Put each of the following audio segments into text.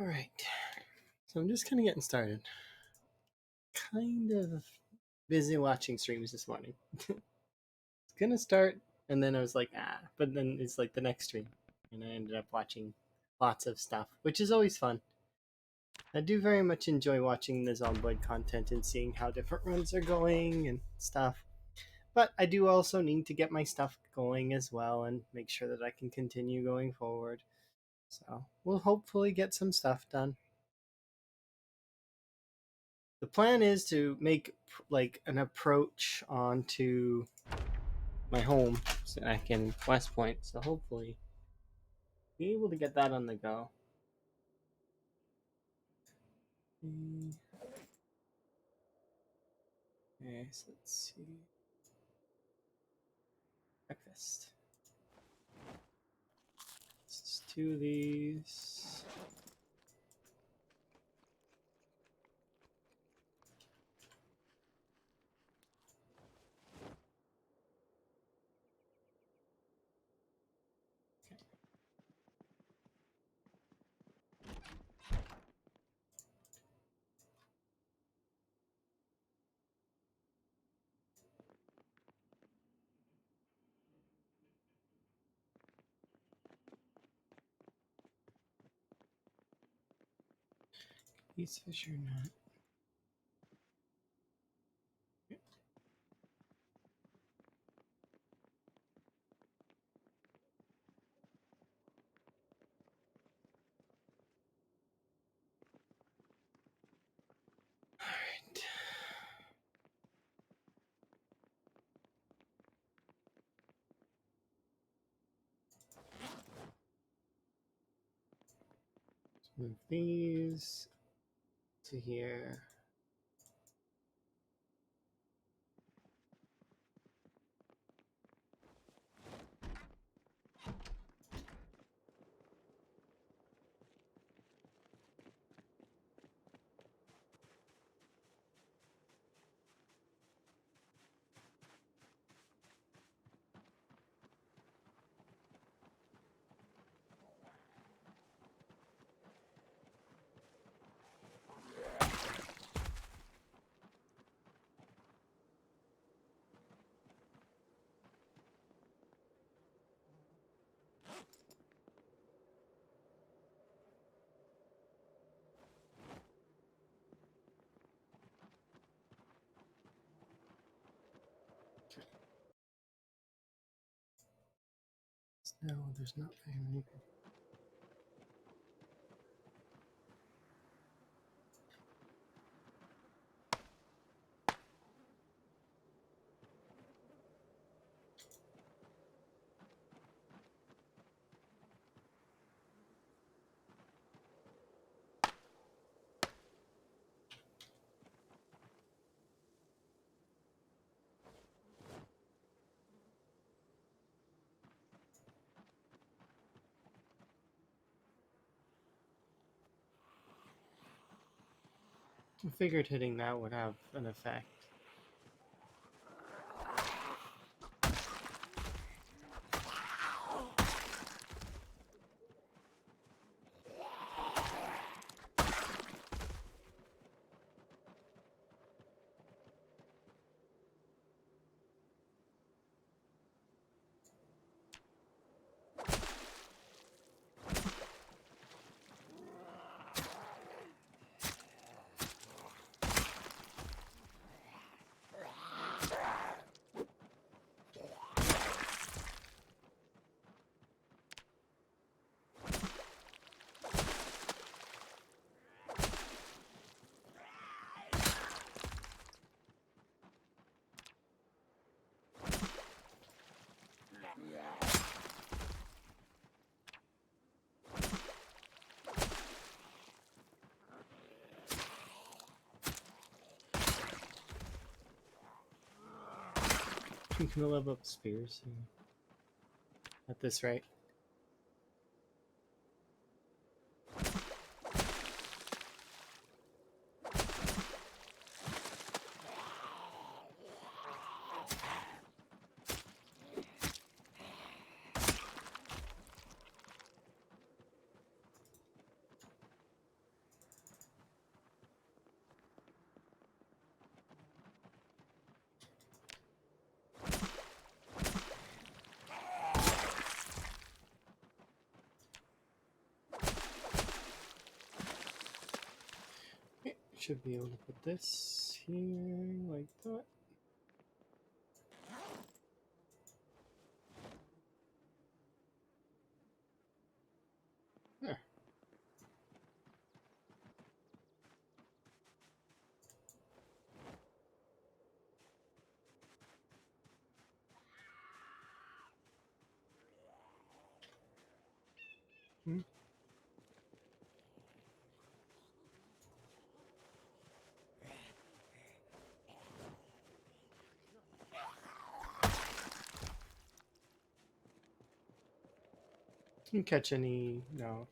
All right, so I'm just kind of getting started. Kind of busy watching streams this morning. It's gonna start, and then I was like, but then it's like the next stream, and I ended up watching lots of stuff, which is always fun. I do very much enjoy watching the Zomboid content and seeing how different runs are going and stuff. But I do also need to get my stuff going as well and make sure that I can continue going forward. So we'll hopefully get some stuff done. The plan is to make like an approach onto my home so I can West Point. So hopefully be able to get that on the go. Okay, so let's see. Breakfast. Let's just do these. These fish are not. Alright. Let's move these to here. No, there's not very many. I figured hitting that would have an effect. I'm gonna level up spears at this rate. Should be able to put this here like that. There. Can you catch any? No.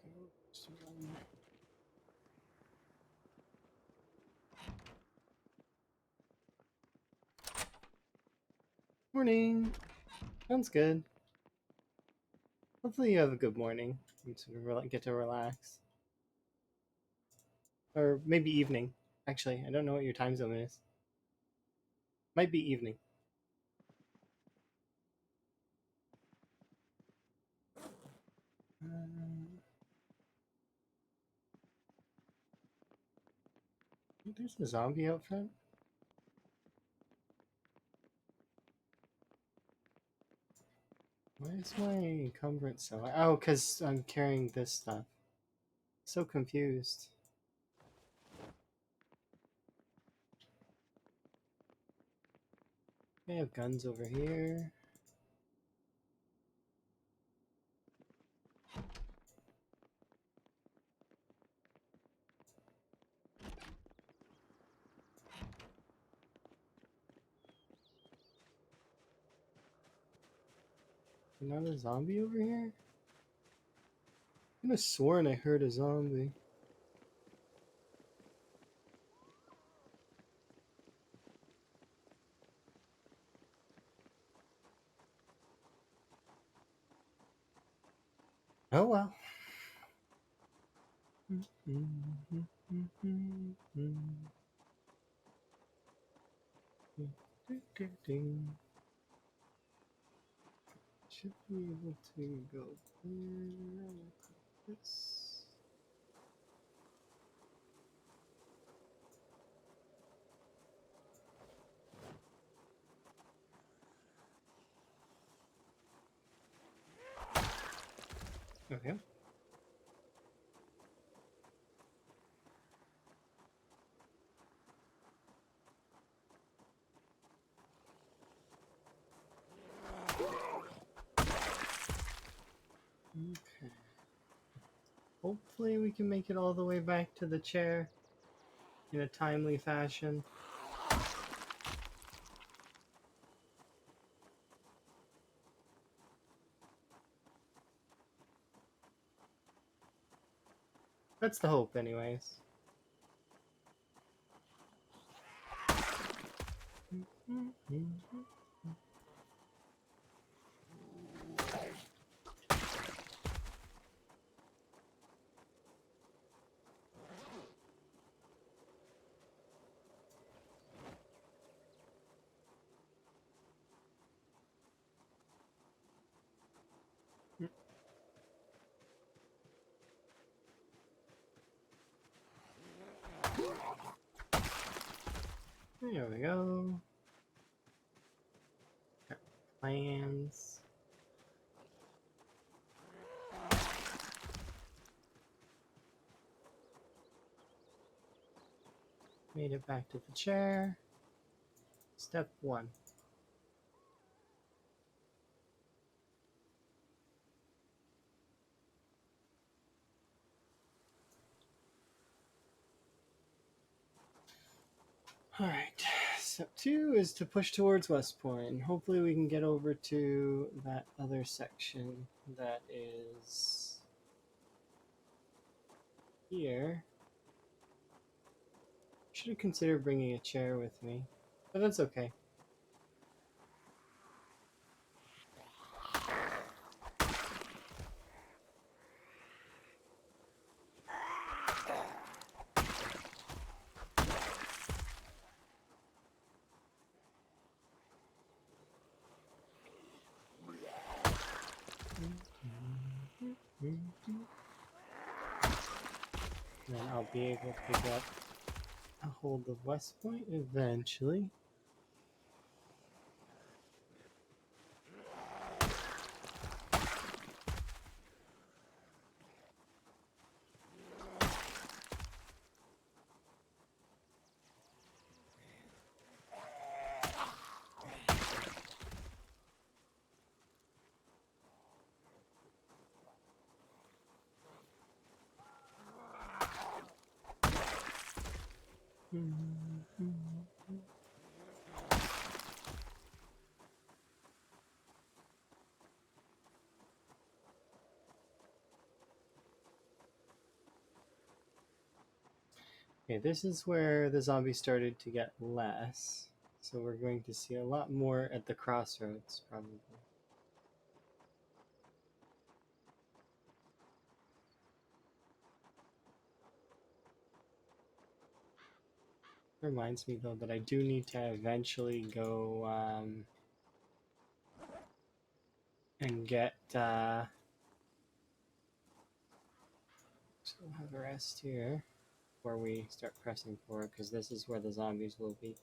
Morning. Sounds good. Hopefully you have a good morning. You sort of get to relax. Or maybe evening. Actually, I don't know what your time zone is. Might be evening. There's a zombie out front. Why is my encumbrance so high? Oh, because I'm carrying this stuff. So confused. I have guns over here. Another zombie over here? I could have sworn I heard a zombie. Oh well. Should be able to go there like this. Okay. Okay. Hopefully we can make it all the way back to the chair in a timely fashion. That's the hope, anyways. There we go. Got plans. Made it back to the chair. Step 1. Alright, step 2 is to push towards West Point. Hopefully we can get over to that other section that is here. Should have considered bringing a chair with me, but that's okay. Then I'll be able to pick up. Oh, hold the west point eventually. Okay, this is where the zombies started to get less. So we're going to see a lot more at the crossroads, probably. Reminds me though that I do need to eventually go and get so we'll have a rest here before we start pressing forward, because this is where the zombies will be.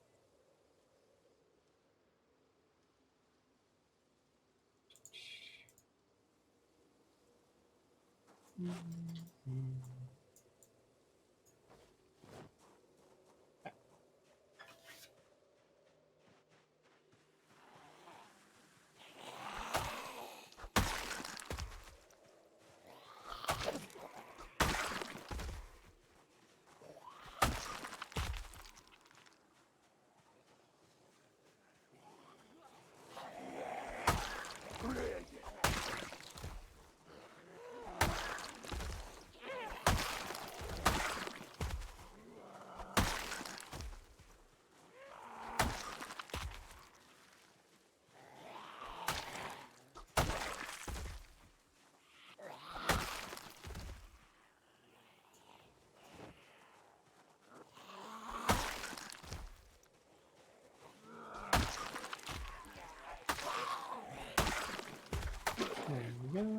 There we go.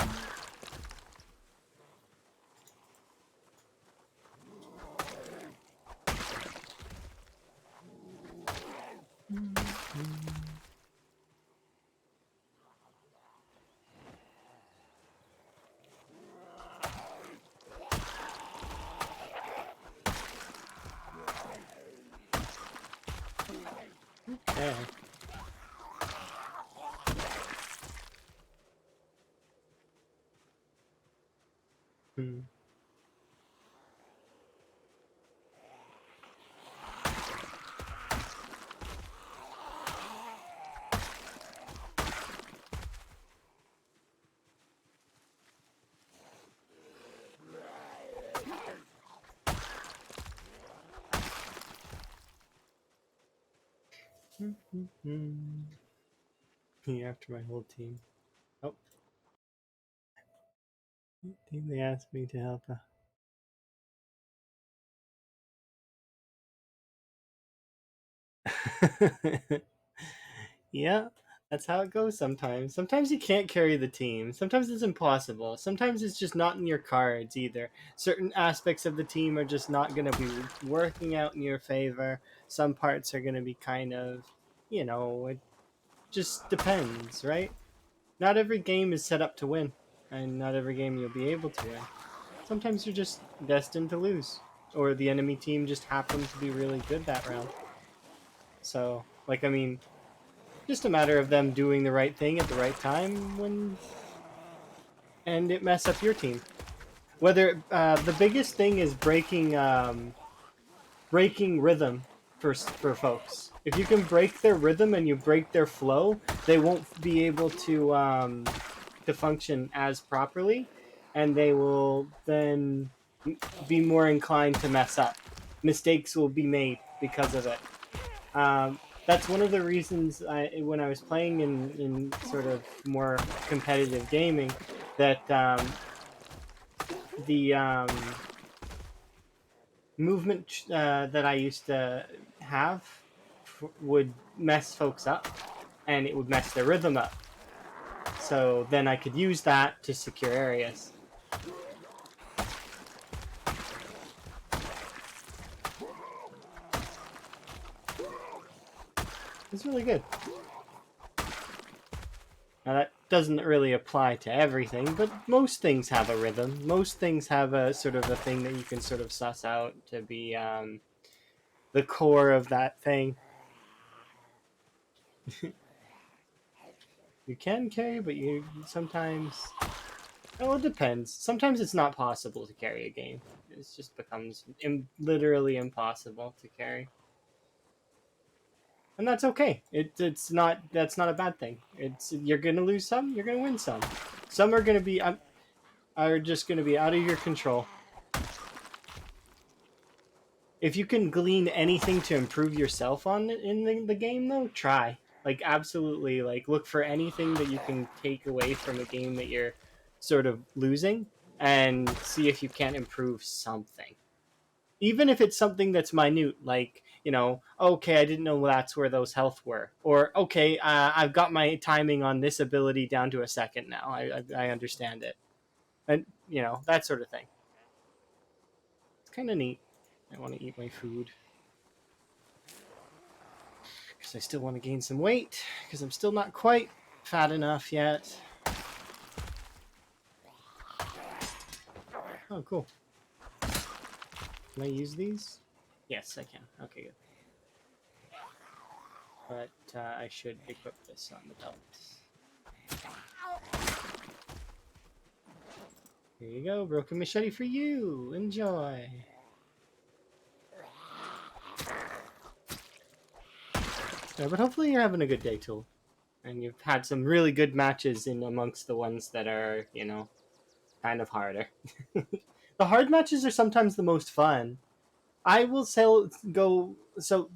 Okay. Hmm. Me after my whole team. Oh, I think they asked me to help. Yeah, that's how it goes sometimes. Sometimes you can't carry the team. Sometimes it's impossible. Sometimes it's just not in your cards either. Certain aspects of the team are just not going to be working out in your favor. Some parts are going to be kind of, it just depends, right? Not every game is set up to win, and not every game you'll be able to win. Sometimes you're just destined to lose, or the enemy team just happens to be really good that round. So, just a matter of them doing the right thing at the right time and it mess up your team. Whether the biggest thing is breaking rhythm for folks. If you can break their rhythm and you break their flow, they won't be able to function as properly, and they will then be more inclined to mess up. Mistakes will be made because of it. That's one of the reasons when I was playing in sort of more competitive gaming, that the movement that I used to have would mess folks up, and it would mess their rhythm up. So then I could use that to secure areas. It's really good. Now that doesn't really apply to everything, but most things have a rhythm. Most things have a sort of a thing that you can sort of suss out to be the core of that thing. You can carry, but you sometimes... Well, it depends. Sometimes it's not possible to carry a game. It just becomes literally impossible to carry. And that's okay. It's not, that's not a bad thing. It's, you're gonna lose some, you're gonna win some. Some are gonna be are just gonna be out of your control. If you can glean anything to improve yourself on in the game, though, try. Like, absolutely, like, look for anything that you can take away from a game that you're sort of losing, and see if you can't improve something. Even if it's something that's minute, like, you know, okay, I didn't know that's where those health were, or okay, I've got my timing on this ability down to a second now. I understand it, and you know, that sort of thing. It's kind of neat. I want to eat my food because I still want to gain some weight because I'm still not quite fat enough yet. Oh, cool. Can I use these? Yes, I can. Okay, good. But I should equip this on the belt. Here you go, broken machete for you. Enjoy. Yeah, but hopefully you're having a good day, Tool. And you've had some really good matches in amongst the ones that are, you know, kind of harder. The hard matches are sometimes the most fun. I will go. So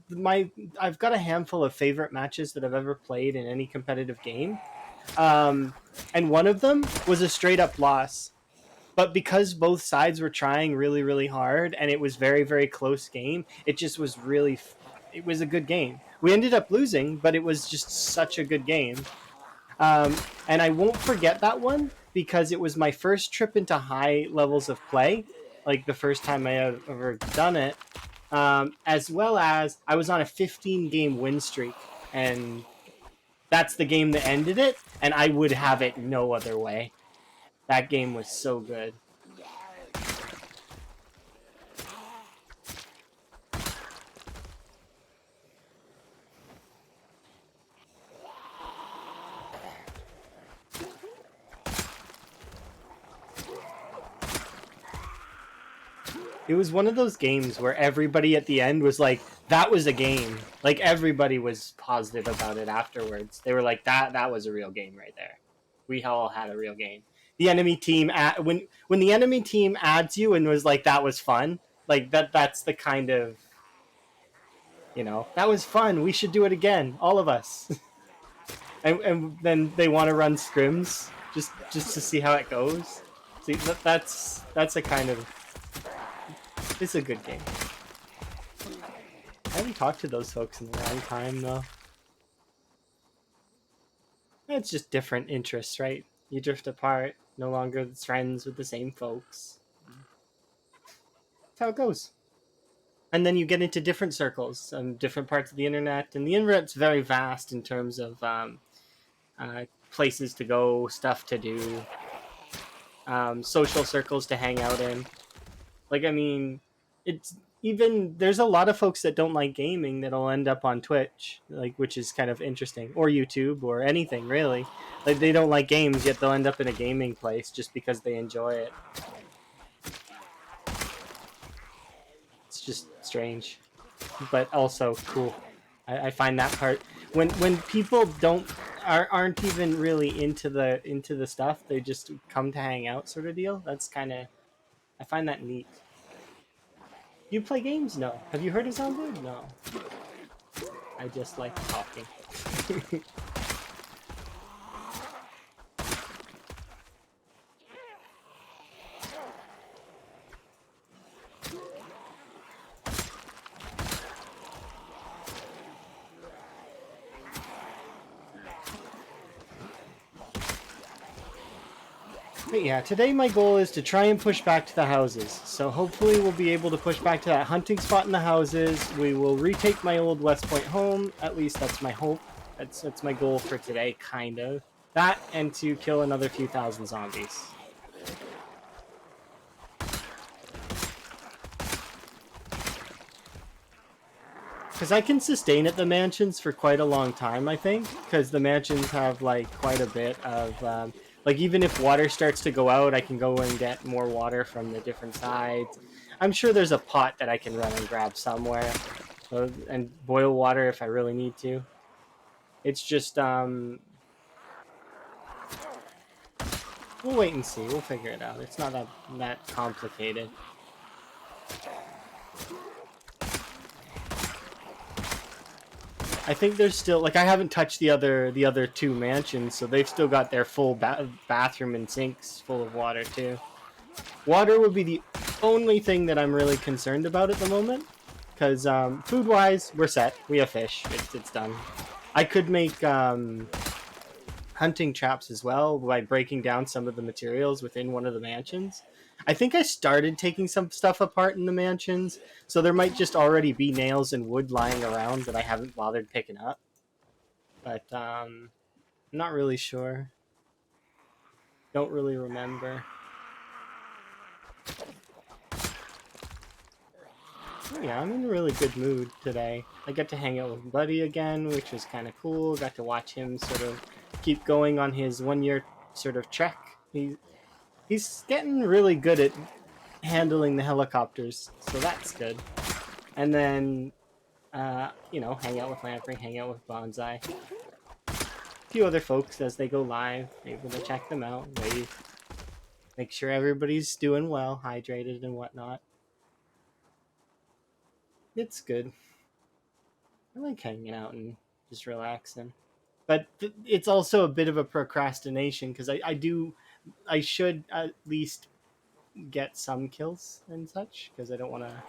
I've got a handful of favorite matches that I've ever played in any competitive game, and one of them was a straight up loss. But because both sides were trying really, really hard, and it was very, very close game, it just was really. It was a good game. We ended up losing, but it was just such a good game. And I won't forget that one because it was my first trip into high levels of play, like the first time I had ever done it, as well as I was on a 15-game win streak, and that's the game that ended it, and I would have it no other way. That game was so good. It was one of those games where everybody at the end was like, that was a game. Like, everybody was positive about it afterwards. They were like, that was a real game right there. We all had a real game. The enemy team, when the enemy team adds you and was like, that was fun, like, that's the kind of, you know, that was fun. We should do it again, all of us. And then they want to run scrims just to see how it goes. See, that's a kind of, it's a good game. I haven't talked to those folks in a long time, though. It's just different interests, right? You drift apart, no longer friends with the same folks. That's how it goes. And then you get into different circles, different parts of the internet, and the internet's very vast in terms of places to go, stuff to do, social circles to hang out in. Like, I mean, it's even, there's a lot of folks that don't like gaming that'll end up on Twitch, like, which is kind of interesting, or YouTube, or anything really. Like, they don't like games, yet they'll end up in a gaming place just because they enjoy it. It's just strange, but also cool. I find that part, when people aren't even really into the stuff, they just come to hang out, sort of deal. That's kind of, I find that neat. You play games? No. Have you heard of Zombie? No. I just like talking. But yeah, today my goal is to try and push back to the houses. So hopefully we'll be able to push back to that hunting spot in the houses. We will retake my old West Point home. At least that's my hope. That's my goal for today, kind of. That and to kill another few thousand zombies. Because I can sustain at the mansions for quite a long time, I think. Because the mansions have like quite a bit of... like even if water starts to go out, I can go and get more water from the different sides. I'm sure there's a pot that I can run and grab somewhere. And boil water if I really need to. It's just... we'll wait and see. We'll figure it out. It's not that complicated. I think there's still, like, I haven't touched the other two mansions, so they've still got their full bathroom and sinks full of water too. Water would be the only thing that I'm really concerned about at the moment, because food wise we're set. We have fish. It's done. I could make hunting traps as well by breaking down some of the materials within one of the mansions. I think I started taking some stuff apart in the mansions, so there might just already be nails and wood lying around that I haven't bothered picking up. But I'm not really sure. Don't really remember. Oh yeah, I'm in a really good mood today. I got to hang out with Buddy again, which was kind of cool. Got to watch him sort of keep going on his 1 year sort of trek. He's getting really good at handling the helicopters, so that's good. And then, you know, hang out with Lamprey, hang out with Bonsai. A few other folks as they go live, able to check them out, wave, make sure everybody's doing well, hydrated and whatnot. It's good. I like hanging out and just relaxing. But it's also a bit of a procrastination because I should at least get some kills and such because I don't want to.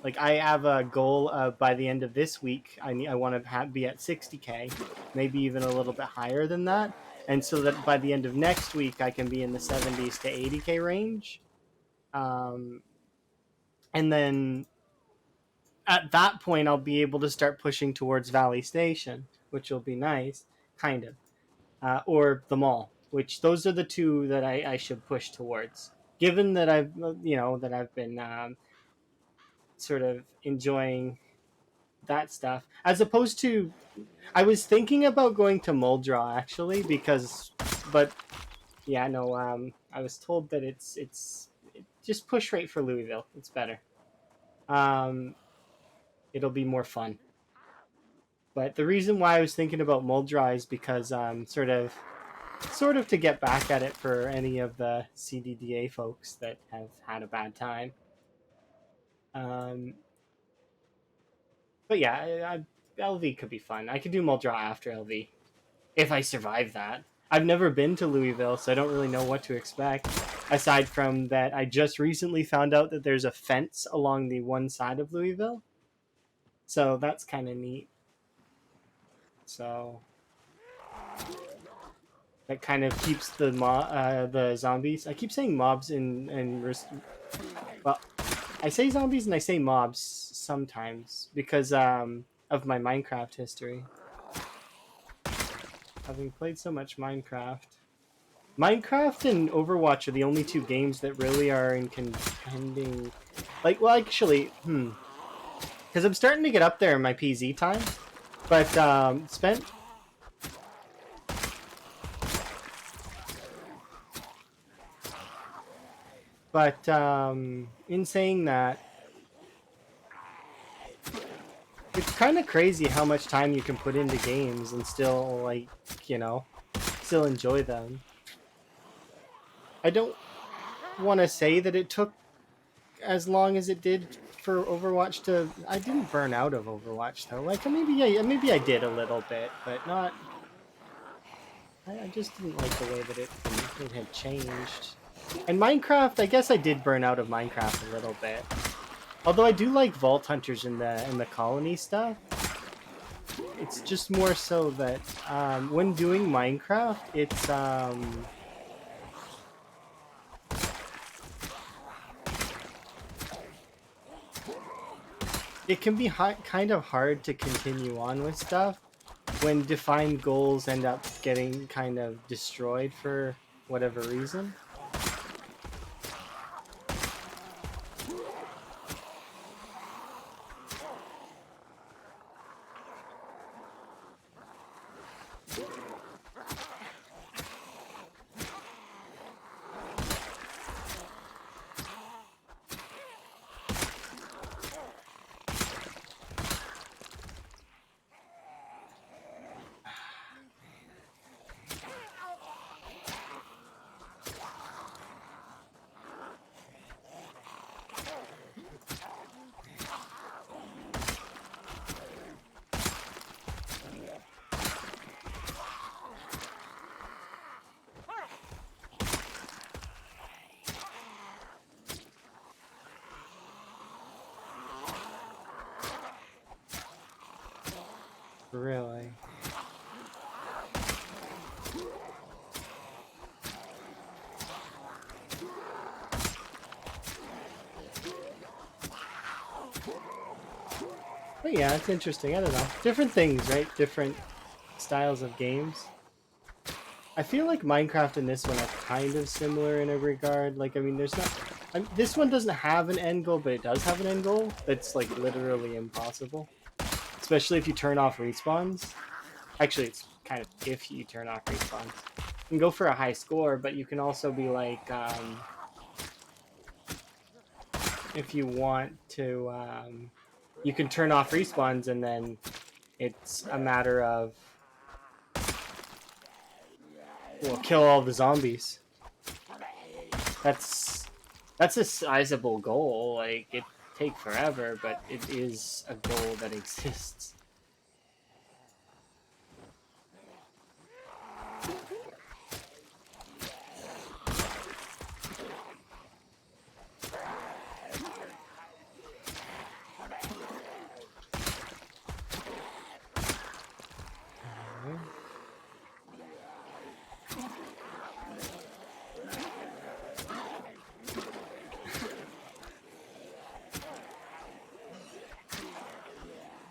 Like, I have a goal by the end of this week. I want to be at 60k, maybe even a little bit higher than that, and so that by the end of next week I can be in the 70s to 80k range, and then at that point I'll be able to start pushing towards Valley Station, which will be nice, kind of, or the mall. Which those are the two that I should push towards. Given that I've been sort of enjoying that stuff, as opposed to, I was thinking about going to Muldraw actually but yeah, no, I was told that it's just push right for Louisville. It's better. It'll be more fun. But the reason why I was thinking about Muldraw is because sort of to get back at it for any of the CDDA folks that have had a bad time. But yeah, LV could be fun. I could do Muldraw after LV if I survive that. I've never been to Louisville, so I don't really know what to expect. Aside from that, I just recently found out that there's a fence along the one side of Louisville. So that's kind of neat. So that kind of keeps the zombies. I keep saying mobs well, I say zombies and I say mobs sometimes because of my Minecraft history. Having played so much Minecraft and Overwatch are the only two games that really are in contending. Like, well, actually, because I'm starting to get up there in my PZ time, but spent. But in saying that, it's kind of crazy how much time you can put into games and still, like, still enjoy them. I don't want to say that it took as long as it did for Overwatch to... I didn't burn out of Overwatch, though. Like, maybe I did a little bit, but not... I just didn't like the way that it had changed. And Minecraft, I guess I did burn out of Minecraft a little bit. Although I do like Vault Hunters in the colony stuff. It's just more so that when doing Minecraft, it's it can be kind of hard to continue on with stuff when defined goals end up getting kind of destroyed for whatever reason. Really. But yeah, it's interesting. I don't know. Different things, right? Different styles of games. I feel like Minecraft and this one are kind of similar in a regard. Like, I mean, there's not... this one doesn't have an end goal, but it does have an end goal that's, like, literally impossible. Especially if you turn off respawns. Actually, it's kind of if you turn off respawns. You can go for a high score, but you can also be like... if you want to... you can turn off respawns, and then it's a matter of... well, kill all the zombies. That's a sizable goal. Like, it take forever, but it is a goal that exists.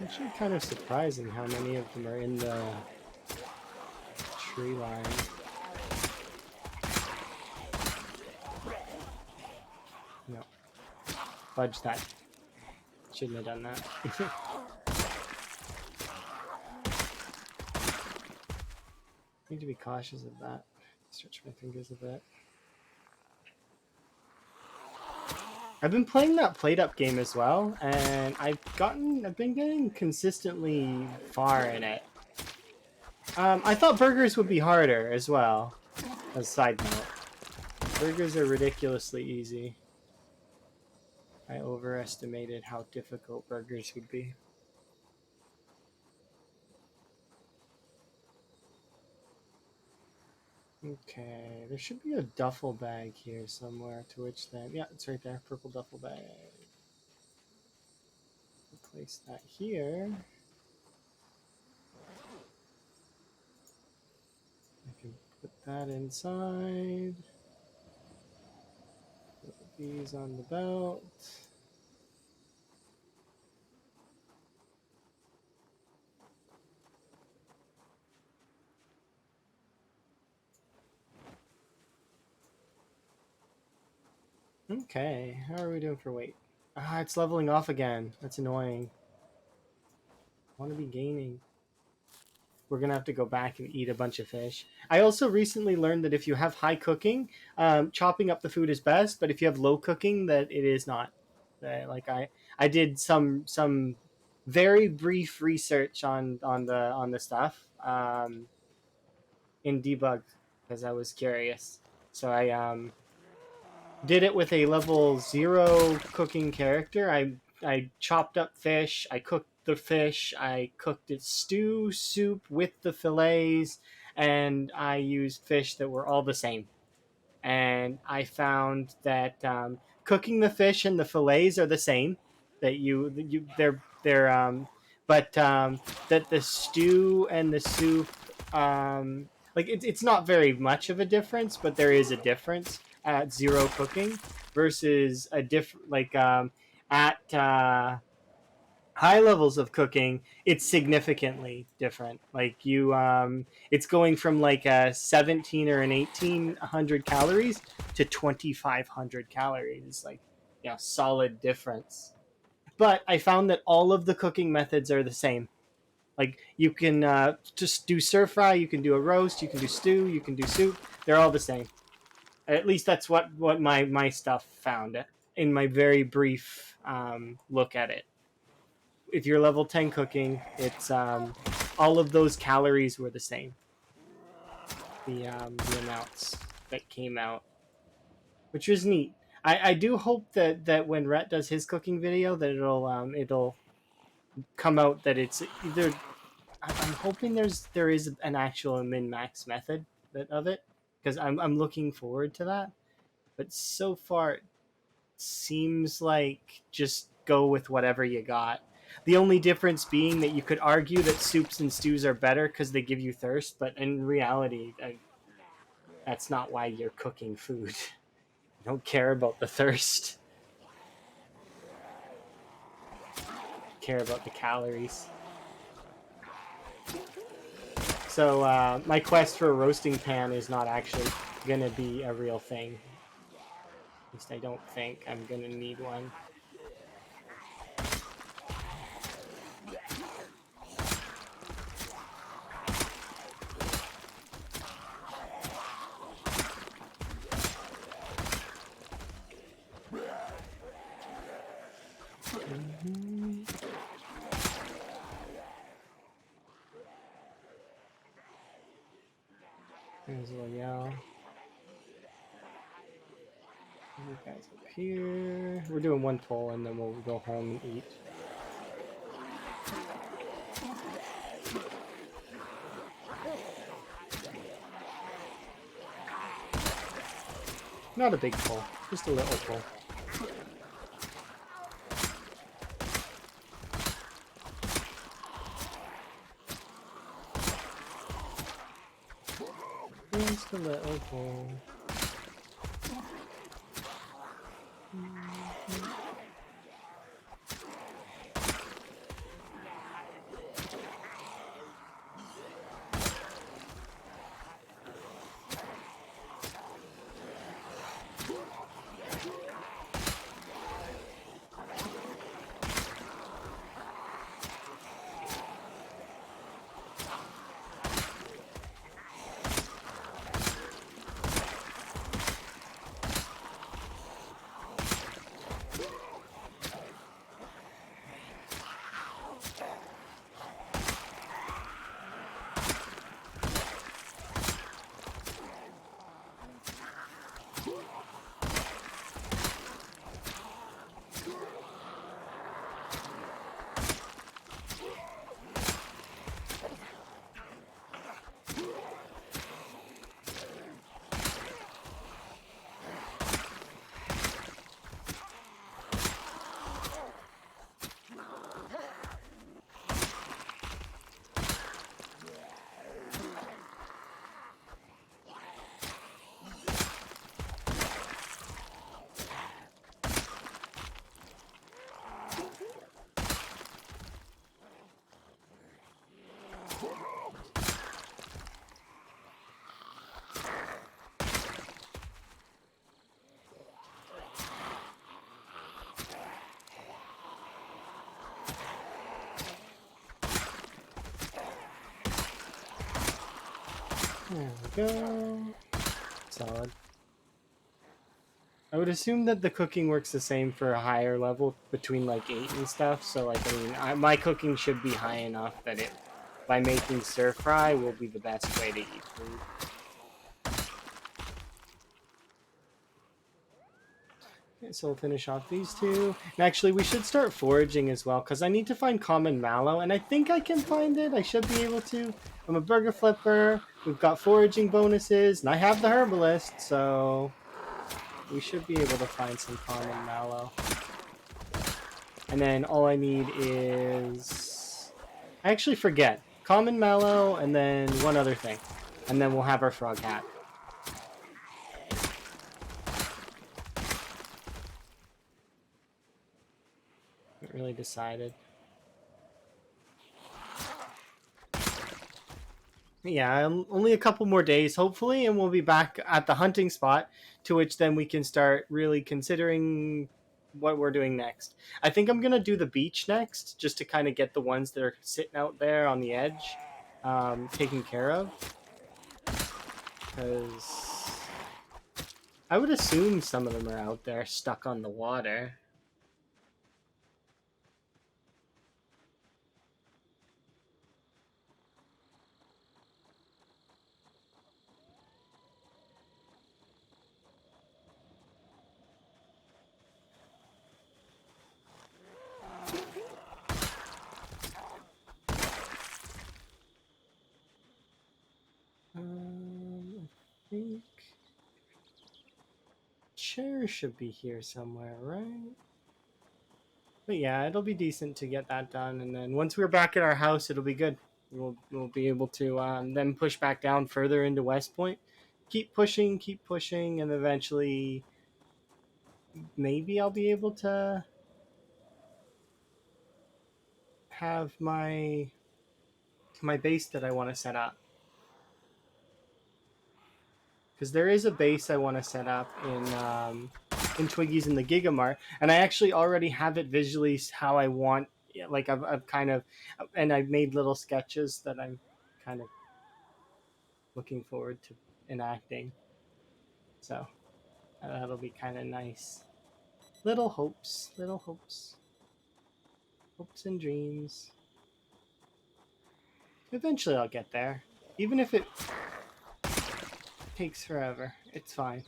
Actually, kind of surprising how many of them are in the tree line. No. Fudge that. Shouldn't have done that. Need to be cautious of that. Stretch my fingers a bit. I've been playing that Played Up game as well, and I've been getting consistently far in it. I thought burgers would be harder as well. As a side note, burgers are ridiculously easy. I overestimated how difficult burgers would be. Okay, there should be a duffel bag here somewhere, to which then... yeah, it's right there, purple duffel bag. Place that here. I can put that inside. Put these on the belt. Okay, how are we doing for weight? Ah, it's leveling off again. That's annoying. I want to be gaining. We're going to have to go back and eat a bunch of fish. I also recently learned that if you have high cooking, chopping up the food is best, but if you have low cooking, that it is not. Like I did some very brief research on the stuff in debug because I was curious. So I did it with a level 0 cooking character. I chopped up fish. I cooked the fish. I cooked it stew, soup with the fillets, and I used fish that were all the same. And I found that cooking the fish and the fillets are the same. That but that the stew and the soup, like it's not very much of a difference, but there is a difference at 0 cooking versus a different at high levels of cooking, it's significantly different. Like you, it's going from like a 17 or an 1800 calories to 2500 calories. Like, yeah, solid difference. But I found that all of the cooking methods are the same. Like you can just do stir fry, you can do a roast, you can do stew, you can do soup. They're all the same. At least that's what my stuff found in my very brief look at it. If you're level 10 cooking, it's all of those calories were the same. The amounts that came out, which was neat. I do hope that when Rhett does his cooking video, that it'll come out that it's either. I'm hoping there is an actual min max method of it, because I'm looking forward to that. But so far, it seems like just go with whatever you got. The only difference being that you could argue that soups and stews are better because they give you thirst, but in reality, that's not why you're cooking food. You don't care about the thirst. You care about the calories. So my quest for a roasting pan is not actually gonna be a real thing. At least I don't think I'm gonna need one. There's Loyal. You guys up here. We're doing one pull and then we'll go home and eat. Not a big pull, just a little pull. Just a little pull. There we go. Solid. I would assume that the cooking works the same for a higher level between like 8 and stuff. So like, I mean, my cooking should be high enough that it, by making stir fry, will be the best way to eat food. Okay, so we'll finish off these two. And actually, we should start foraging as well, because I need to find common mallow, and I think I can find it. I should be able to. I'm a burger flipper. We've got foraging bonuses, and I have the herbalist, so we should be able to find some common mallow. And then all I need is... I actually forget. Common mallow, and then one other thing. And then we'll have our frog hat. Haven't really decided. Yeah, only a couple more days, hopefully, and we'll be back at the hunting spot, to which then we can start really considering what we're doing next. I think I'm gonna do the beach next, just to kind of get the ones that are sitting out there on the edge taken care of, because I would assume some of them are out there stuck on the water. I think chair should be here somewhere, right? But yeah, it'll be decent to get that done, and then once we're back at our house, it'll be good. We'll be able to then push back down further into West Point, keep pushing, and eventually maybe I'll be able to have my base that I want to set up, because there is a base I want to set up in Twiggy's in the Gigamart, and I actually already have it visually how I want. Like I've kind of, and I've made little sketches that I'm kind of looking forward to enacting. So that'll be kind of nice. Little hopes, hopes and dreams. Eventually, I'll get there, even if it takes forever. It's fine.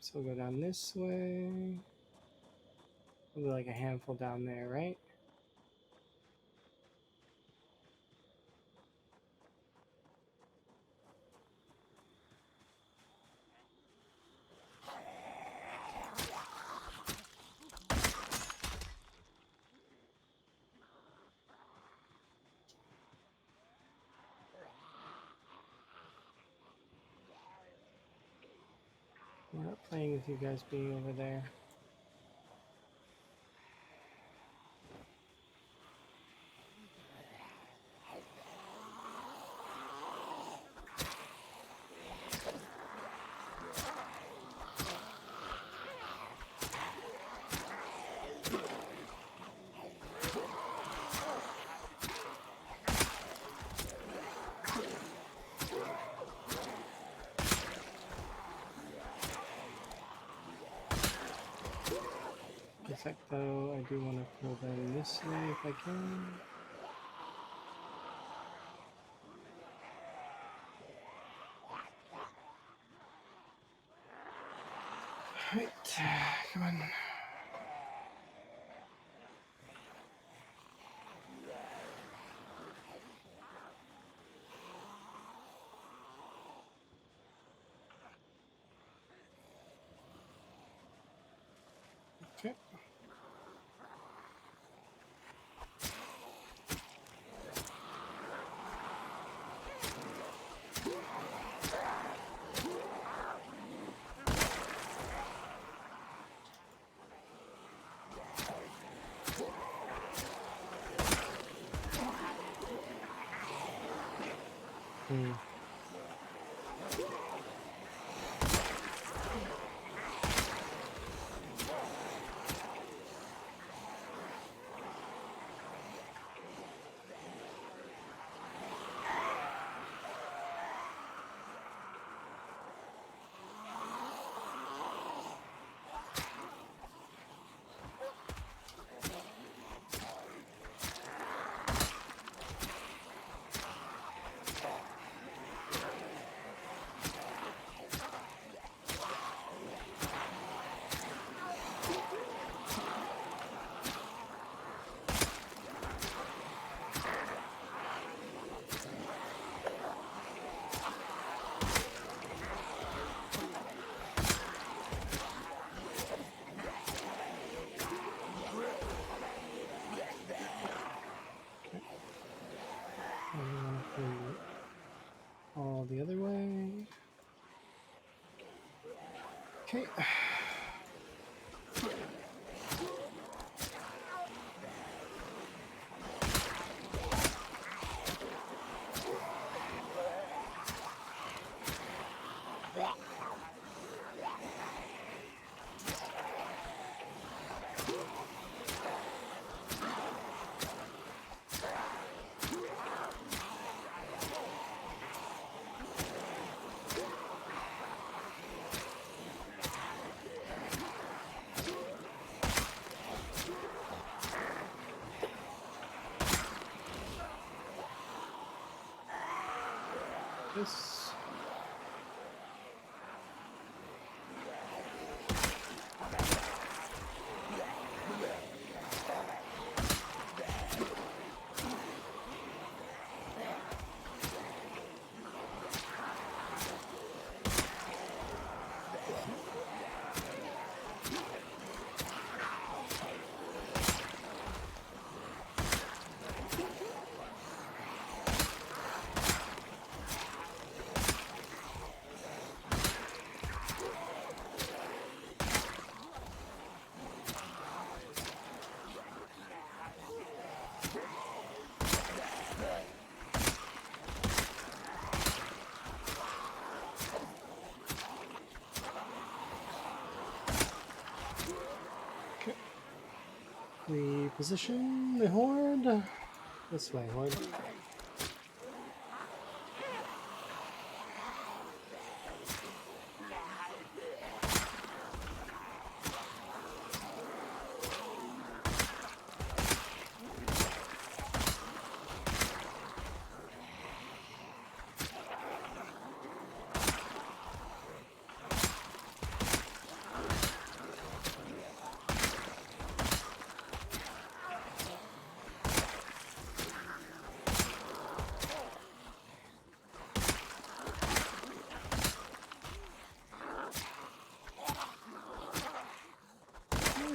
So we'll go down this way. We'll be like a handful down there, right? I'm not playing with you guys being over there. Though I do want to pull them this way if I can. Right, come on. Okay. Hmm. all the other way. Okay. This. We position the horde this way, horde.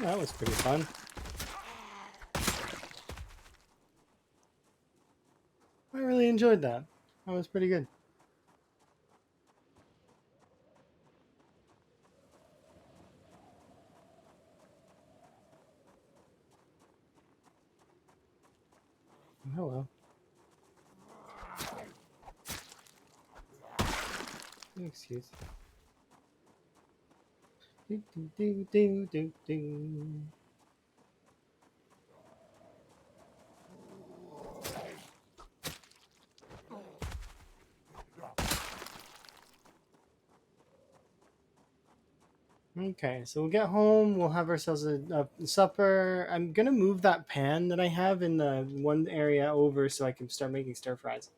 That was pretty fun. I really enjoyed that. That was pretty good. Hello. Excuse. Do, do, do, do, do, do. Okay, so we'll get home, we'll have ourselves a supper. I'm gonna move that pan that I have in the one area over so I can start making stir fries.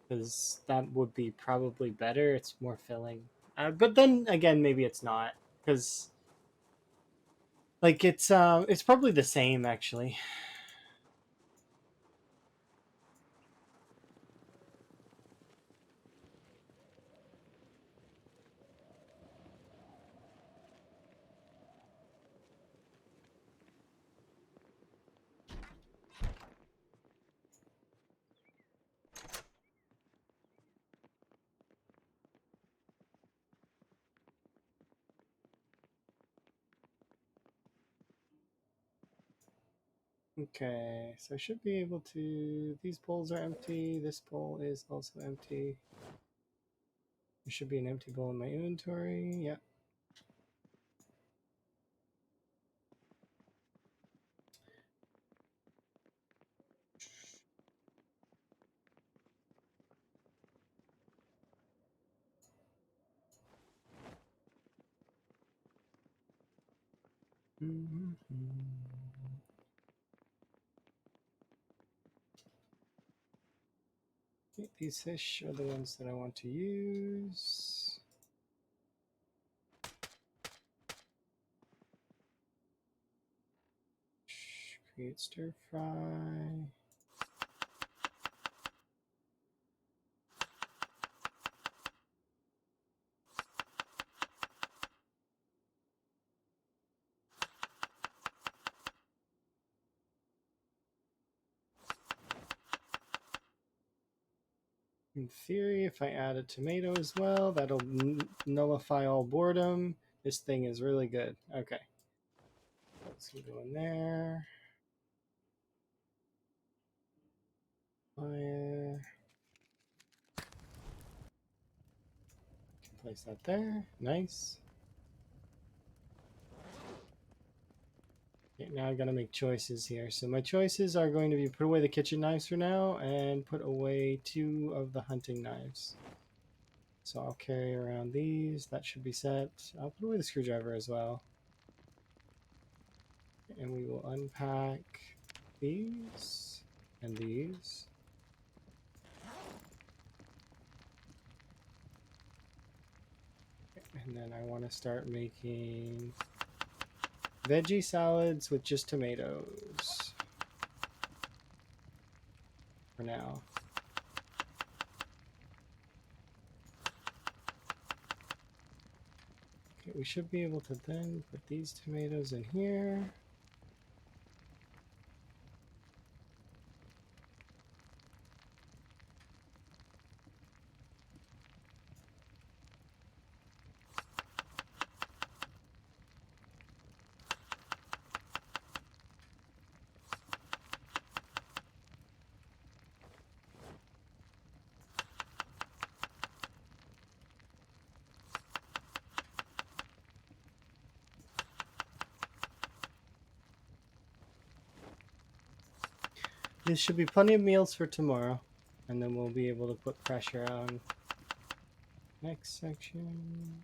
Because that would be probably better. It's more filling. But then again, maybe it's not. Because like it's probably the same actually. Okay, so I should be able to. These bowls are empty. This bowl is also empty. There should be an empty bowl in my inventory. Yep. Mm-hmm. These fish are the ones that I want to use. Create stir fry. In theory, if I add a tomato as well, that'll nullify all boredom. This thing is really good. Okay. Let's go in there. Fire. Place that there. Nice. Okay, now I gotta make choices here. So my choices are going to be put away the kitchen knives for now and put away 2 of the hunting knives. So I'll carry around these. That should be set. I'll put away the screwdriver as well. And we will unpack these and these. And then I want to start making veggie salads with just tomatoes for now. Okay, we should be able to then put these tomatoes in here. This should be plenty of meals for tomorrow, and then we'll be able to put pressure on next section.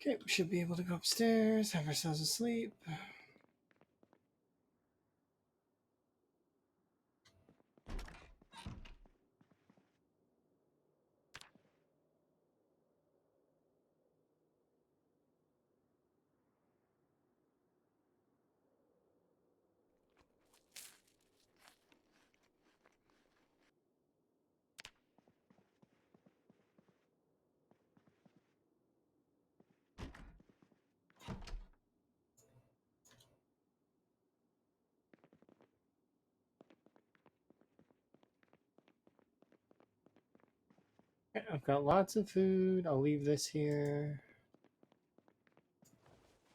Okay, we should be able to go upstairs, have ourselves a sleep. Okay, I've got lots of food. I'll leave this here.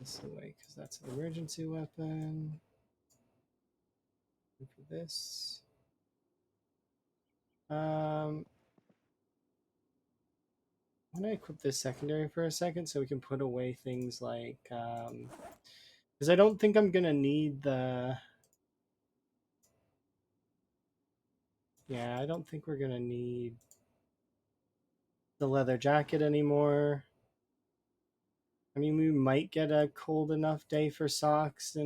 This away, because that's an emergency weapon. And for this. I'm gonna equip this secondary for a second so we can put away things like because I don't think I'm gonna need the I don't think we're gonna need the leather jacket anymore. I mean, we might get a cold enough day for socks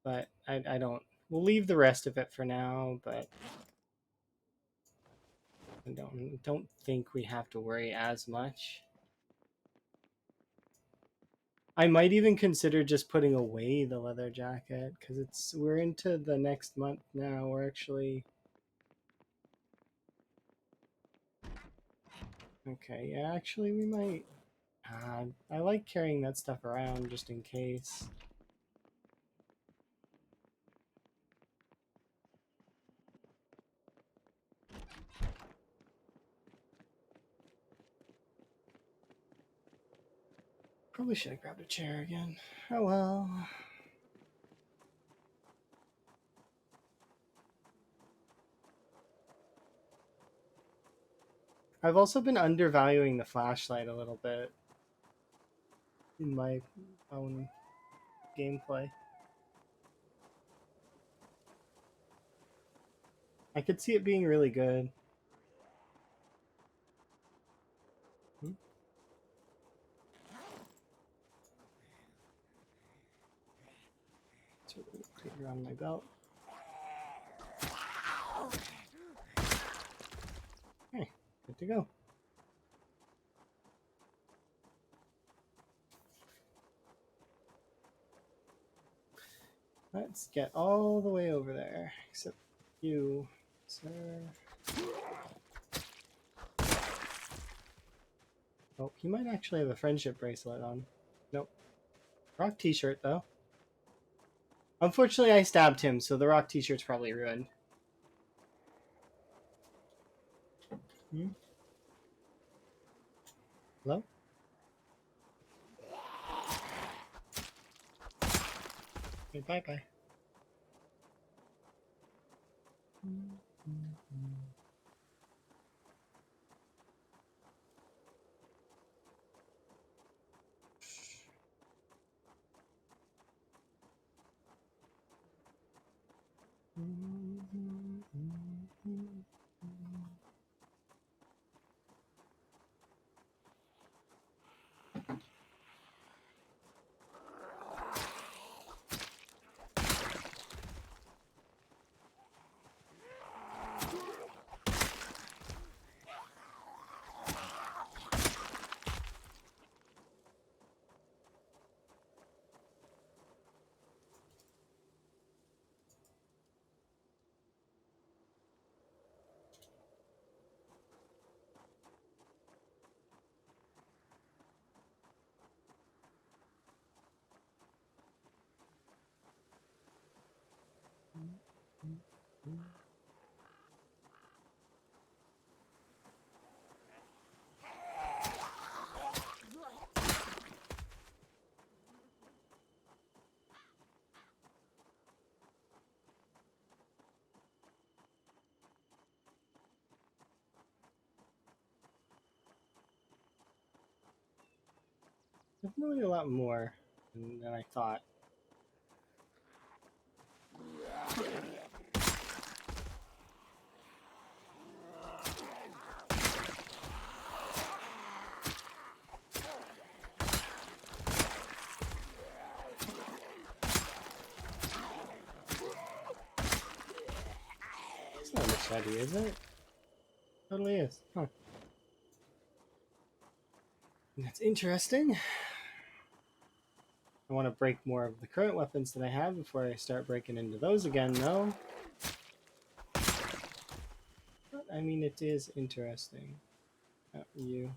but I don't. We'll leave the rest of it for now, but I don't think we have to worry as much. I might even consider just putting away the leather jacket because we're into the next month now. We're actually okay. Yeah, actually, we might. I like carrying that stuff around just in case. Probably should have grabbed a chair again. Oh well. I've also been undervaluing the flashlight a little bit in my own gameplay. I could see it being really good. Hmm? around my belt. Okay, good to go. Let's get all the way over there, except you, sir. Oh, he might actually have a friendship bracelet on. Nope. Rock t-shirt, though. Unfortunately, I stabbed him, so the rock t-shirt's probably ruined. Hello? Okay, bye-bye. Definitely a lot more than I thought. It's not a machete, is it? Totally is. Huh. That's interesting. I want to break more of the current weapons that I have before I start breaking into those again, though. But, I mean, it is interesting. Oh, you.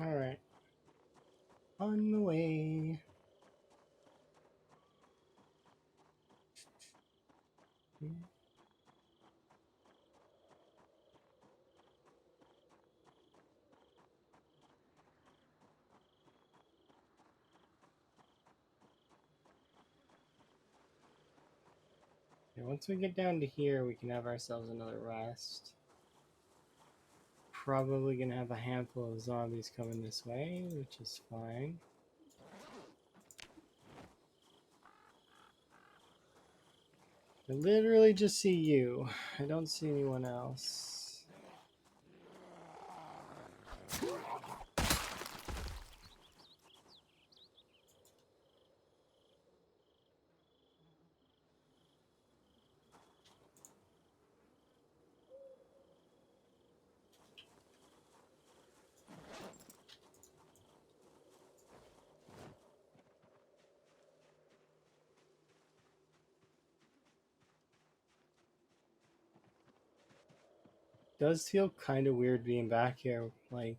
Alright. On the way. Okay, once we get down to here, we can have ourselves another rest. Probably gonna have a handful of zombies coming this way, which is fine. I literally just see you. I don't see anyone else. Does feel kind of weird being back here. Like,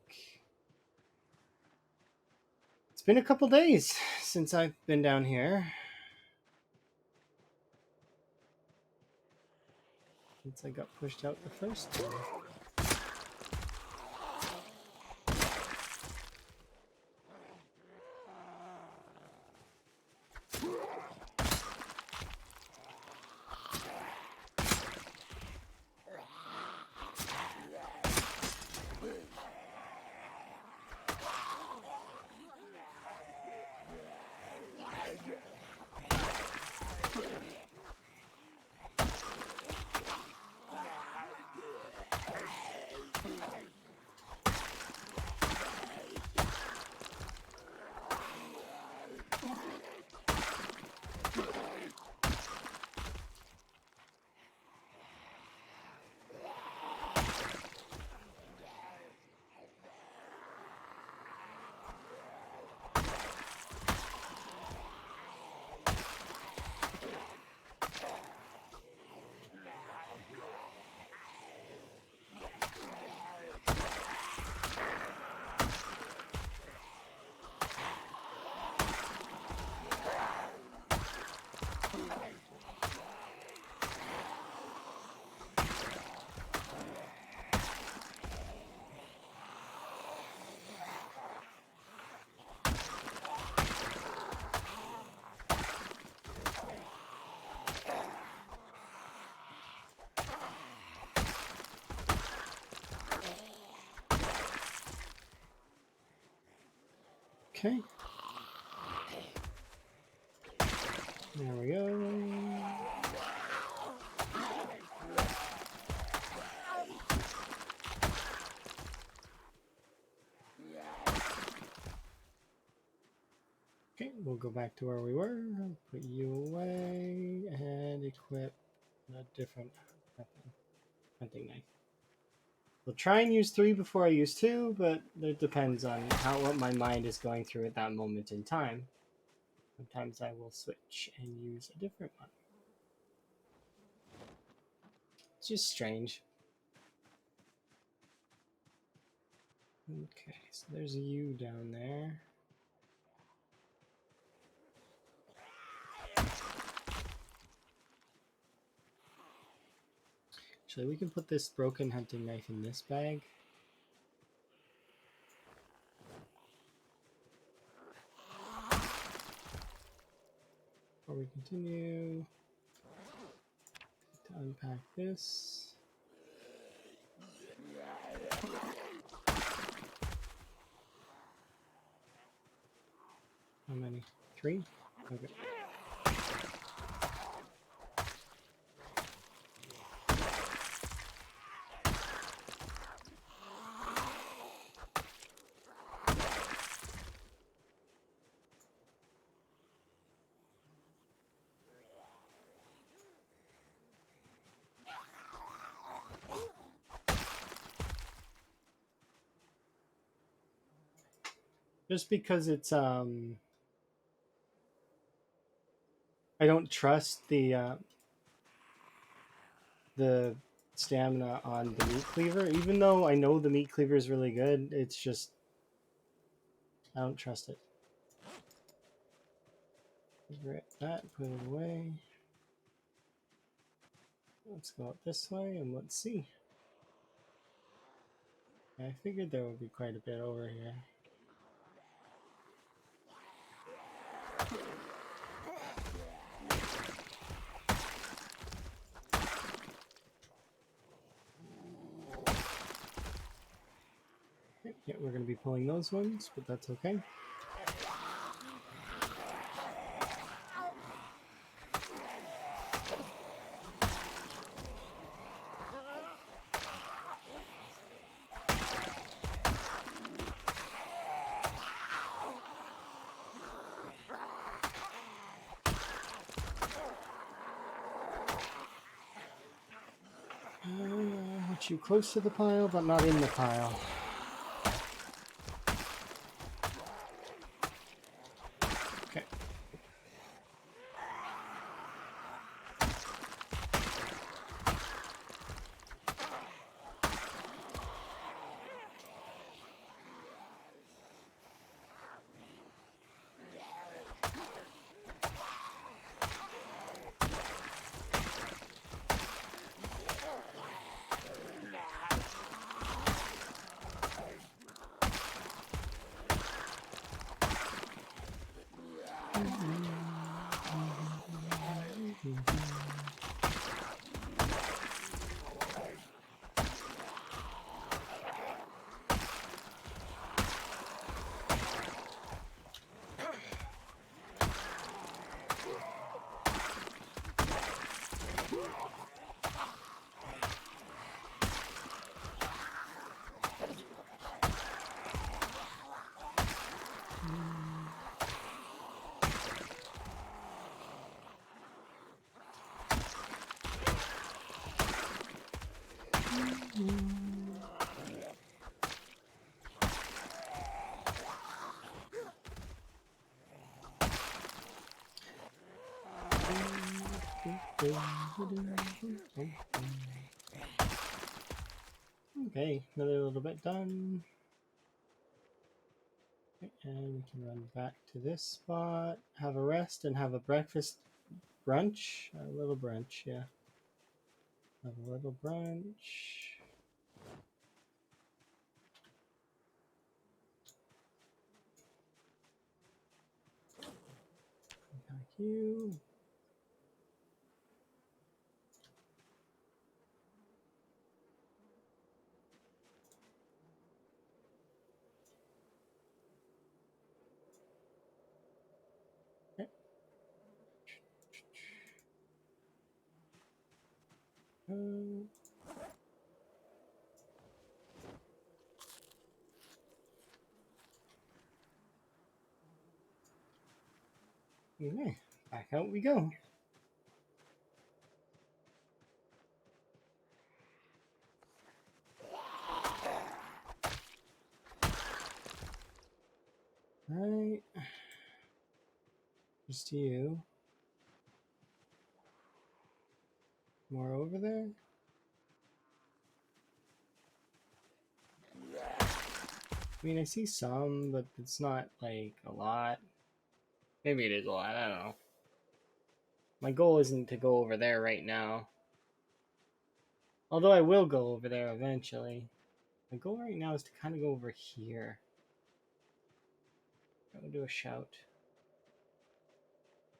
it's been a couple days since I've been down here. Since I got pushed out the first time. Okay. There we go. Okay, we'll go back to where we were. Put you away and equip a different hunting knife. We'll try and use 3 before I use 2, but it depends on what my mind is going through at that moment in time. Sometimes I will switch and use a different one. It's just strange. Okay, so there's a U down there. Actually, we can put this broken hunting knife in this bag. Before we continue, to unpack this. How many? 3? Okay. Just because it's I don't trust the stamina on the meat cleaver, even though I know the meat cleaver is really good. It's just I don't trust it. Grab that, put it away. Let's go up this way and let's see. I figured there would be quite a bit over here. Yeah, we're going to be pulling those ones, but that's okay. Get you close to the pile, but not in the pile. Okay. Okay, another little bit done. Okay, and we can run back to this spot, have a rest, and have a breakfast brunch. A little brunch, yeah. Have a little brunch. Back you. Okay. Okay, back out we go. Right. Just you. More over there. I mean, I see some, but it's not like a lot. Maybe it is a lot, I don't know. My goal isn't to go over there right now. Although I will go over there eventually. My goal right now is to kind of go over here. I'm gonna do a shout.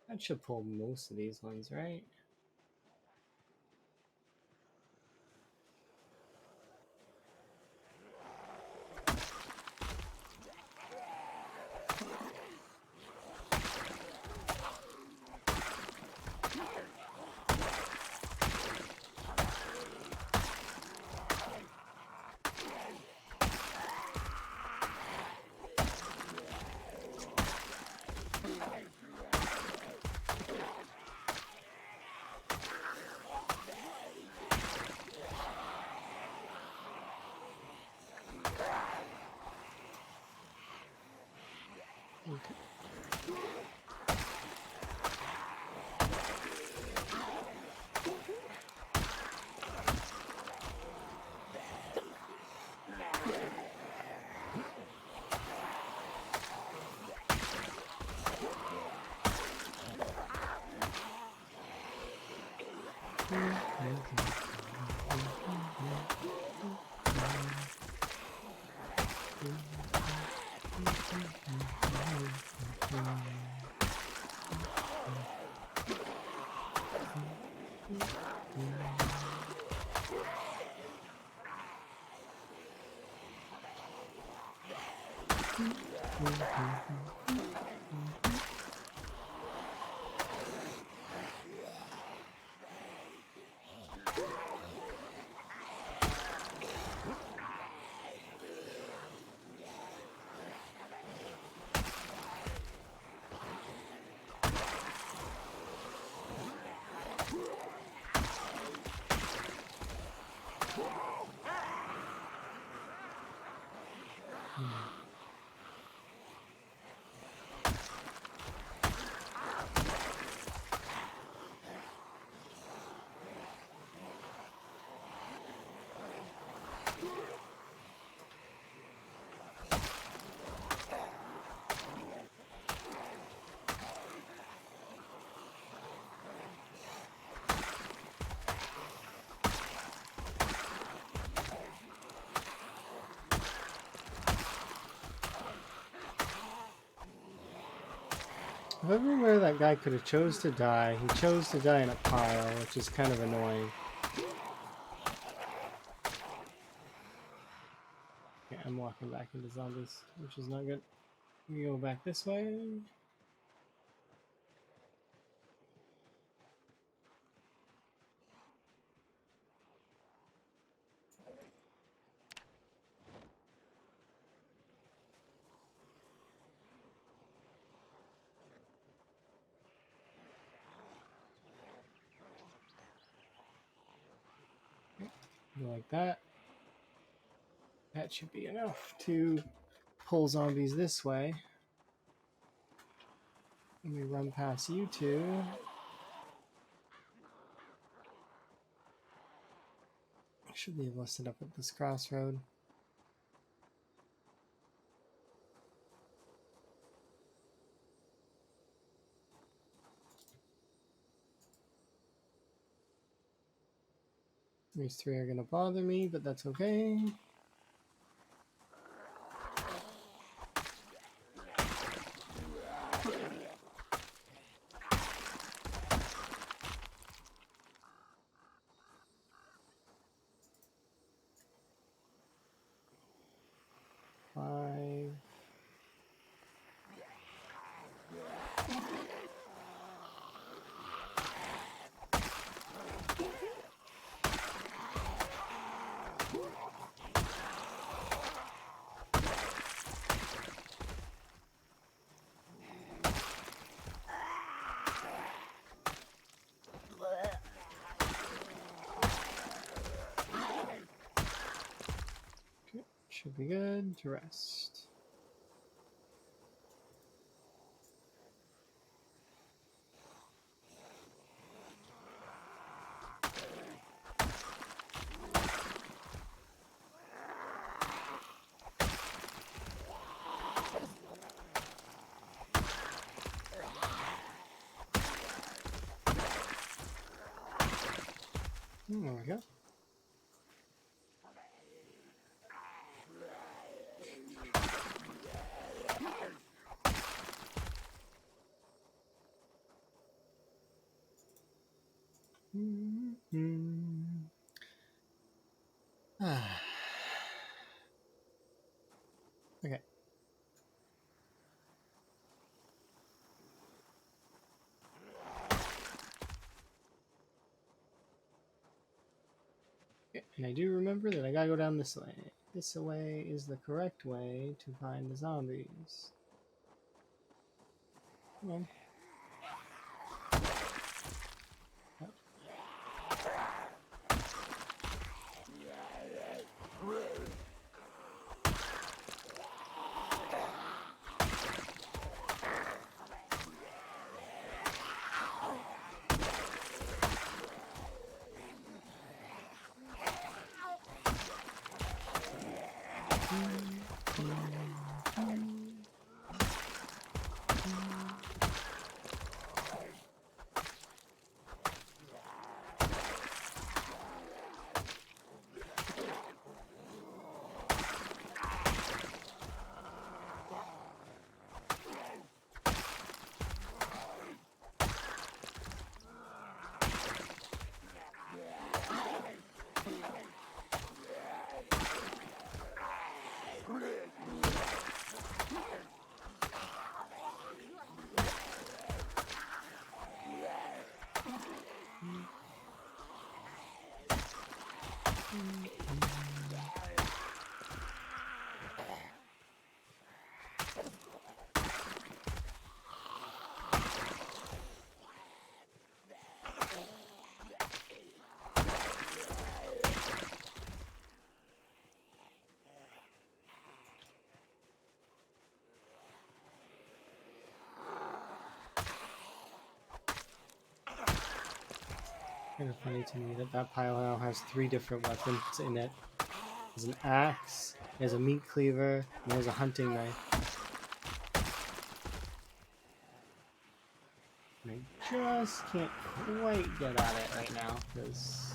That should pull most of these ones, right? Okay. Everywhere that guy could have chose to die, he chose to die in a pile, which is kind of annoying. Okay, I'm walking back into zombies, which is not good. We go back this way. Go like that. That should be enough to pull zombies this way. Let me run past you two. I should be able to set up at this crossroad. These three are going to bother me, but that's okay. Five. Should be good to rest. There we go. Okay. And I do remember that I gotta go down this way. This way is the correct way to find the zombies. Come on. Kind of funny to me that that pile now has 3 different weapons in it. There's an axe, there's a meat cleaver, and there's a hunting knife. And I just can't quite get at it right now, because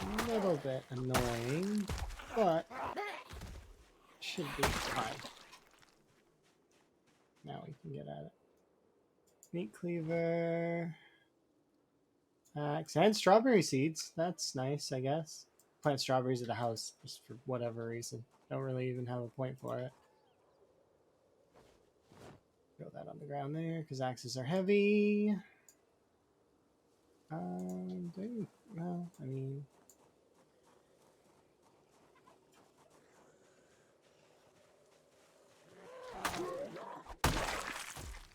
a little bit annoying, but Should be fine. Now we can get at it. Meat cleaver. Axe and strawberry seeds. That's nice, I guess. Plant strawberries at the house just for whatever reason. Don't really even have a point for it. Throw that on the ground there because axes are heavy. Well, I mean.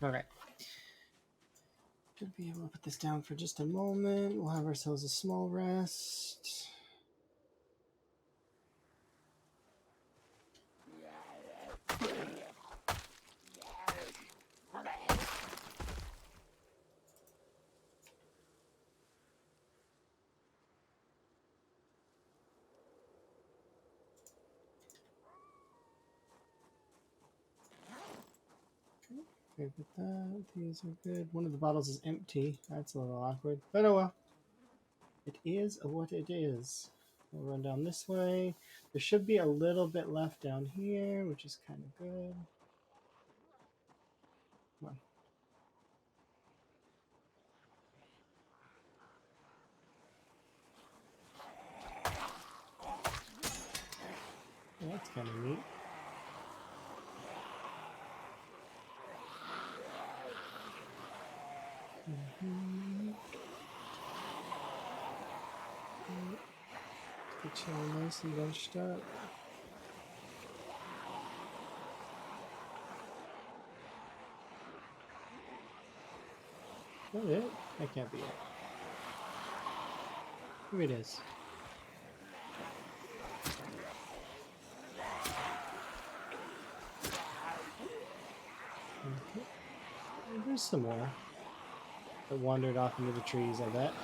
Okay. Should be able to put this down for just a moment. We'll have ourselves a small rest. Okay, with that, these are good. One of the bottles is empty. That's a little awkward, but oh well. It is what it is. We'll run down this way. There should be a little bit left down here, which is kind of good. Come on. Yeah, that's kind of neat. Get you all nice and bunched up. Is that it? That can't be it. Here it is. Okay. There's some more that wandered off into the trees, I bet.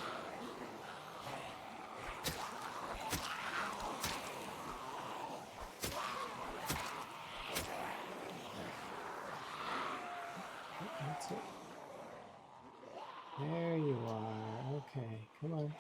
That's it. There you are. Okay, come on.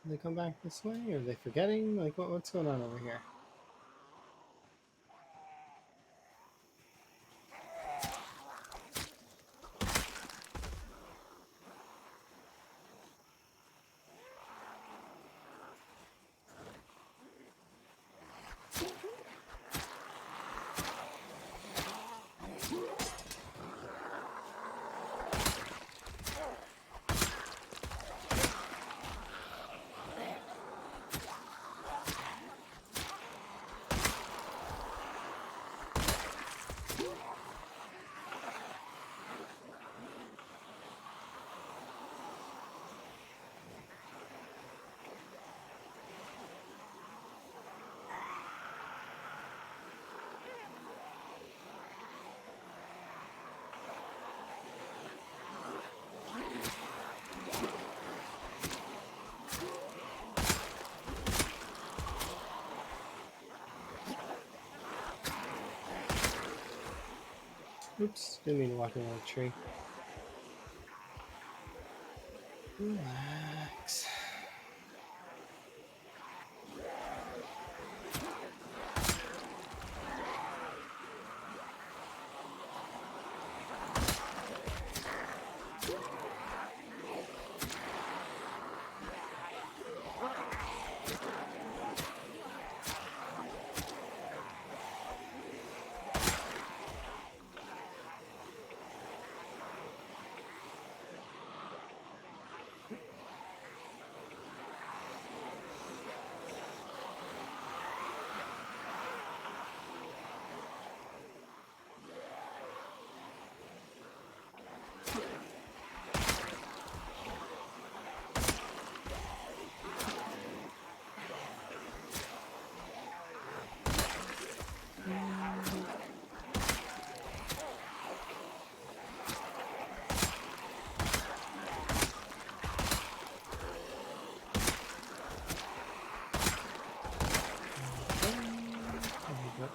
They come back this way, or are they forgetting? Like, what's going on over here? Oops, didn't mean to walk into a tree. Relax.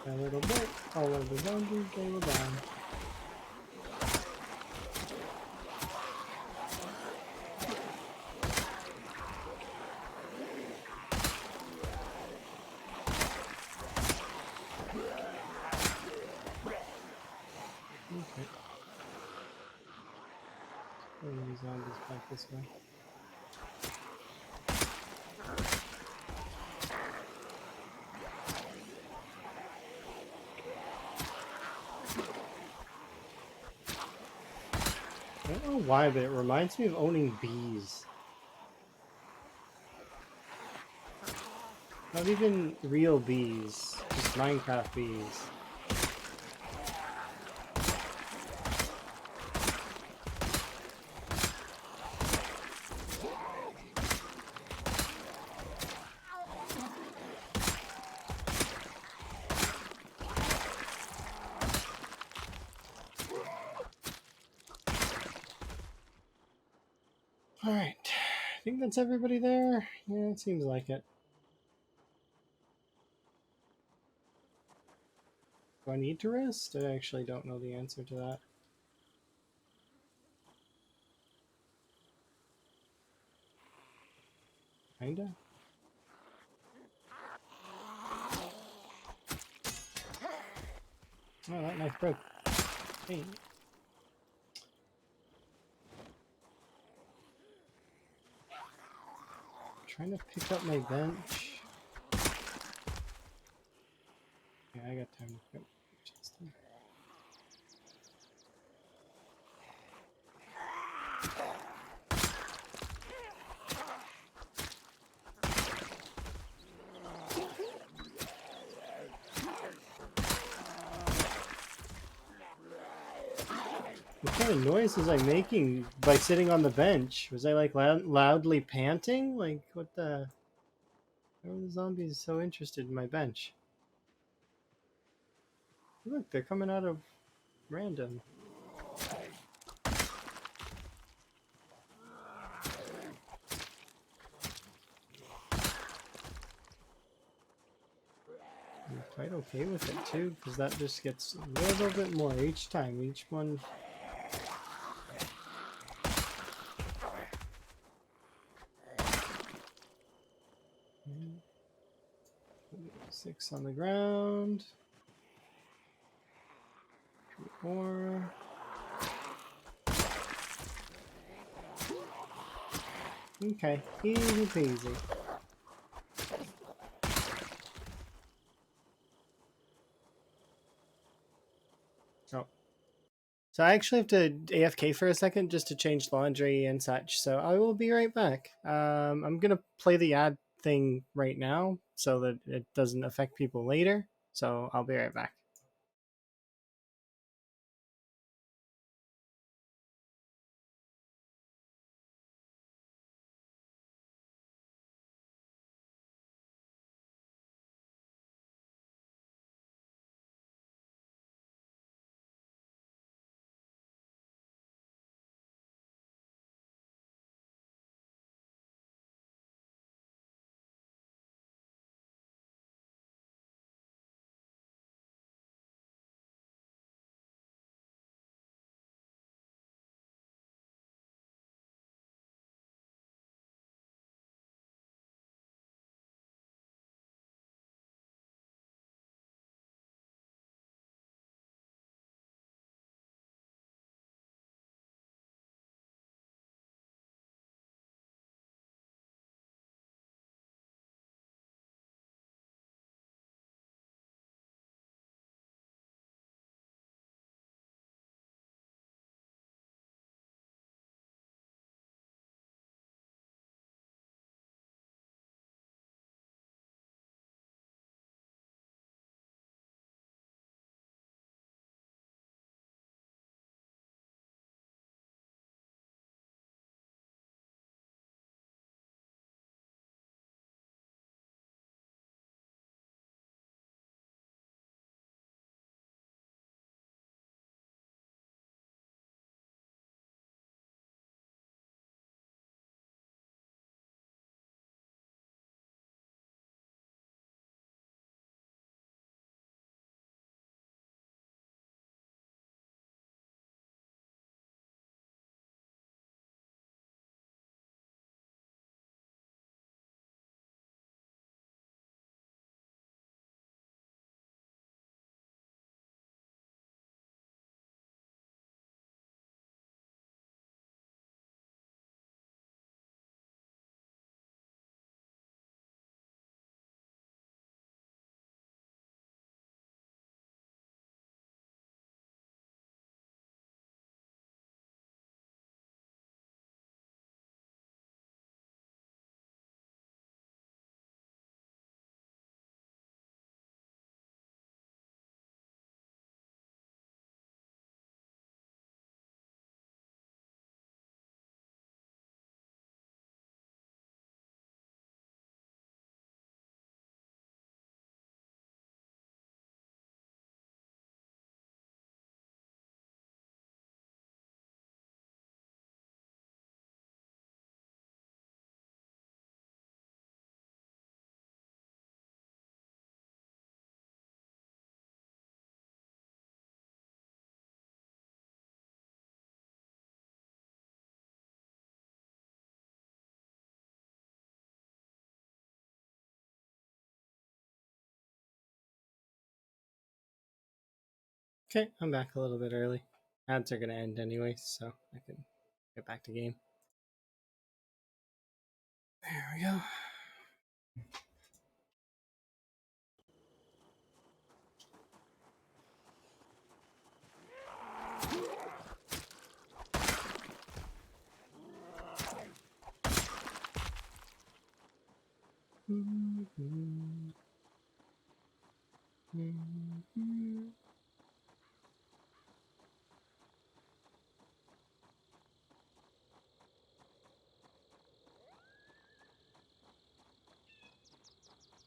A little bit, all of the zombies, they will die. Okay. Bring these zombies back this way. I don't know why, but it reminds me of owning bees. Not even real bees, just Minecraft bees. Alright, I think that's everybody there. Yeah, it seems like it. Do I need to rest? I actually don't know the answer to that. Kinda? Oh, that knife broke. Hey. Trying to pick up my bench. Yeah, I got time to pick up benches then. What kind of noise was I making by sitting on the bench? Was I like loudly panting? Like, what the? Why are the zombies so interested in my bench? Look, they're coming out of random. I'm quite okay with it too, because that just gets a little bit more each time. Each one. 6 on the ground. 4. Okay, easy peasy. Oh. So I actually have to AFK for a second just to change laundry and such. So I will be right back. I'm gonna play the ad thing right now so that it doesn't affect people later. So I'll be right back. Okay, I'm back a little bit early. Ads are gonna end anyway, so I can get back to game. There we go.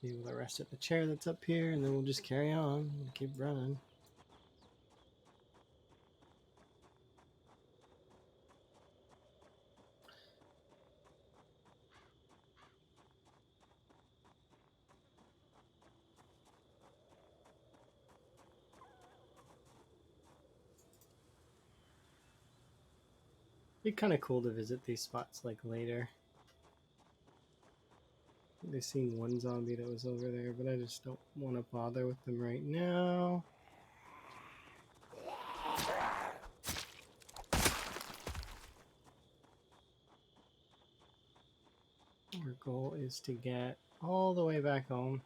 Be able to rest at the chair that's up here, and then we'll just carry on and keep running. It'd be kind of cool to visit these spots like later. I've seen one zombie that was over there, but I just don't want to bother with them right now. Our goal is to get all the way back home.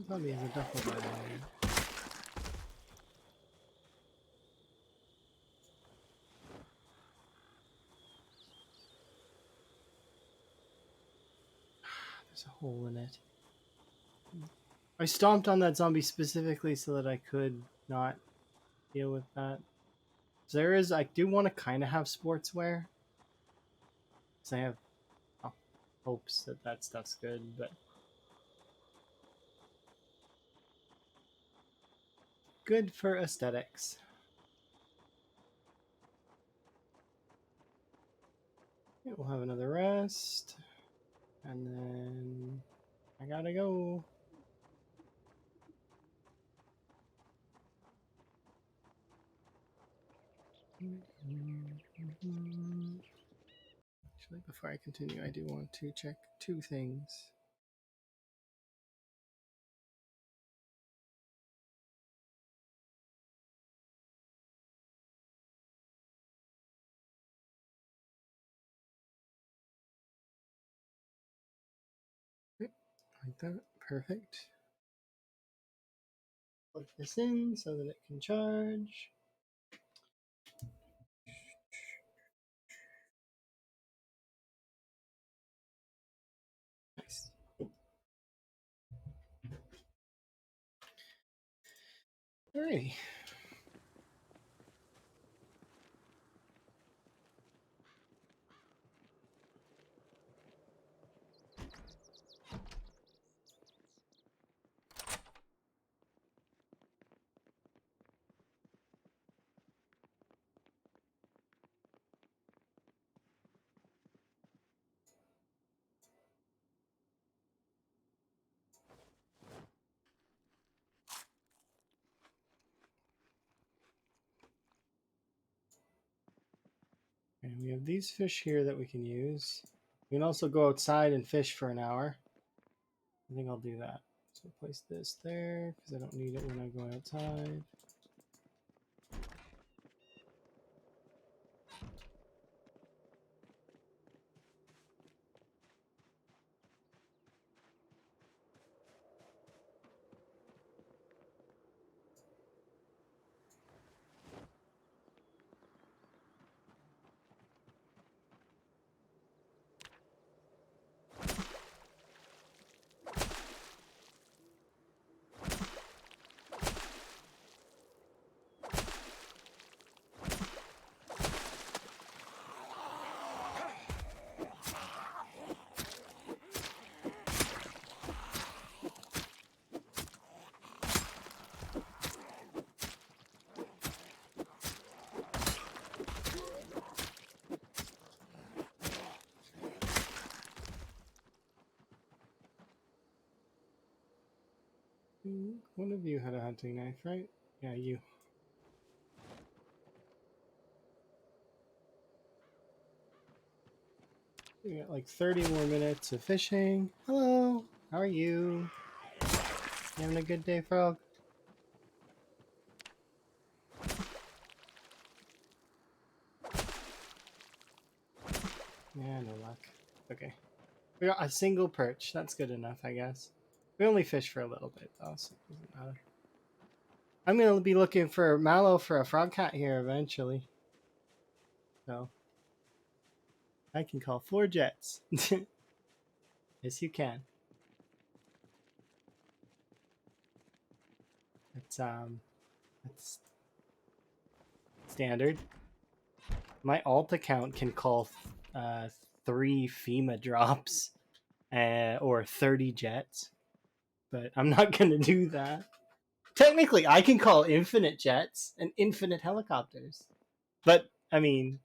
Zombie has a duffel bag. There's a hole in it. I stomped on that zombie specifically so that I could not deal with that. I do want to kind of have sportswear. Because I have hopes that that stuff's good, but good for aesthetics. Okay, we'll have another rest. And then I gotta go. Actually, before I continue, I do want to check two things. Okay, like that. Perfect. Plug this in so that it can charge. Nice. Alrighty. And we have these fish here that we can use. We can also go outside and fish for an hour. I think I'll do that. So place this there because I don't need it when I go outside. One of you had a hunting knife, right? Yeah, you. We got like 30 more minutes of fishing. Hello, how are you? You having a good day, frog? Yeah, no luck. Okay. We got a single perch. That's good enough, I guess. We only fish for a little bit, though, so it doesn't matter. I'm going to be looking for mallow for a frog cat here eventually. So, I can call 4 jets. Yes, you can. That's standard. My alt account can call 3 FEMA drops or 30 jets, but I'm not going to do that. Technically, I can call infinite jets and infinite helicopters, but I mean,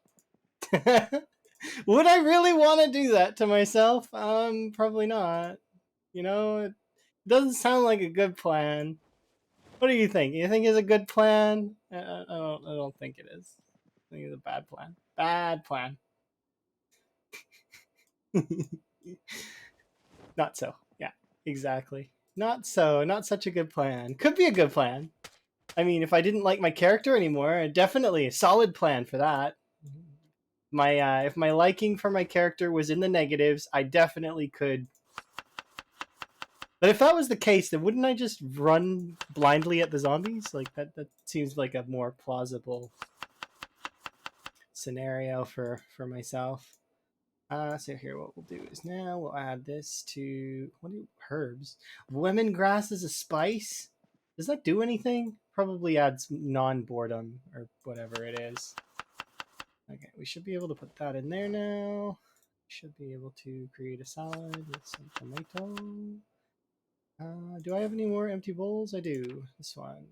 would I really want to do that to myself? Probably not. You know, it doesn't sound like a good plan. What do you think? You think it's a good plan? I don't think it is. I think it's a bad plan. Bad plan. Not so. Yeah, exactly. Not so. Not such a good plan. Could be a good plan. I mean, if I didn't like my character anymore, definitely a solid plan for that. My if my liking for my character was in the negatives, I definitely could. But if that was the case, then wouldn't I just run blindly at the zombies? Like that seems like a more plausible scenario for myself. So here, what we'll do is now we'll add this to herbs. Lemongrass is a spice. Does that do anything? Probably adds non-boredom or whatever it is. Okay, we should be able to put that in there now. Should be able to create a salad with some tomato. Do I have any more empty bowls? I do. This one.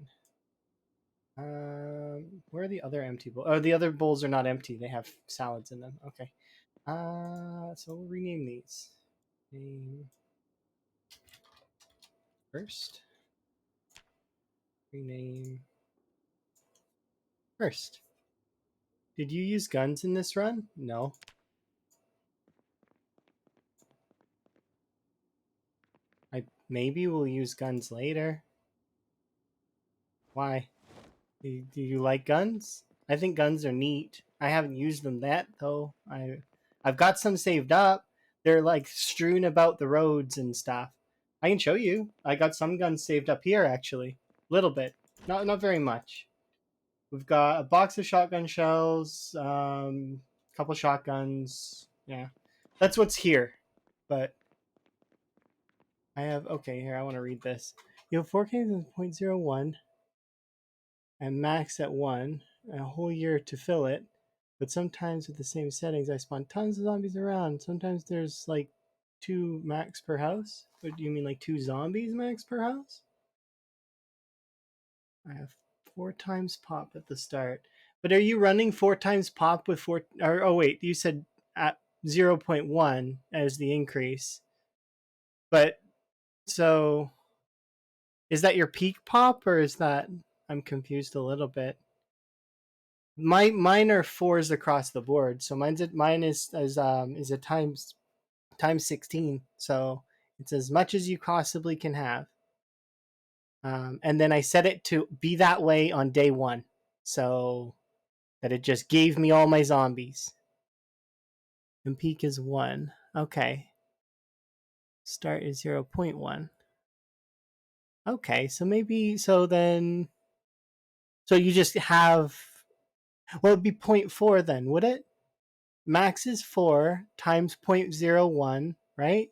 Where are the other empty bowls? Oh, the other bowls are not empty. They have salads in them. Okay. So we'll rename these. Name first. Rename first. Did you use guns in this run? No. I maybe we'll use guns later. Why? Do you like guns? I think guns are neat. I haven't used them yet though. I've got some saved up. They're like strewn about the roads and stuff. I can show you. I got some guns saved up here actually. Little bit. Not very much. We've got a box of shotgun shells, a couple shotguns. Yeah. That's what's here. But I have okay, here I want to read this. You have 4K at 0.01 and max at 1, and a whole year to fill it. But sometimes with the same settings, I spawn tons of zombies around. Sometimes there's like 2 max per house. What do you mean, like 2 zombies max per house? I have 4 times pop at the start. But are you running 4 times pop with 4? Or, oh wait, you said at 0.1 as the increase. But so is that your peak pop, or is that I'm confused a little bit? Mine are 4s across the board, so mine is a times 16, so it's as much as you possibly can have. And then I set it to be that way on day 1, so that it just gave me all my zombies. And peak is 1. Okay. Start is 0.1. Okay, so maybe so you just have, well, it'd be 0.4 then, would it? Max is 4 times 0.01, right?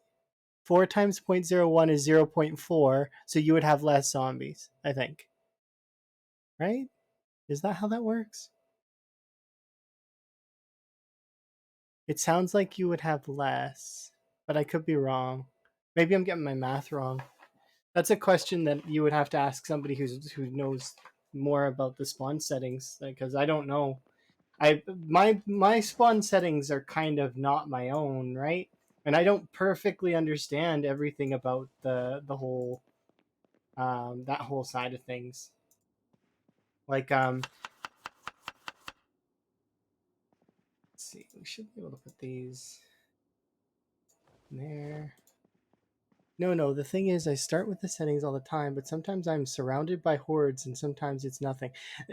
4 times 0.01 is 0.4, so you would have less zombies, I think. Right? Is that how that works? It sounds like you would have less, but I could be wrong. Maybe I'm getting my math wrong. That's a question that you would have to ask somebody who knows more about the spawn settings, because I don't know. My spawn settings are kind of not my own, right? And I don't perfectly understand everything about the whole that whole side of things. Like let's see, we should be able to put these in there. No, the thing is, I start with the settings all the time, but sometimes I'm surrounded by hordes and sometimes it's nothing.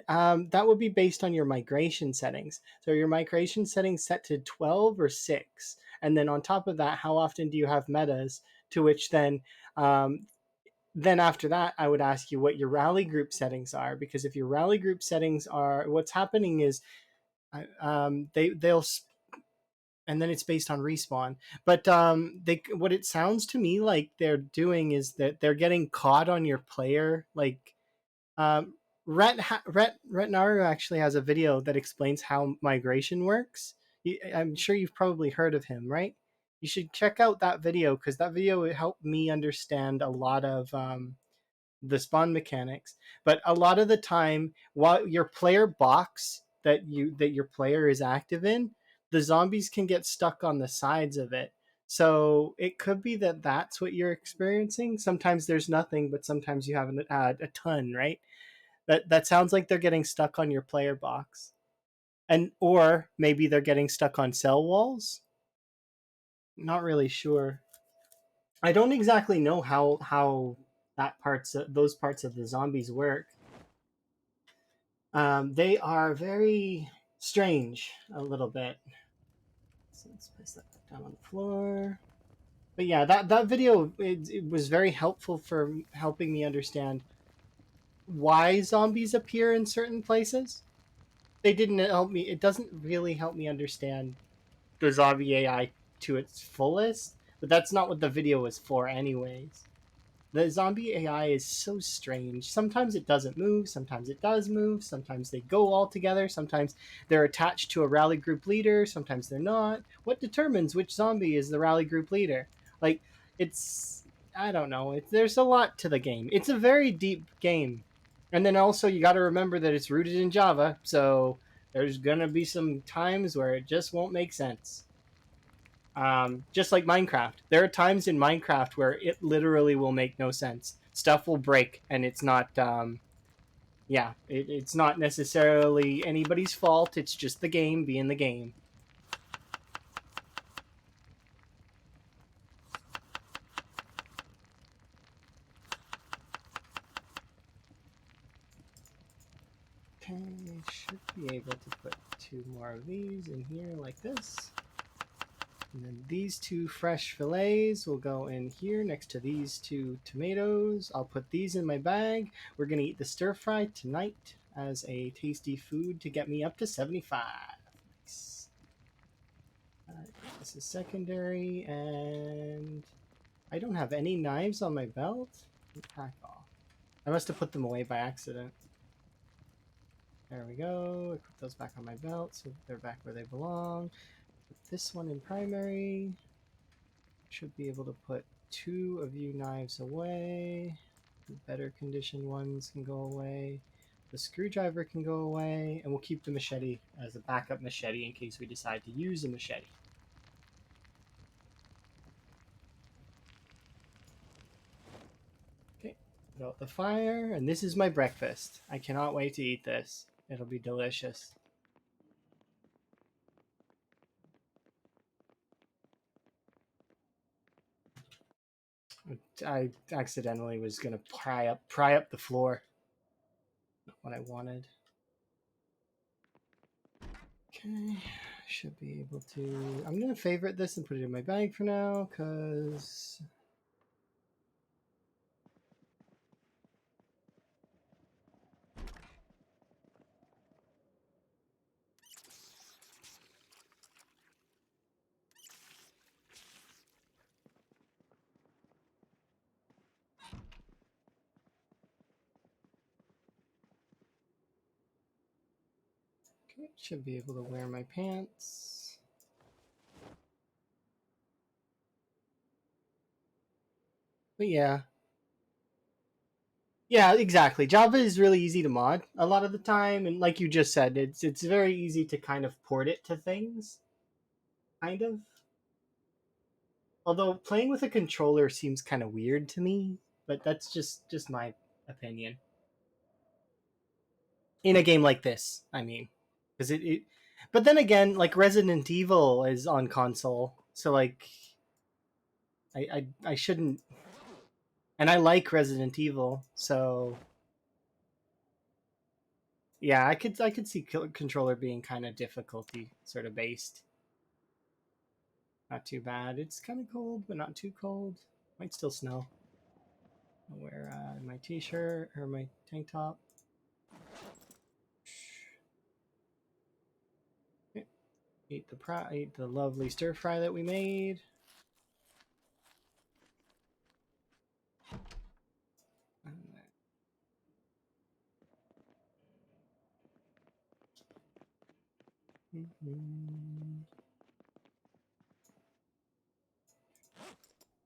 That would be based on your migration settings. So your migration settings set to 12 or 6. And then on top of that, how often do you have metas? To which then after that, I would ask you what your rally group settings are, because if your rally group settings are, what's happening is they'll and then it's based on respawn. But they what it sounds to me like they're doing is that they're getting caught on your player. Like um, Retnaru actually has a video that explains how migration works. I'm sure you've probably heard of him, right? You should check out that video because that video helped me understand a lot of the spawn mechanics. But a lot of the time, while your player box that your player is active in, the zombies can get stuck on the sides of it. So it could be that that's what you're experiencing. Sometimes there's nothing, but sometimes you have a ton, right? That sounds like they're getting stuck on your player box, and or maybe they're getting stuck on cell walls. Not really sure. I don't exactly know how those parts of the zombies work. They are very strange a little bit. So let's place that down on the floor. But yeah, that video it was very helpful for helping me understand why zombies appear in certain places. They didn't help me. It doesn't really help me understand the zombie AI to its fullest, but that's not what the video was for, anyways. The zombie AI is so strange. Sometimes it doesn't move, sometimes it does move, sometimes they go all together, sometimes they're attached to a rally group leader, sometimes they're not. What determines which zombie is the rally group leader? Like, it's. I don't know. There's a lot to the game. It's a very deep game. And then also, you got to remember that it's rooted in Java, so there's going to be some times where it just won't make sense. Just like Minecraft. There are times in Minecraft where it literally will make no sense. Stuff will break, and it's not. It's not necessarily anybody's fault. It's just the game being the game. Okay, should be able to put 2 more of these in here like this. And then these 2 fresh fillets will go in here next to these 2 tomatoes. I'll put these in my bag. We're going to eat the stir fry tonight as a tasty food to get me up to 75. Nice. This is secondary, and I don't have any knives on my belt. Pack off. I must have put them away by accident. There we go. I put those back on my belt so they're back where they belong. Put this one in primary. Should be able to put 2 of you knives away. The better conditioned ones can go away. The screwdriver can go away, and we'll keep the machete as a backup machete in case we decide to use a machete. Okay, put out the fire, and this is my breakfast. I cannot wait to eat this. It'll be delicious. I accidentally was gonna pry up the floor. Not what I wanted. Okay, should be able to. I'm gonna favorite this and put it in my bag for now, cause. Okay, should be able to wear my pants. But yeah. Yeah, exactly. Java is really easy to mod a lot of the time, and like you just said, it's very easy to kind of port it to things. Kind of. Although playing with a controller seems kind of weird to me. but that's just my opinion. In a game like this, I mean, because it. But then again, like Resident Evil is on console, so like I shouldn't. And I like Resident Evil, so yeah, I could see controller being kind of difficulty sort of based. Not too bad. It's kind of cold, but not too cold. Might still snow. I'll wear my t-shirt or my tank top. Eat the lovely stir fry that we made.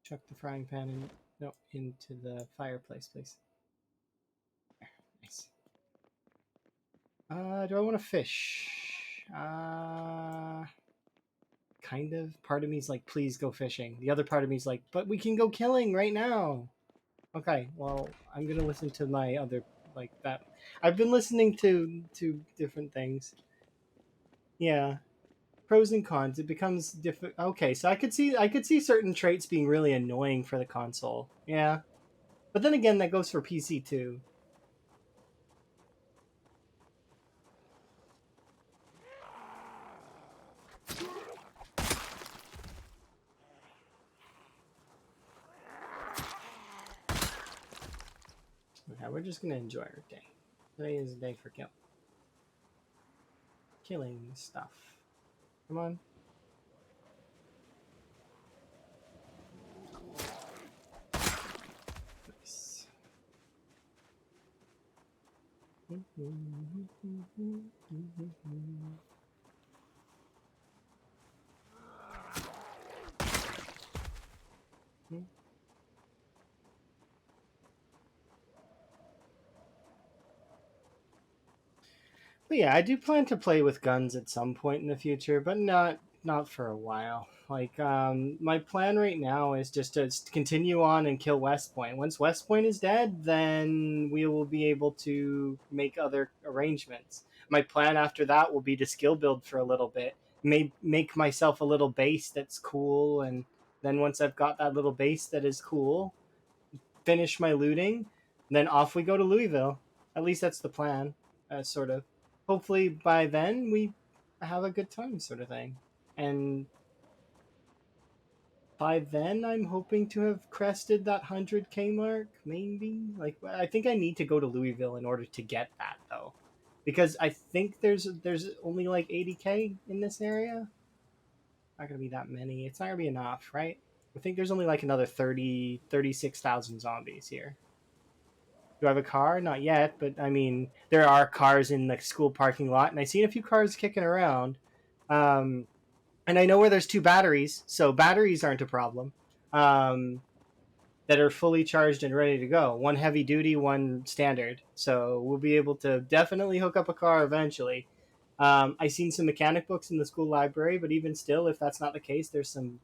Chuck the frying pan into the fireplace, please. There, nice. Do I want to fish? Kind of. Part of me's like, please go fishing. The other part of me's like, but we can go killing right now. Okay, well, I'm gonna listen to my other like that. I've been listening to different things. Yeah, pros and cons. It becomes different. Okay, so I could see certain traits being really annoying for the console. Yeah, but then again, that goes for PC too. Okay, we're just gonna enjoy our day. Today is a day for killing stuff. Come on. Nice. But yeah, I do plan to play with guns at some point in the future, but not for a while. Like my plan right now is just to continue on and kill West Point. Once West Point is dead, then we will be able to make other arrangements. My plan after that will be to skill build for a little bit, make myself a little base that's cool, and then once I've got that little base that is cool, finish my looting, then off we go to Louisville. At least that's the plan, sort of. Hopefully by then we have a good time, sort of thing. And by then I'm hoping to have crested that 100K mark, maybe. Like I think I need to go to Louisville in order to get that though, because I think there's only like 80K in this area. Not gonna be that many. It's not gonna be enough, right? I think there's only like another 36,000 zombies here. Do I have a car? Not yet, but I mean, there are cars in the school parking lot, and I seen a few cars kicking around. Um, and I know where there's two batteries, so batteries aren't a problem. That are fully charged and ready to go. One heavy duty, one standard. So we'll be able to definitely hook up a car eventually. I seen some mechanic books in the school library, but even still, if that's not the case, there's some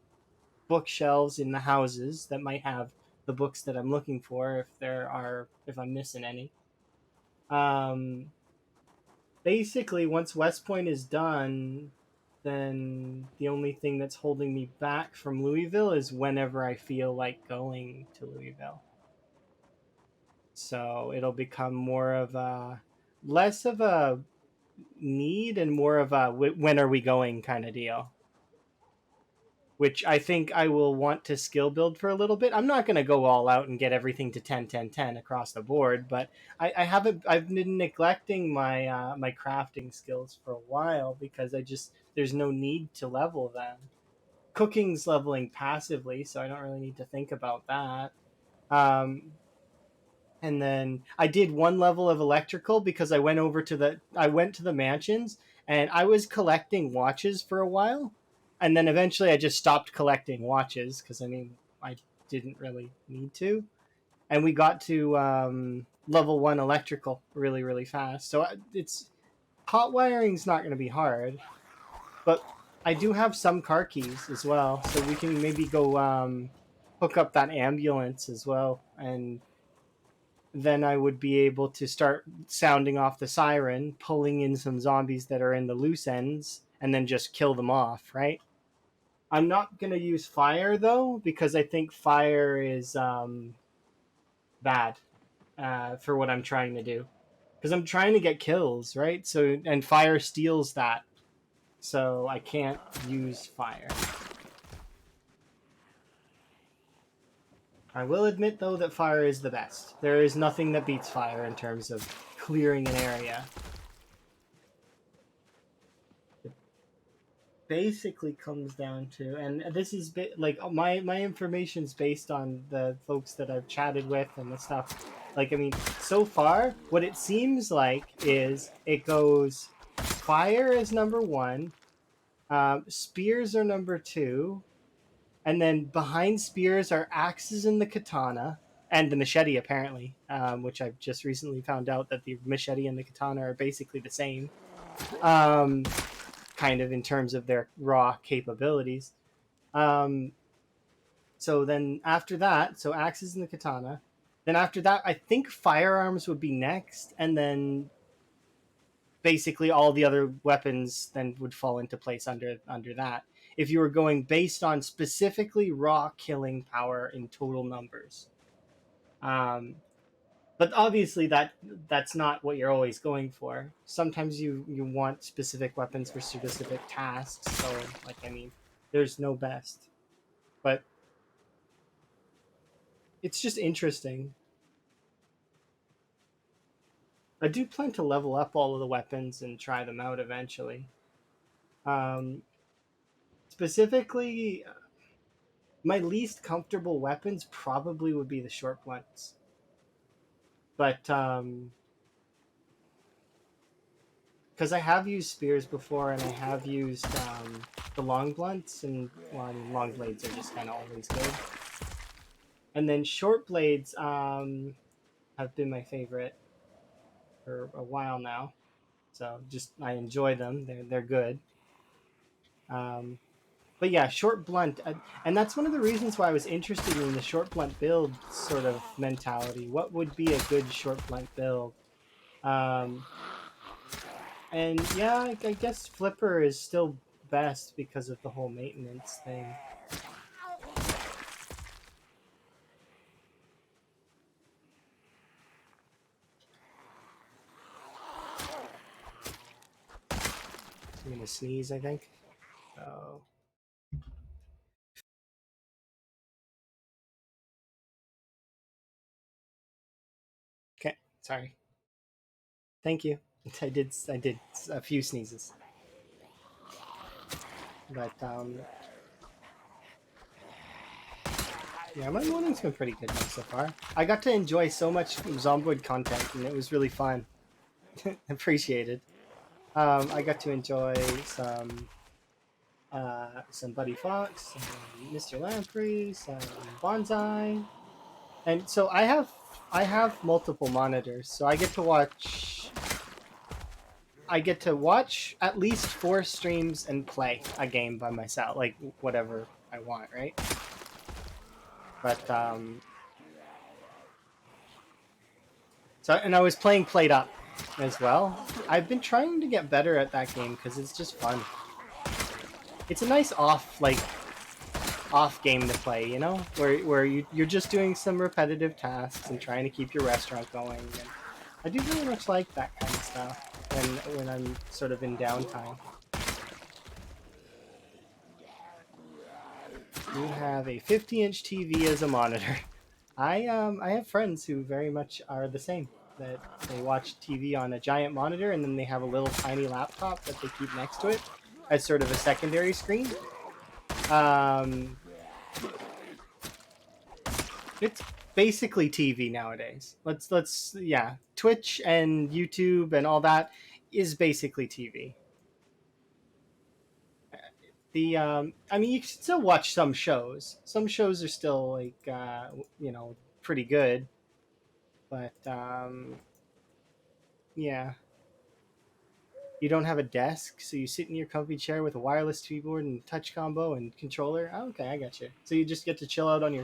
bookshelves in the houses that might have the books that I'm looking for if I'm missing any. Um, Basically, once West Point is done, then the only thing that's holding me back from Louisville is whenever I feel like going to Louisville. So it'll become more of a less of a need and more of a when are we going kind of deal, which I think I will want to skill build for a little bit. I'm not going to go all out and get everything to 10, 10, 10 across the board, but I haven't. I've been neglecting my crafting skills for a while because there's no need to level them. Cooking's leveling passively, so I don't really need to think about that. Um, and then I did one level of electrical because I went to the mansions and I was collecting watches for a while, and then eventually I just stopped collecting watches because I mean I didn't really need to, and we got to level 1 electrical really fast. So it's hot wiring's not going to be hard, but I do have some car keys as well, so we can maybe go hook up that ambulance as well. and then I would be able to start sounding off the siren, pulling in some zombies that are in the loose ends, and then just kill them off, right? I'm not going to use fire, though, because I think fire is bad for what I'm trying to do. Because I'm trying to get kills, right? So, and fire steals that. So I can't use fire. I will admit, though, that fire is the best. There is nothing that beats fire in terms of clearing an area. It basically comes down to, and this is like my information's based on the folks that I've chatted with and the stuff. Like, I mean, so far, what it seems like is it goes fire is number one, spears are number two, and then behind spears are axes and the katana and the machete, apparently, which I've just recently found out that the machete and the katana are basically the same, um, kind of in terms of their raw capabilities. Um, so then after that, so axes and the katana. Then after that, I think firearms would be next, and then basically all the other weapons then would fall into place under that. If you were going based on specifically raw killing power in total numbers, um, but obviously that's not what you're always going for. Sometimes you want specific weapons for specific tasks. So like, I mean, there's no best, but it's just interesting. I do plan to level up all of the weapons and try them out eventually. Um, Specifically, my least comfortable weapons probably would be the short blunts, but because I have used spears before and I have used the long blunts, and well, I mean, long blades are just kind of always good. And then short blades have been my favorite for a while now, so just I enjoy them. They're good. Um, but yeah, short blunt, and that's one of the reasons why I was interested in the short blunt build sort of mentality. What would be a good short blunt build? Um, and yeah, I guess flipper is still best because of the whole maintenance thing. I'm gonna sneeze, I think. Oh, okay. Sorry. Thank you. I did a few sneezes, but yeah, my morning's been pretty good so far. I got to enjoy so much Zomboid content, and it was really fun. Appreciated. I got to enjoy some Buddy Fox, some Mr. Lamprey, some Bonsai, and so I have multiple monitors, so I get to watch at least 4 streams and play a game by myself, like whatever I want, right? But so, and I was playing Played Up as well. I've been trying to get better at that game because it's just fun. It's a nice off game to play, where you're just doing some repetitive tasks and trying to keep your restaurant going. And I do very much like that kind of stuff when I'm sort of in downtime. You have a 50-inch TV as a monitor. I have friends who very much are the same. That they watch TV on a giant monitor and then they have a little tiny laptop that they keep next to it as sort of a secondary screen. Um, it's basically TV nowadays. Let's yeah, Twitch and YouTube and all that is basically TV. I mean, you can still watch some shows. Some shows are still like pretty good, but yeah. You don't have a desk, so you sit in your comfy chair with a wireless keyboard and touch combo and controller. Oh, okay, I got you. So you just get to chill out on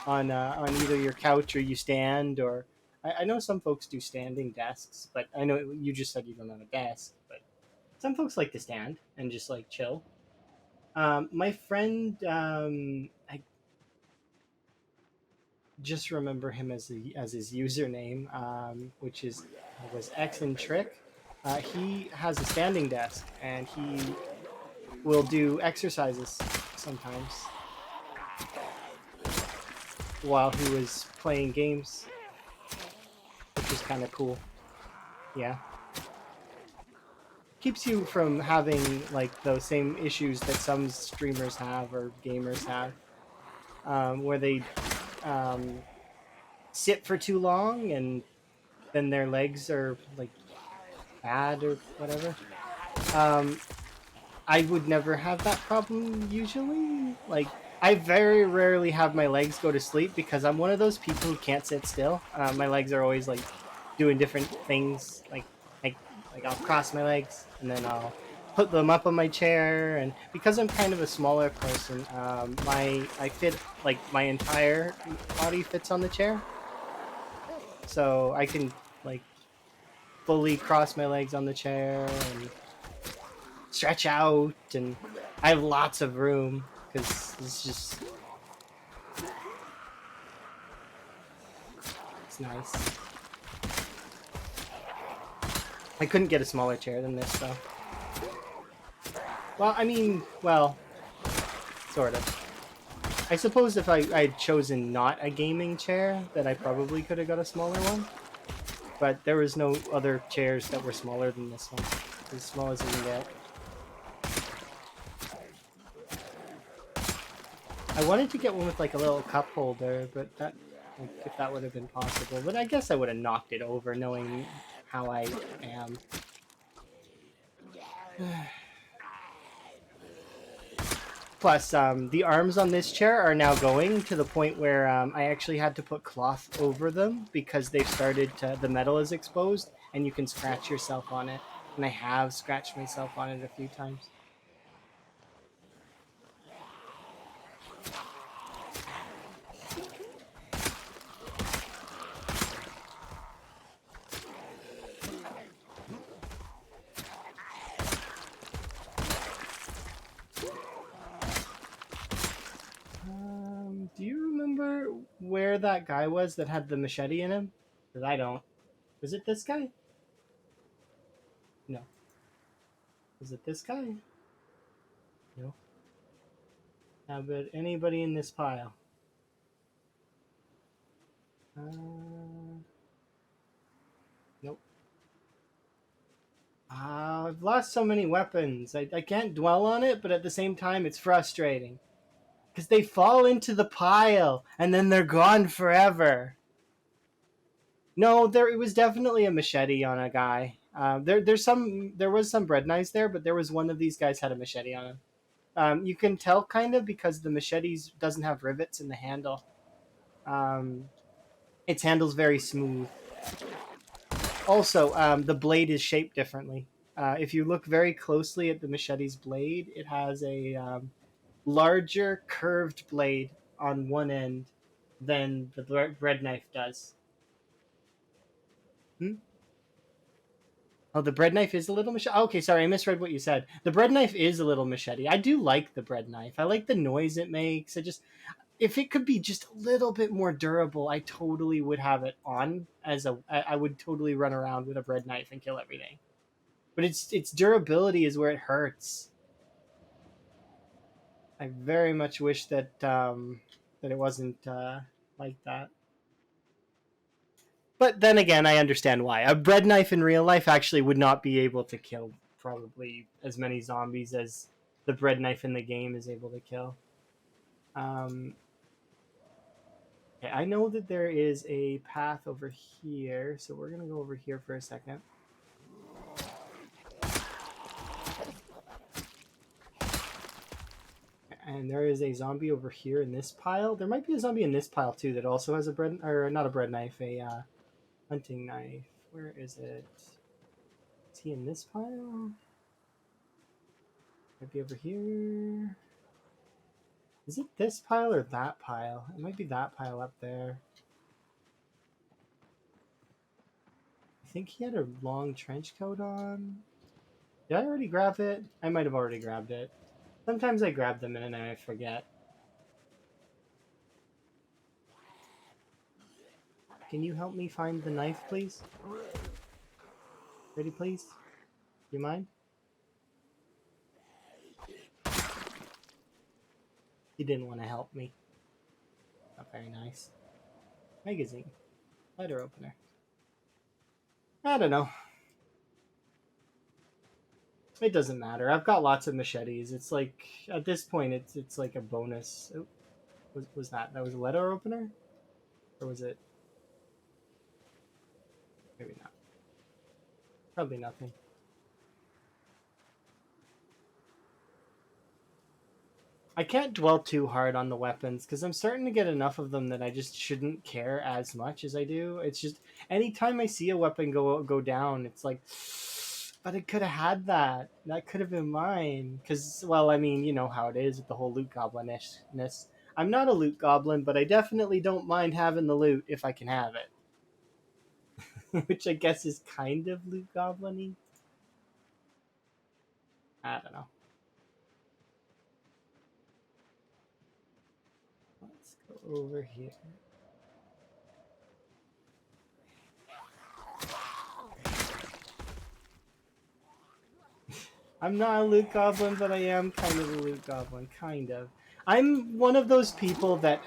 either your couch or you stand, or I know some folks do standing desks, but I know you just said you don't have a desk, but some folks like to stand and just like chill. My friend, I just remember him as his username, which is was X and Trick. He has a standing desk, and he will do exercises sometimes while he was playing games, which is kind of cool. Yeah, keeps you from having like those same issues that some streamers have or gamers have, where they um, sit for too long and then their legs are like bad or whatever. Um, I would never have that problem usually. Like, I very rarely have my legs go to sleep because I'm one of those people who can't sit still. My legs are always like doing different things. Like, like I'll cross my legs and then I'll put them up on my chair. And because I'm kind of a smaller person, I fit like my entire body fits on the chair, so I can like fully cross my legs on the chair and stretch out, and I have lots of room because it's nice. I couldn't get a smaller chair than this though. Well, I mean, well, sort of. I suppose if I'd chosen not a gaming chair, then I probably could have got a smaller one. But there was no other chairs that were smaller than this one. As small as you can get. I wanted to get one with like a little cup holder, but that, like, if that would have been possible. But I guess I would have knocked it over knowing how I am. Plus, the arms on this chair are now going to the point where I actually had to put cloth over them because they've started to, the metal is exposed and you can scratch yourself on it. And I have scratched myself on it a few times. Do you remember where that guy was that had the machete in him? Because I don't. Was it this guy? No. Was it this guy? No. How about anybody in this pile? Nope. I've lost so many weapons. I can't dwell on it, but at the same time, it's frustrating. Because they fall into the pile, and then they're gone forever. No, there it was definitely a machete on a guy. There was some bread knives there, but there was one of these guys had a machete on him. You can tell kind of because the machetes doesn't have rivets in the handle. Um, its handle's very smooth. Also, the blade is shaped differently. If you look very closely at the machete's blade, it has a larger curved blade on one end than the bread knife does. Hmm? Oh, the bread knife is a little machete. Oh, okay, sorry, I misread what you said. The bread knife is a little machete. I do like the bread knife. I like the noise it makes. If it could be just a little bit more durable, I totally would have it on as a. I would totally run around with a bread knife and kill everything. But its durability is where it hurts. I very much wish that it wasn't like that. But then again, I understand why. A bread knife in real life actually would not be able to kill probably as many zombies as the bread knife in the game is able to kill. Um, okay, I know that there is a path over here, so we're gonna go over here for a second. And there is a zombie over here in this pile. There might be a zombie in this pile too that also has a bread, or not a bread knife, a hunting knife. Where is it? Is he in this pile? Might be over here. Is it this pile or that pile? It might be that pile up there. I think he had a long trench coat on. Did I already grab it? I might have already grabbed it. Sometimes I grab them and then I forget. Can you help me find the knife, please? Ready, please? You mind? He didn't want to help me. Not very nice. Magazine. Lighter opener. I don't know. It doesn't matter. I've got lots of machetes. It's like, at this point, it's like a bonus. Oh, was that was a letter opener? Or was it? Maybe not. Probably nothing. I can't dwell too hard on the weapons because I'm starting to get enough of them that I just shouldn't care as much as I do. It's just anytime I see a weapon go down, it's like, but I could have had that. That could have been mine. Because, well, I mean, you know how it is with the whole loot goblinishness. I'm not a loot goblin, but I definitely don't mind having the loot if I can have it. Which I guess is kind of loot goblin-y. I don't know. Let's go over here. I'm not a loot goblin, but I am kind of a loot goblin, kind of. I'm one of those people that,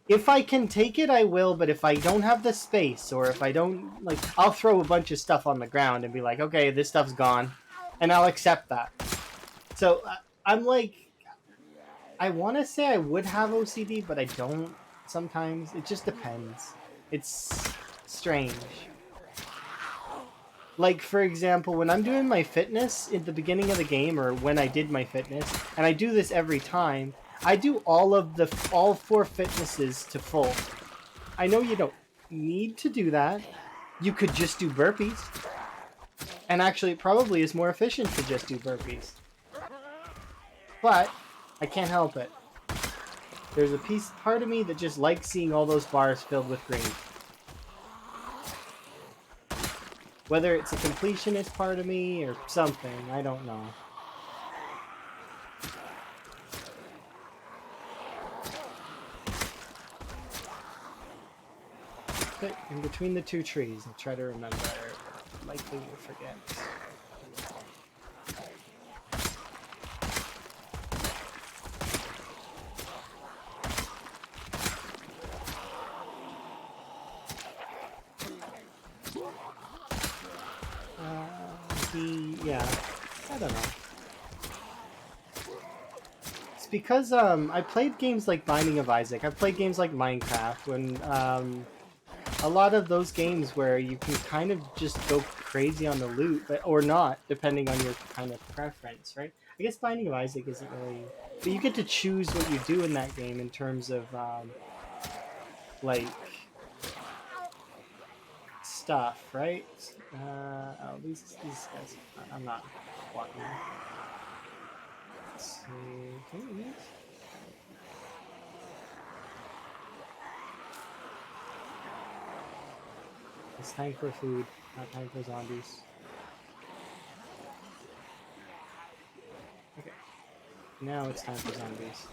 if I can take it, I will, but if I don't have the space, or if I don't, like, I'll throw a bunch of stuff on the ground and be like, okay, this stuff's gone, and I'll accept that. So, I'm like, I want to say I would have OCD, but I don't sometimes. It just depends. It's strange. Like, for example, when I'm doing my fitness at the beginning of the game, or when I did my fitness, and I do this every time, I do all 4 fitnesses to full. I know you don't need to do that. You could just do burpees. And actually, it probably is more efficient to just do burpees. But I can't help it. There's a part of me that just likes seeing all those bars filled with green. Whether it's a completionist part of me or something, I don't know. But in between the 2 trees, I'll try to remember. Likely will forget. Yeah, I don't know. It's because I played games like Binding of Isaac. I've played games like Minecraft, when a lot of those games where you can kind of just go crazy on the loot, but or not, depending on your kind of preference, right? I guess Binding of Isaac isn't really, but you get to choose what you do in that game in terms of like stuff, right? Oh, these guys. I'm not walking. Let's see. Can we eat? It's time for food, not time for zombies. Okay. Now it's time for zombies.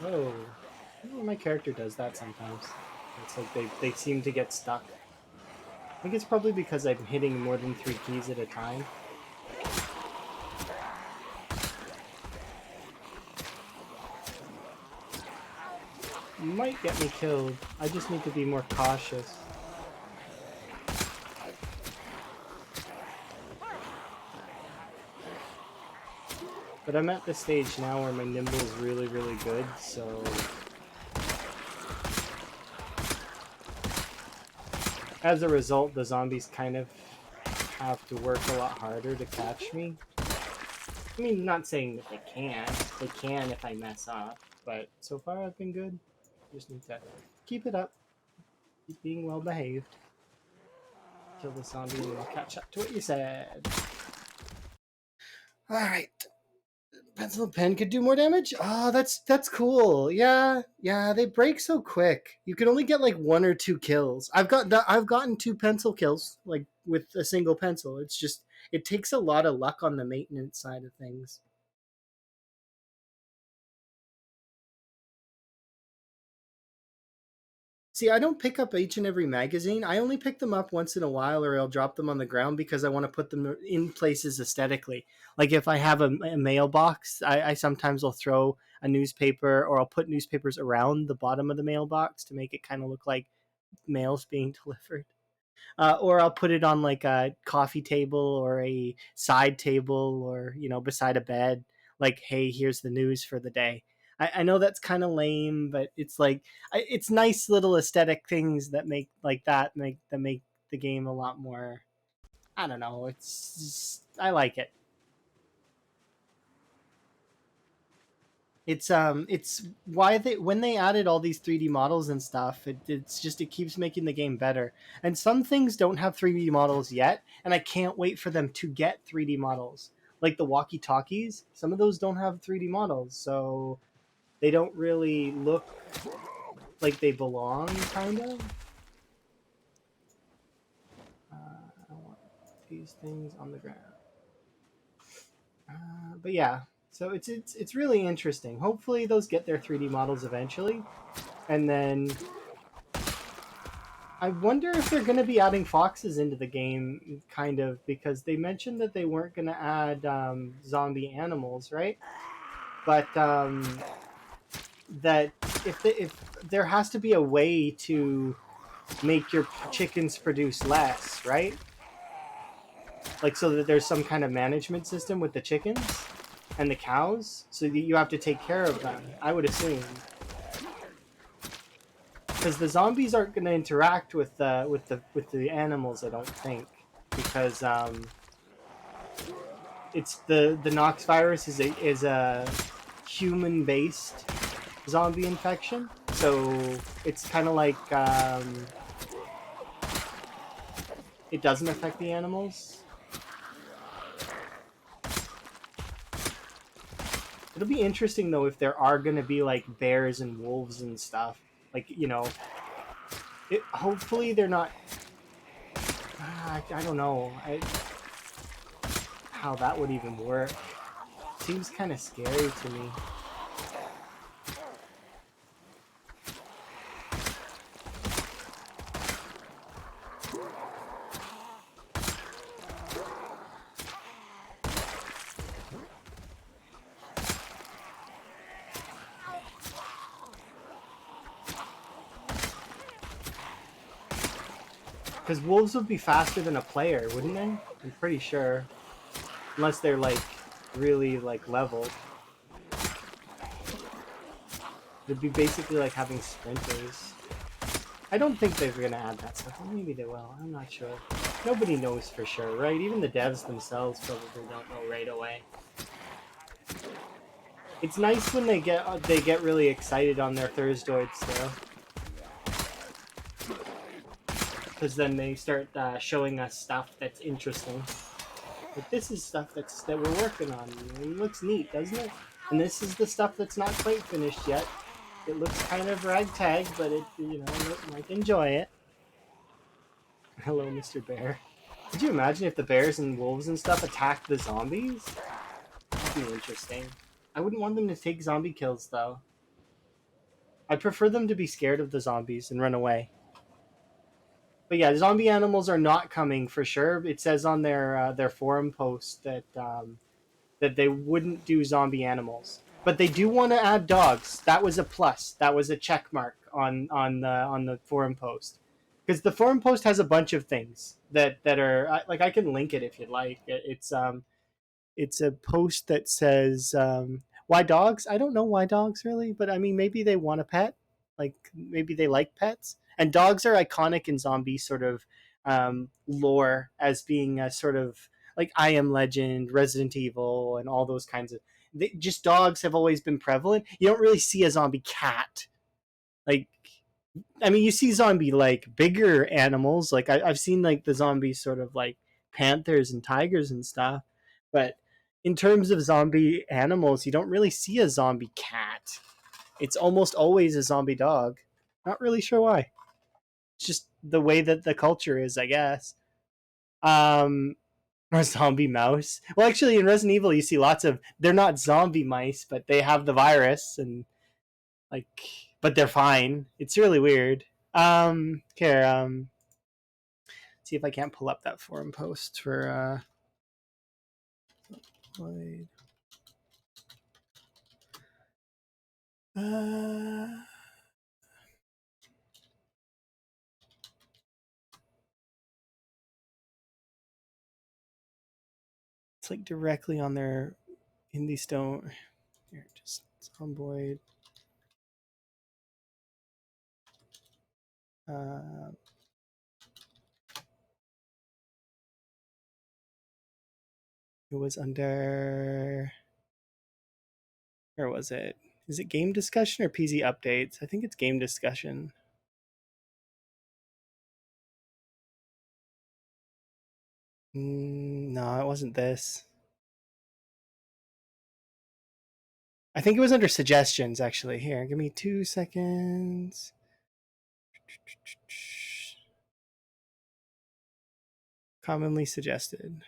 Oh. My character does that sometimes. It's like they seem to get stuck. I think it's probably because I'm hitting more than 3 keys at a time. Might get me killed. I just need to be more cautious. But I'm at the stage now where my nimble is really, really good, so... As a result, the zombies kind of have to work a lot harder to catch me. I mean, not saying that they can't. They can if I mess up, but so far I've been good. Just need to keep it up. Keep being well behaved. Kill the zombie and I'll catch up to what you said. Alright. Pencil and pen could do more damage? Oh, that's cool. Yeah, yeah, they break so quick. You can only get like 1 or 2 kills. I've gotten 2 pencil kills, like with a single pencil. It's just it takes a lot of luck on the maintenance side of things. See, I don't pick up each and every magazine. I only pick them up once in a while, or I'll drop them on the ground because I want to put them in places aesthetically. Like if I have a mailbox, I sometimes will throw a newspaper, or I'll put newspapers around the bottom of the mailbox to make it kind of look like mail's being delivered. Or I'll put it on like a coffee table or a side table, or beside a bed. Like, hey, here's the news for the day. I know that's kind of lame, but it's like it's nice little aesthetic things that make the game a lot more. I don't know. I like it. It's why they when they added all these 3D models and stuff, it keeps making the game better. And some things don't have 3D models yet, and I can't wait for them to get 3D models. Like the walkie talkies, some of those don't have 3D models, so they don't really look like they belong, kind of. I want these things on the ground. But yeah, so it's really interesting. Hopefully, those get their 3D models eventually, and then I wonder if they're going to be adding foxes into the game, kind of, because they mentioned that they weren't going to add zombie animals, right? But that if there has to be a way to make your chickens produce less, right? Like so that there's some kind of management system with the chickens and the cows, so that you have to take care of them. I would assume. Because the zombies aren't going to interact with the animals, I don't think, because it's the Nox virus is a human based zombie infection, so it's kind of like it doesn't affect the animals. It'll be interesting though if there are going to be like bears and wolves and stuff, like hopefully they're not. I don't know how that would even work. Seems kind of scary to me. Because wolves would be faster than a player, wouldn't they? I'm pretty sure. Unless they're like really like leveled. It'd be basically like having sprinters. I don't think they're gonna add that stuff. Or maybe they will. I'm not sure. Nobody knows for sure, right? Even the devs themselves probably don't know right away. It's nice when they get really excited on their Thursdoids though. Because then they start showing us stuff that's interesting. Like this is stuff that we're working on. It looks neat, doesn't it? And this is the stuff that's not quite finished yet. It looks kind of ragtag, but you might enjoy it. Hello, Mr. Bear. Could you imagine if the bears and wolves and stuff attacked the zombies? That'd be interesting. I wouldn't want them to take zombie kills though. I'd prefer them to be scared of the zombies and run away. But yeah, zombie animals are not coming for sure. It says on their forum post that they wouldn't do zombie animals, but they do want to add dogs. That was a plus. That was a check mark on the forum post, because the forum post has a bunch of things that are like I can link it if you'd like. It's a post that says why dogs. I don't know why dogs really, but I mean maybe they want a pet. Like maybe they like pets, and dogs are iconic in zombie sort of lore as being a sort of like I Am Legend, Resident Evil, and all those kinds of. Just dogs have always been prevalent. You don't really see a zombie cat Like, I mean, you see zombie like bigger animals. Like I've seen like the zombies sort of like panthers and tigers and stuff, but in terms of zombie animals, you don't really see a zombie cat. It's almost always a zombie dog. Not really sure why. It's just the way that the culture is, I guess. Um, or a zombie mouse. Well, actually, in Resident Evil, you see lots of. They're not zombie mice, but they have the virus and like, but they're fine. It's really weird. Here, see if I can't pull up that forum post for Lite. It's like directly on their Indie Stone. Here, just Zomboid. It was under. Where was it? Is it game discussion or PZ updates? I think it's game discussion. No, it wasn't this. I think it was under suggestions, actually. Here, give me 2 seconds. Commonly suggested.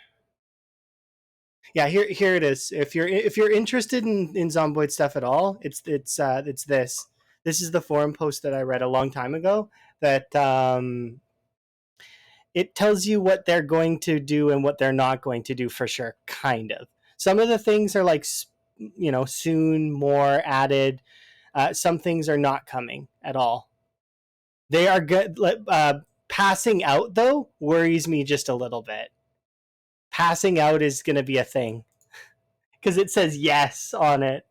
Yeah, here it is. If you're interested in Zomboid stuff at all, it's this. This is the forum post that I read a long time ago. That it tells you what they're going to do and what they're not going to do for sure. Kind of. Some of the things are like, soon more added. Some things are not coming at all. They are good. Passing out though worries me just a little bit. Passing out is going to be a thing because it says yes on it.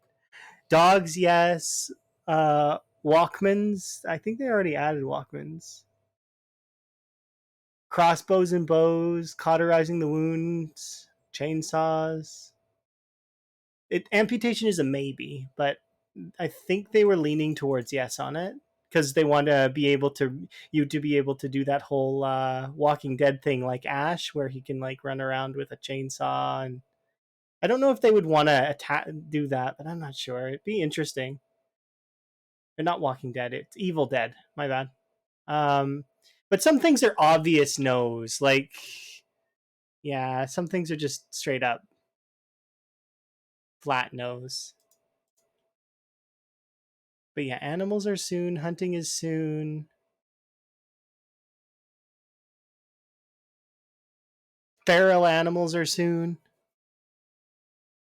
Dogs, yes. Walkmans, I think they already added Walkmans. Crossbows and bows, cauterizing the wounds, chainsaws. Amputation is a maybe, but I think they were leaning towards yes on it because they want to be able to do that whole Walking Dead thing like Ash, where he can like run around with a chainsaw. And I don't know if they would want to do that, but I'm not sure. It'd be interesting. They're not Walking Dead; it's Evil Dead. My bad. But some things are obvious no's. Like, yeah, some things are just straight up flat no's. But yeah, animals are soon. Hunting is soon. Feral animals are soon.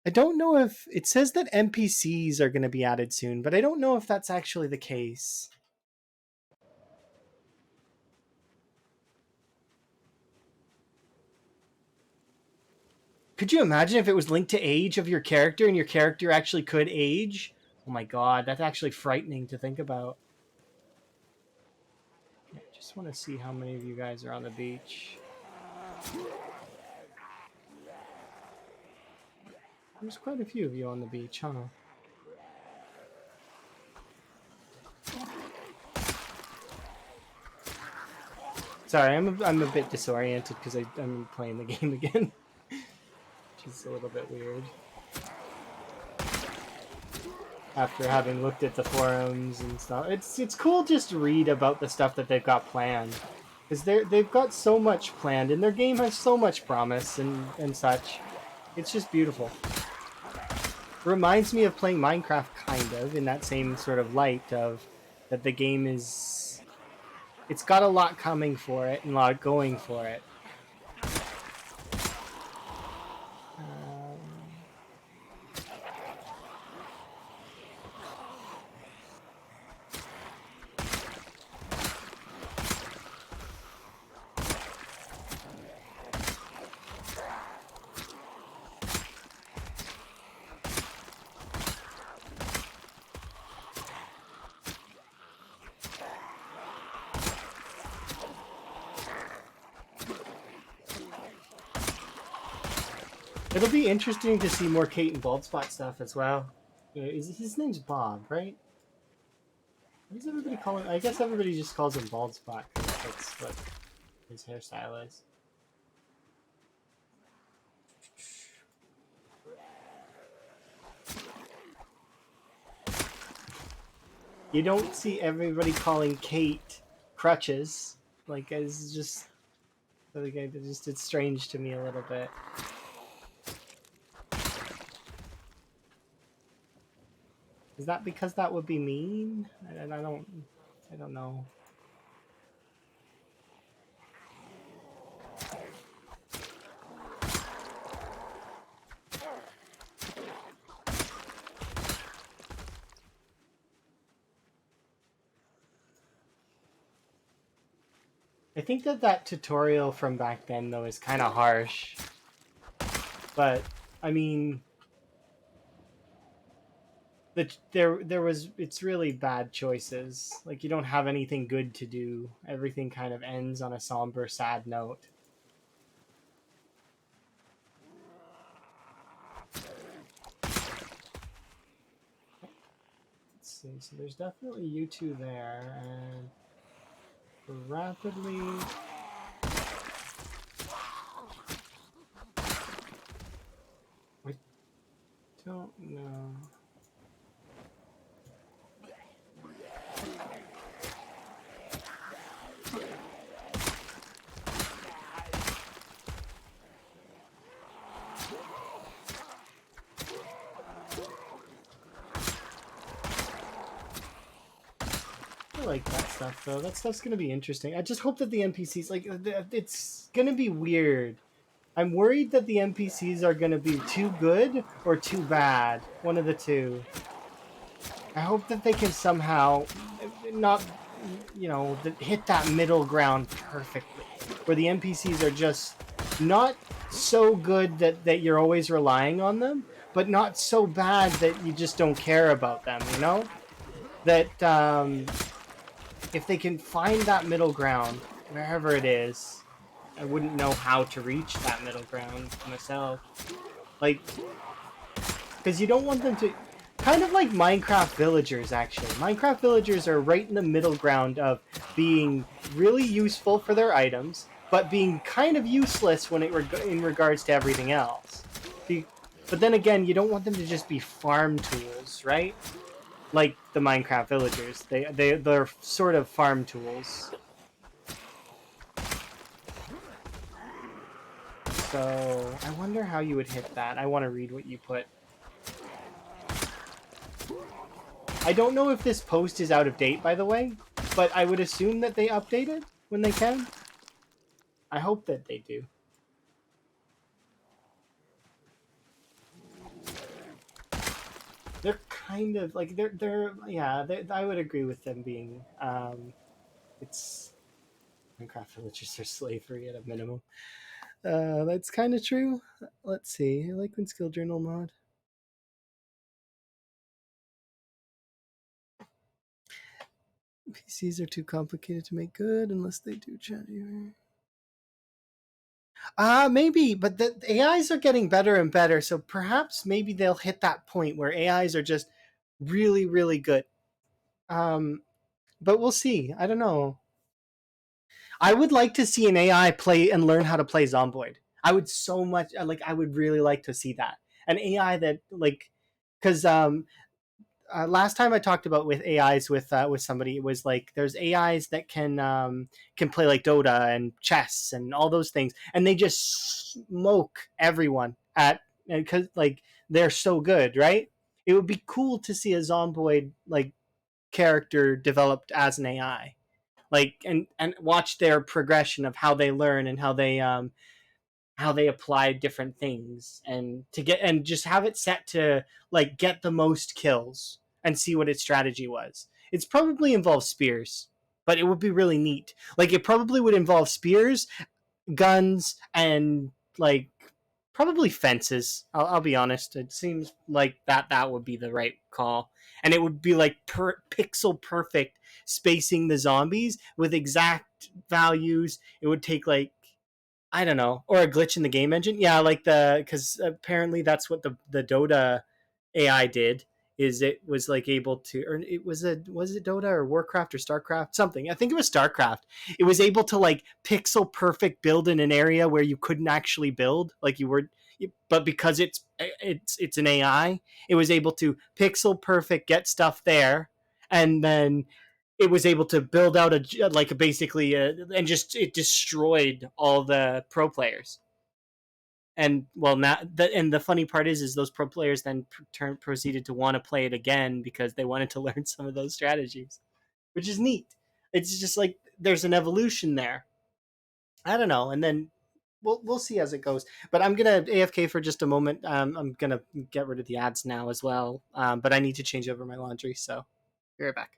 I don't know if it says that NPCs are going to be added soon, but I don't know if that's actually the case. Could you imagine if it was linked to age of your character and your character actually could age? Oh my god, that's actually frightening to think about. I just want to see how many of you guys are on the beach. There's quite a few of you on the beach, huh? Sorry, I'm a bit disoriented because I'm playing the game again, which is a little bit weird. After having looked at the forums and stuff, it's cool just to read about the stuff that they've got planned, because they've got so much planned and their game has so much promise and such. It's just beautiful. It reminds me of playing Minecraft, kind of, in that same sort of light of that the game is. It's got a lot coming for it and a lot going for it. It'll be interesting to see more Kate and Baldspot stuff as well. His name's Bob, right? What does everybody call him? I guess everybody just calls him Bald Spot. That's what his hairstyle is. You don't see everybody calling Kate Crutches. Like, it's just, it's strange to me a little bit. Is that because that would be mean? I don't know. I think that tutorial from back then though is kind of harsh. But I mean, there was it's really bad choices. Like you don't have anything good to do. Everything kind of ends on a somber, sad note. Let's see. So there's definitely you two there, and rapidly. I don't know. I like that stuff though. That stuff's gonna be interesting. I just hope that the NPCs like it's gonna be weird. I'm worried that the NPCs are gonna be too good or too bad. One of the two. I hope that they can somehow not, hit that middle ground perfectly, where the NPCs are just not so good that you're always relying on them, but not so bad that you just don't care about them. You know that if they can find that middle ground wherever it is, I wouldn't know how to reach that middle ground myself. Like, because you don't want them to. Kind of like Minecraft villagers, actually. Minecraft villagers are right in the middle ground of being really useful for their items, but being kind of useless when in regards to everything else. But then again, you don't want them to just be farm tools, right? Like the Minecraft villagers, they're sort of farm tools. So I wonder how you would hit that. I want to read what you put. I don't know if this post is out of date, by the way, but I would assume that they update it when they can. I hope that they do. They're kind of like I would agree with them being it's Minecraft villagers are slavery at a minimum. That's kind of true. Let's see. I like when skill journal mod. PCs are too complicated to make good unless they do chat. Maybe, but the AIs are getting better and better, so perhaps maybe they'll hit that point where AIs are just really, really good. But we'll see. I don't know. I would like to see an AI play and learn how to play Zomboid. I would so much like. I would really like to see that an AI that like, because last time I talked about with AIs with somebody, it was like there's AIs that can play like Dota and chess and all those things, and they just smoke everyone at because like they're so good, right? It would be cool to see a Zomboid like character developed as an AI, like and watch their progression of how they learn and how they apply different things and to get and just have it set to like get the most kills and see what its strategy was. It's probably involves spears, but it would be really neat. Like it probably would involve spears, guns, and like probably fences. I'll be honest. It seems like that would be the right call, and it would be like pixel perfect spacing the zombies with exact values. It would take like I don't know, or a glitch in the game engine. Yeah, like because apparently that's what the Dota AI did. is it was like able to, or was it Dota or Warcraft or Starcraft, something. I think it was Starcraft. It was able to like pixel perfect build in an area where you couldn't actually build, like you were, but because it's an AI, it was able to pixel perfect get stuff there, and then it was able to build out a like basically and just it destroyed all the pro players. And well, now and the funny part is those pro players then proceeded to want to play it again because they wanted to learn some of those strategies, which is neat. It's just like there's an evolution there. I don't know, and then we'll see as it goes. But I'm gonna AFK for just a moment. I'm gonna get rid of the ads now as well. But I need to change over my laundry, so be right back.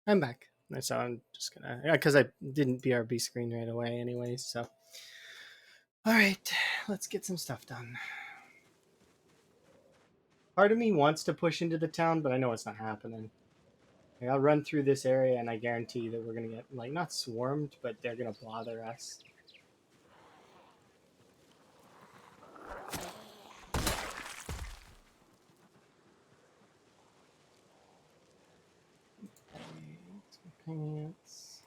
I'm back. So I'm just gonna, yeah, because I didn't BRB screen right away, anyways. So, all right, let's get some stuff done. Part of me wants to push into the town, but I know it's not happening. Like, I'll run through this area, and I guarantee that we're gonna get like not swarmed, but they're gonna bother us. Pants.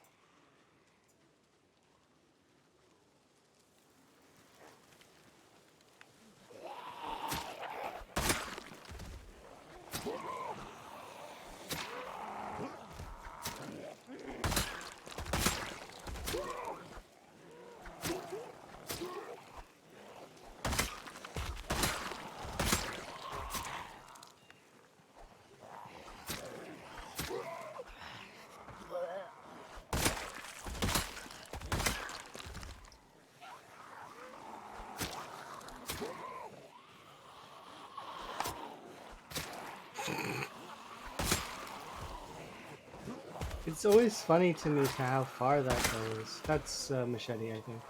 It's always funny to me to how far that goes. That's machete, I think.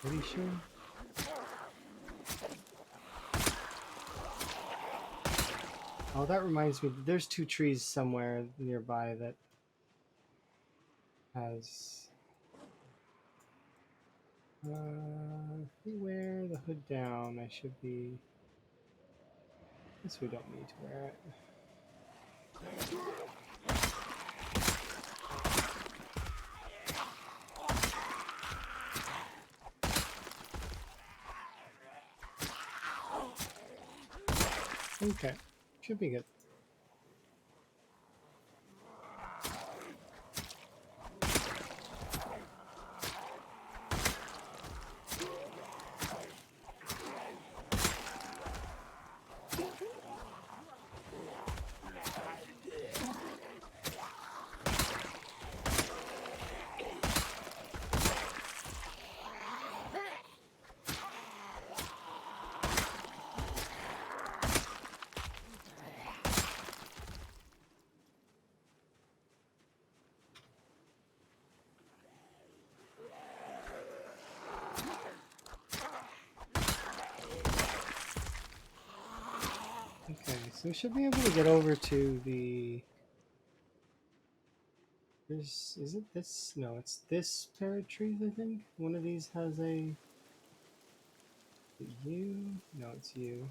Pretty sure. Oh, that reminds me. There's two trees somewhere nearby that has. If we wear the hood down, I should be. I guess we don't need to wear it. Okay, should be good. Okay, so we should be able to get over to the. Is it this? No, it's this pair of trees, I think. One of these has a. Is it you? No, it's you.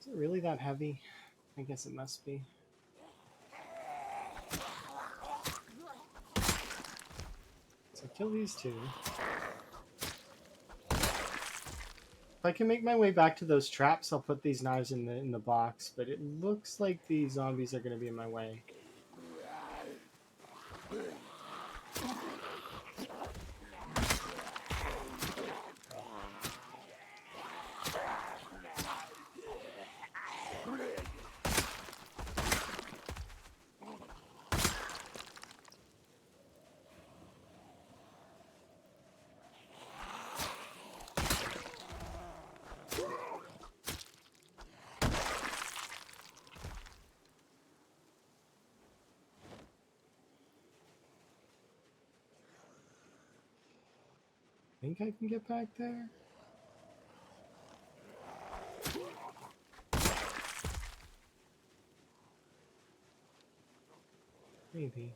Is it really that heavy? I guess it must be. So kill these two. If I can make my way back to those traps, I'll put these knives in the box. But it looks like the zombies are going to be in my way. Think I can get back there? Maybe.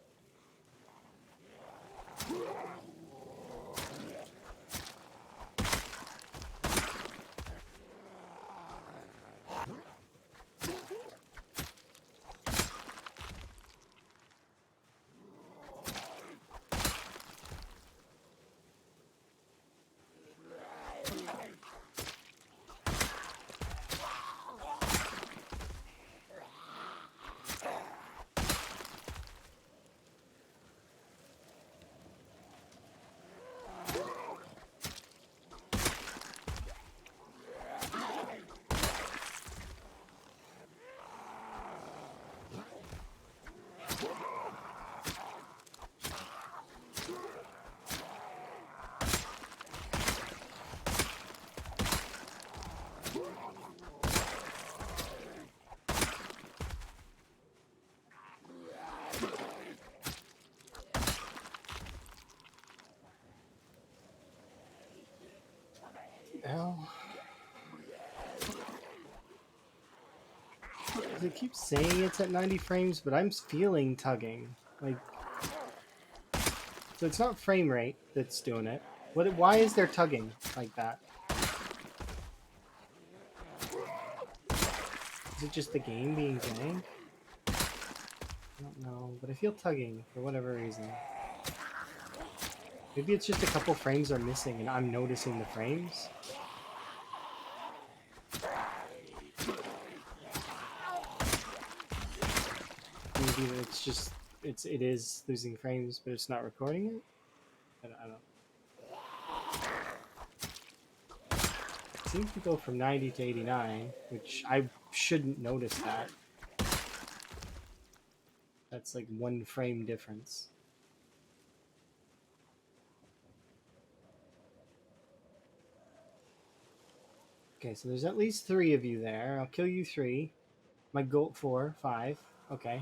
Hell. It keeps saying it's at 90 frames, but I'm feeling tugging. Like, so it's not frame rate that's doing it. What? Why is there tugging like that? Is it just the game being jank? I don't know, but I feel tugging for whatever reason. Maybe it's just a couple frames are missing and I'm noticing the frames. Maybe it's just it is losing frames, but it's not recording it. I don't. It seems to go from 90 to 89, which I shouldn't notice that. That's like 1 frame difference. Okay, so there's at least 3 of you there. I'll kill you 3. My goal 4, 5. Okay.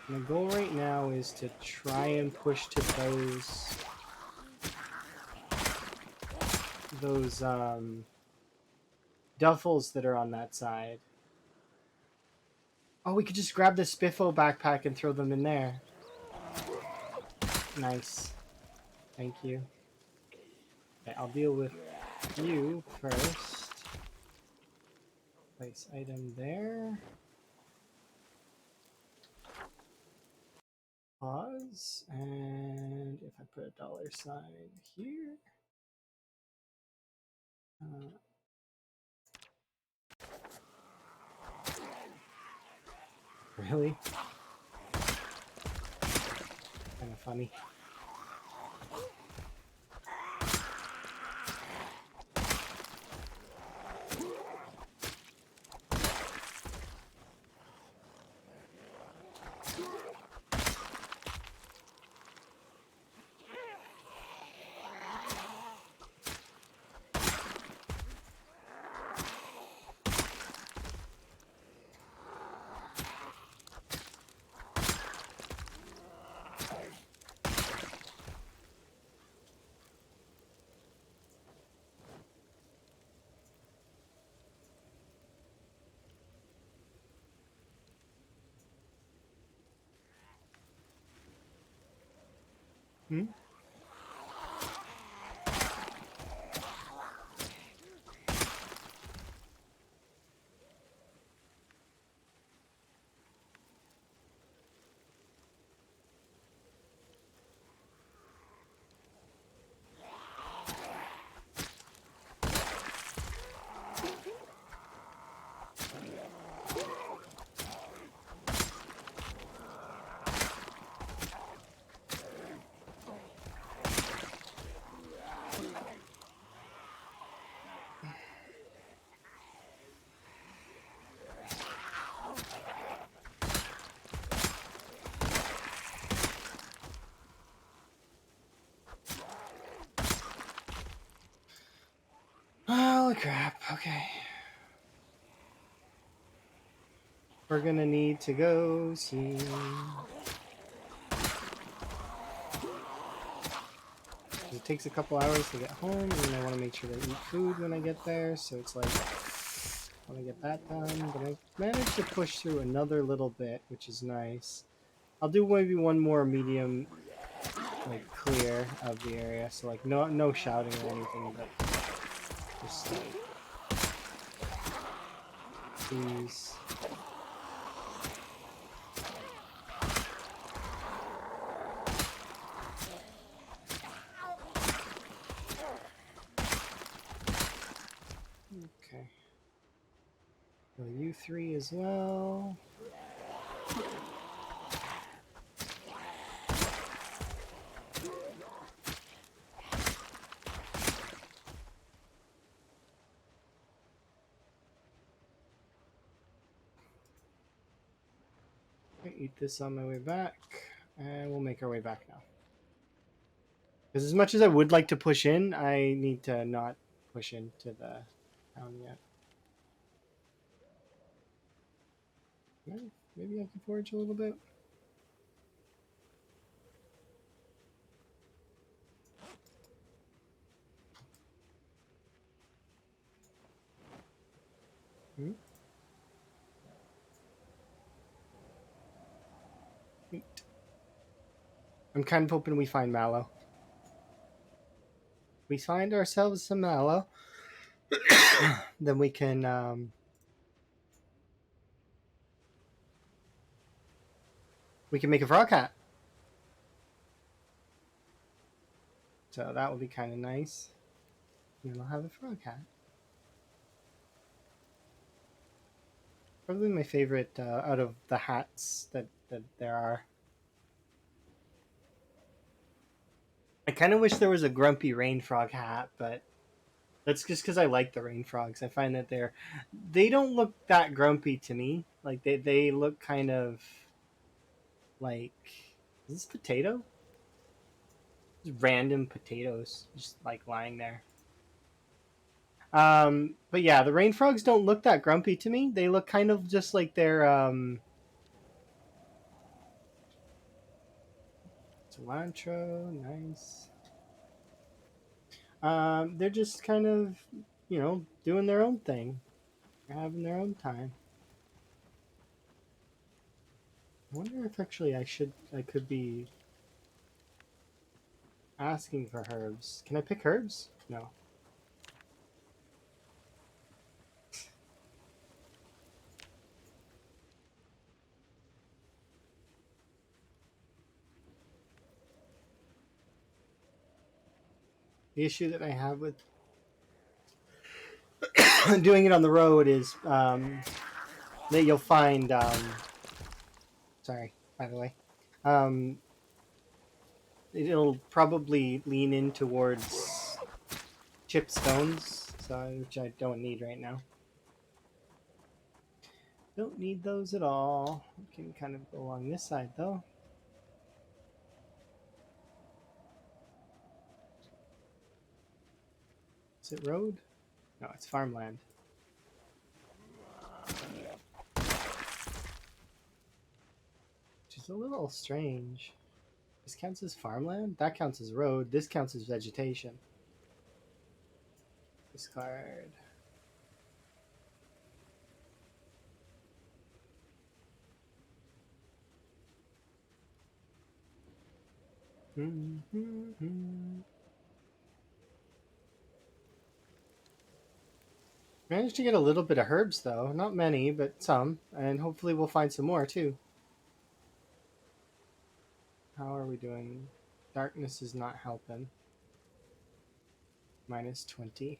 My goal right now is to try and push to those duffels that are on that side. Oh, we could just grab the Spiffo backpack and throw them in there. Nice. Thank you. Okay, I'll deal with you first. Place item there. Pause. And if I put a $sign here. Really? Kind of funny. Hmm? Oh, crap. Okay. We're gonna need to go see. It takes a couple hours to get home, and I want to make sure to eat food when I get there, so it's like, I want to get that done, but I managed to push through another little bit, which is nice. I'll do maybe one more medium, like, clear of the area, so like, no shouting or anything, but just like, please. Okay. So you 3 as well. Okay, eat this on my way back, and we'll make our way back now. Because as much as I would like to push in, I need to not push into the town yet. Maybe I can forage a little bit. Hmm? Neat. I'm kind of hoping we find mallow. We find ourselves some mallow, then we can make a frog hat. So that will be kind of nice. And then I'll have a frog hat. Probably my favorite out of the hats that there are. I kind of wish there was a grumpy rain frog hat, but that's just because I like the rain frogs. I find that they don't look that grumpy to me. Like they look kind of like, is this potato? Just random potatoes just like lying there. But yeah, the rain frogs don't look that grumpy to me. They look kind of just like they're cilantro, nice. They're just kind of, doing their own thing. They're having their own time. I wonder if actually I could be asking for herbs. Can I pick herbs? No. The issue that I have with doing it on the road is that you'll find. Sorry, by the way. Um, it'll probably lean in towards chipped stones, which I don't need right now. Don't need those at all. We can kind of go along this side though. Is it road? No, it's farmland. Which is a little strange. This counts as farmland? That counts as road. This counts as vegetation. Discard. Managed to get a little bit of herbs though. Not many, but some. And hopefully we'll find some more too. How are we doing? Darkness is not helping. -20.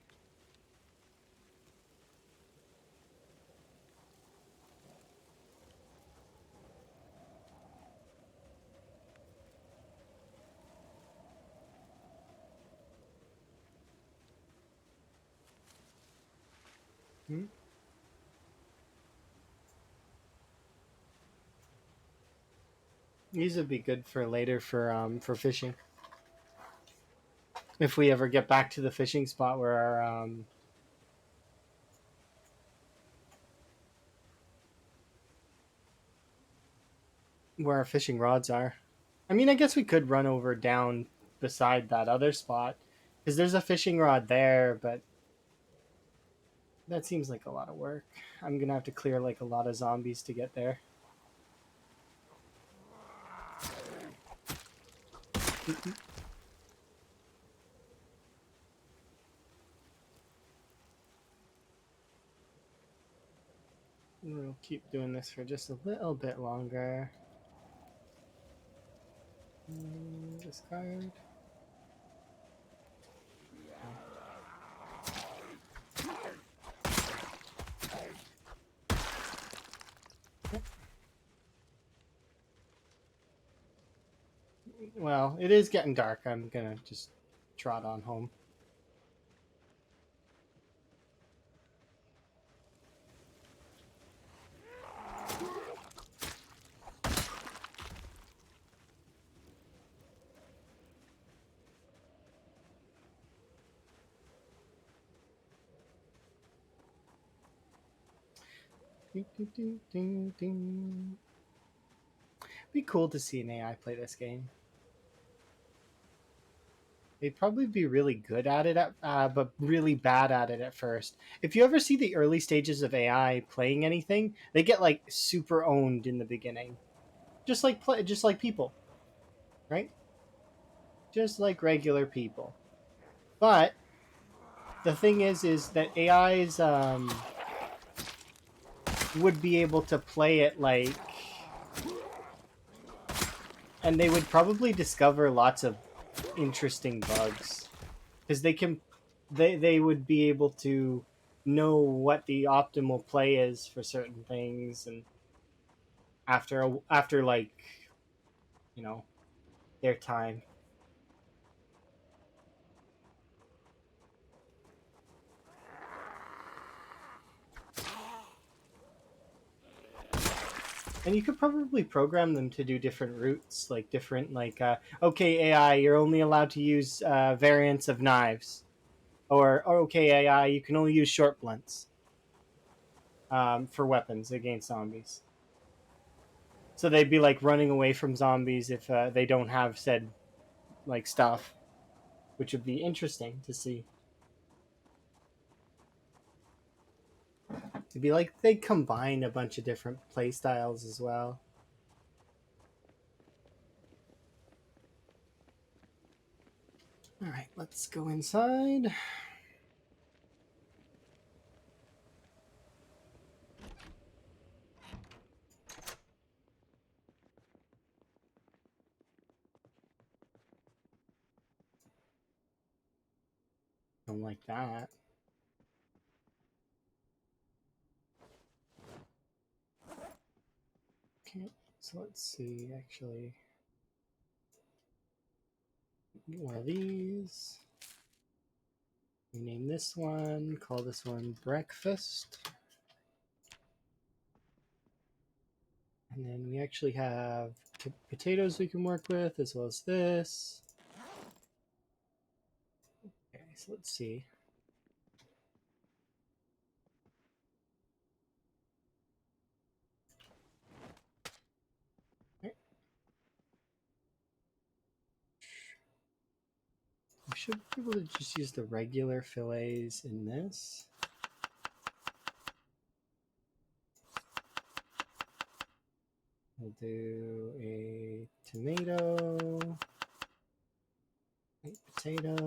These would be good for later for fishing. If we ever get back to the fishing spot where our fishing rods are. I mean, I guess we could run over down beside that other spot because there's a fishing rod there, but that seems like a lot of work. I'm gonna have to clear like a lot of zombies to get there. We'll keep doing this for just a little bit longer. Discard. Well, it is getting dark. I'm gonna just trot on home. Be cool to see an AI play this game. They'd probably be really good at it, but really bad at it at first. If you ever see the early stages of AI playing anything, they get like super owned in the beginning, just like people, right? Just like regular people. But the thing is that AIs would be able to play it like, and they would probably discover lots of interesting bugs because they would be able to know what the optimal play is for certain things, and after like, you know, their time. And you could probably program them to do different routes, like different, like, okay, AI, you're only allowed to use variants of knives. Or okay, AI, you can only use short blunts for weapons against zombies. So they'd be like running away from zombies if they don't have said like stuff, which would be interesting to see. It'd be like they combine a bunch of different play styles as well. All right, let's go inside. Don't like that. Okay, so let's see. Actually, one of these. We name this one. Call this one breakfast. And then we actually have potatoes we can work with, as well as this. Okay, so let's see. Okay. We should be able to just use the regular fillets in this. We'll do a tomato, a potato,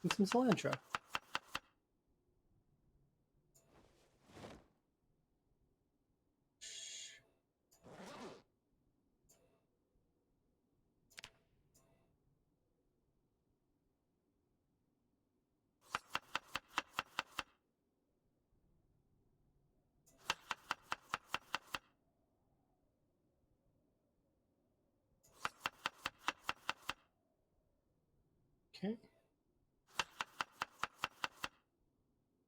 and some cilantro. Okay.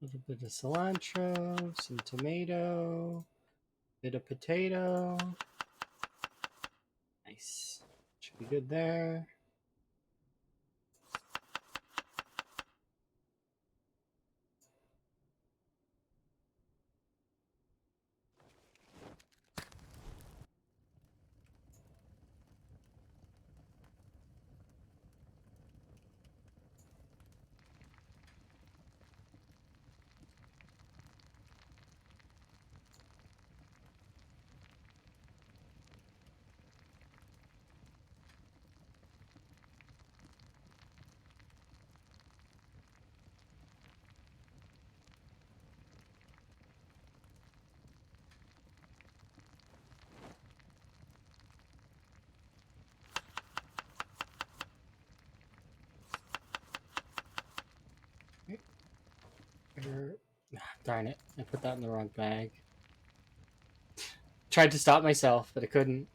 A little bit of cilantro, some tomato, bit of potato. Nice. Should be good there. Darn it, I put that in the wrong bag. Tried to stop myself, but I couldn't.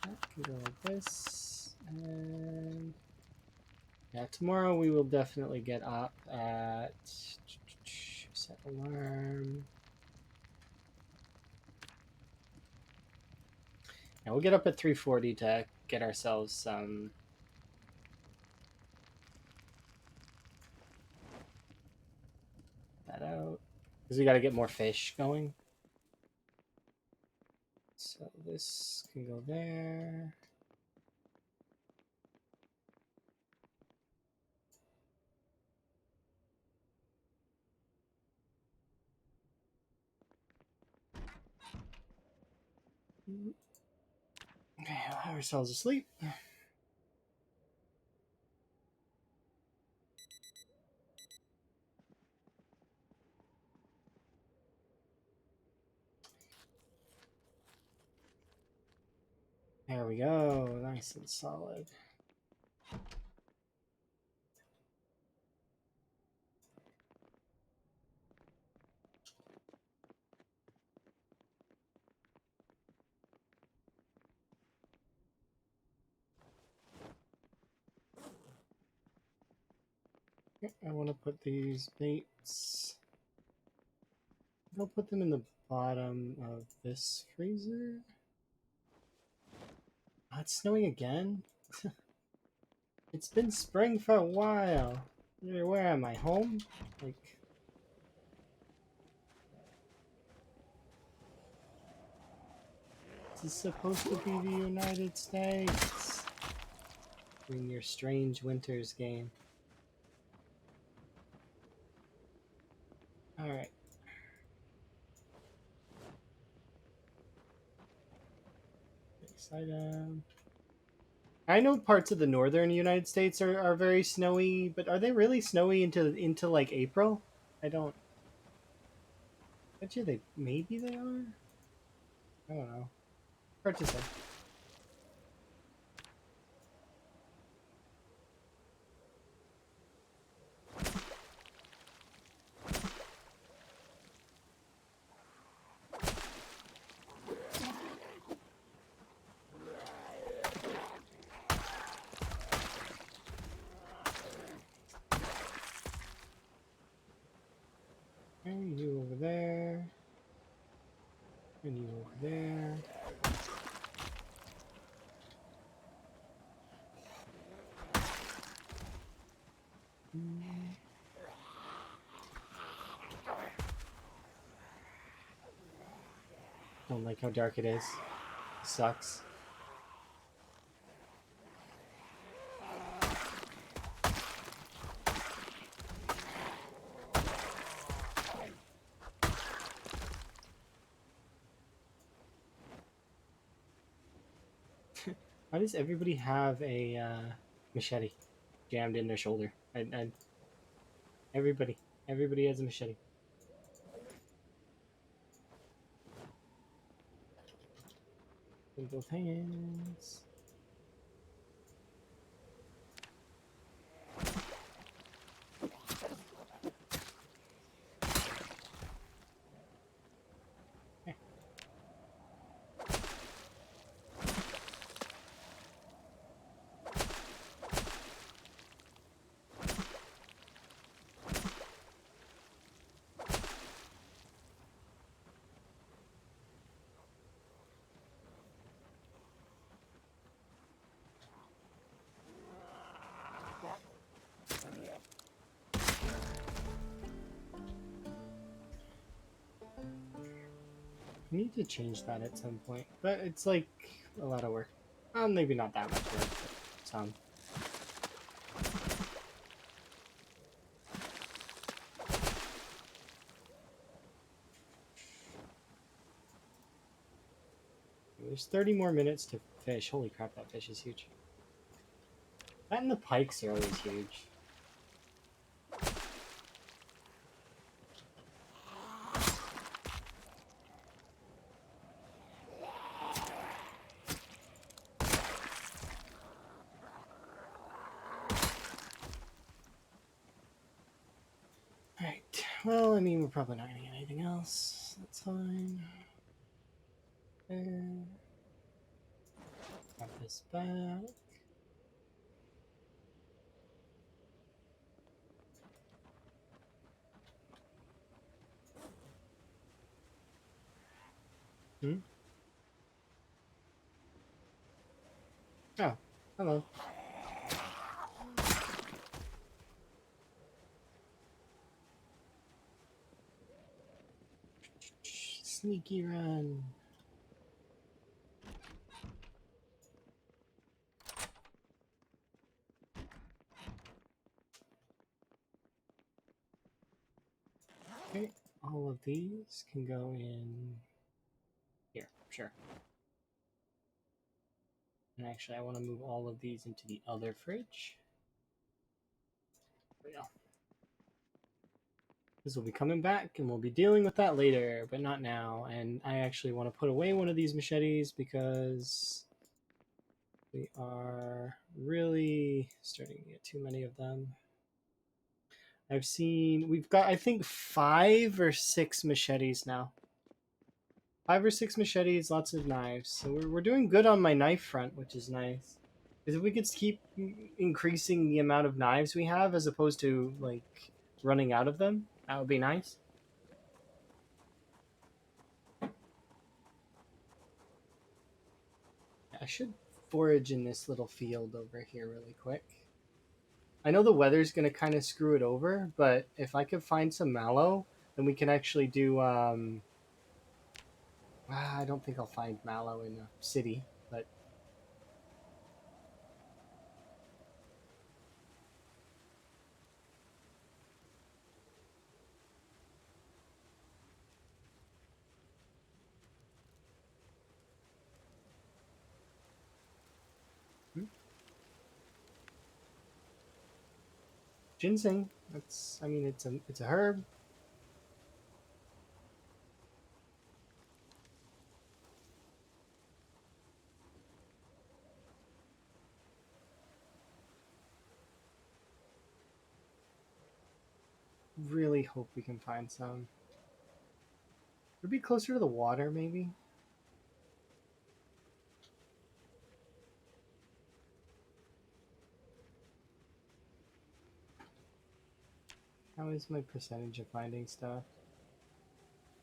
That can go like this. And yeah, tomorrow we will definitely get up at set alarm. Yeah, we'll get up at 3:40 to get ourselves some that out because we got to get more fish going. So this can go there. Okay, we'll have ourselves asleep. There we go, nice and solid. I want to put these baits. I'll put them in the bottom of this freezer. Oh, it's snowing again? It's been spring for a while. Where am I? Home? Like... This is supposed to be the United States. In your strange winters game. Alright. Next item. I know parts of the northern United States are very snowy, but are they really snowy into like April? I don't... Bet you they... Maybe they are? I don't know. Hard to say. And you over there. And you over there. Don't like how dark it is. Sucks. Why does everybody have a machete jammed in their shoulder? Everybody has a machete. In both hands. I need to change that at some point, but it's like a lot of work. Well, maybe not that much work, but some. There's 30 more minutes to fish. Holy crap, that fish is huge. That and the pikes are always huge. Alright, well, I mean, we're probably not gonna get anything else. That's fine. And drop this back. Oh, hello. Sneaky run. Okay, all of these can go in here, sure. And actually, I want to move all of these into the other fridge. There we go. This will be coming back, and we'll be dealing with that later, but not now. And I actually want to put away one of these machetes because we are really starting to get too many of them. We've got, I think, 5 or 6 machetes now. 5 or 6 machetes, lots of knives. So we're doing good on my knife front, which is nice. Because if we could keep increasing the amount of knives we have as opposed to, like, running out of them, that would be nice. I should forage in this little field over here really quick. I know the weather's gonna kind of screw it over, but if I could find some mallow, then we can actually do. I don't think I'll find mallow in a city, but hmm, ginseng. That's. I mean, it's a herb. Really hope we can find some. Would be closer to the water, maybe. How is my percentage of finding stuff?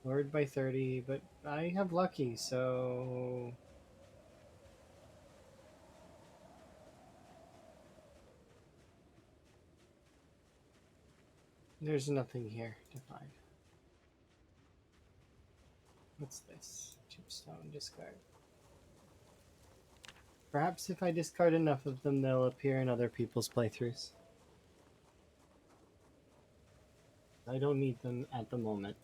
Lowered by 30, but I have lucky, so there's nothing here to find. What's this? Chipstone discard. Perhaps if I discard enough of them, they'll appear in other people's playthroughs. I don't need them at the moment.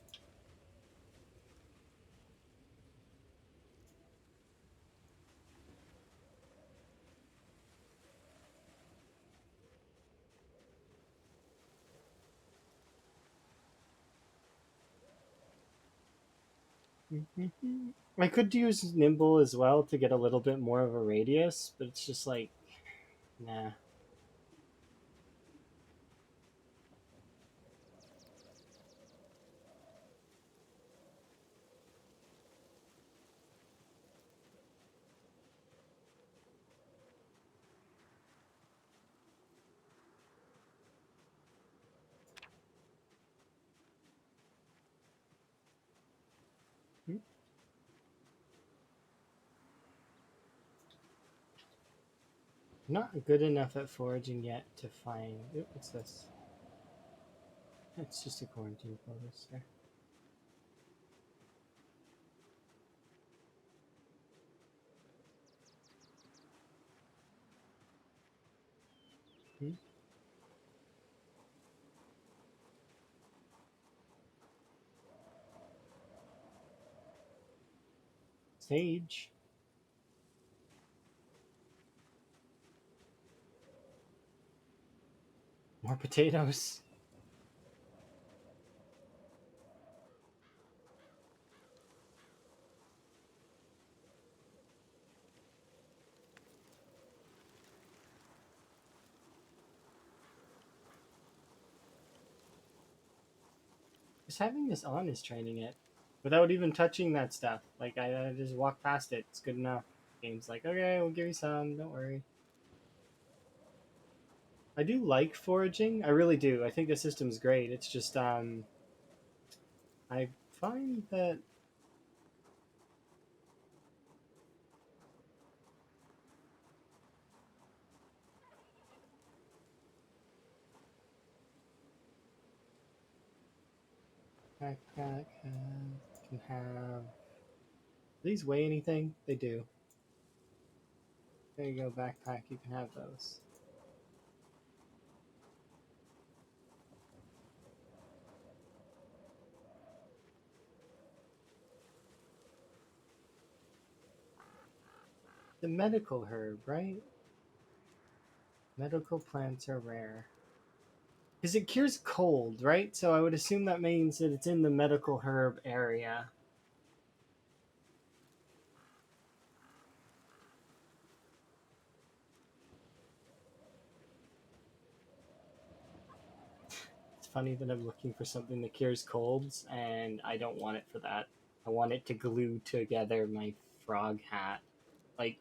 I could use Nimble as well to get a little bit more of a radius, but it's just like, nah. Not good enough at foraging yet to find. Ooh, what's this? It's just a quarantine photos there. Hmm? Sage. More potatoes. Just having this on is training it. Without even touching that stuff. Like, I just walk past it. It's good enough. Game's like, okay, we'll give you some. Don't worry. I do like foraging. I really do. I think the system's great. It's just, I find that backpack can have. These weigh anything? They do. There you go, backpack. You can have those. The medical herb, right? Medical plants are rare. Because it cures cold, right? So I would assume that means that it's in the medical herb area. It's funny that I'm looking for something that cures colds, and I don't want it for that. I want it to glue together my frog hat. Like,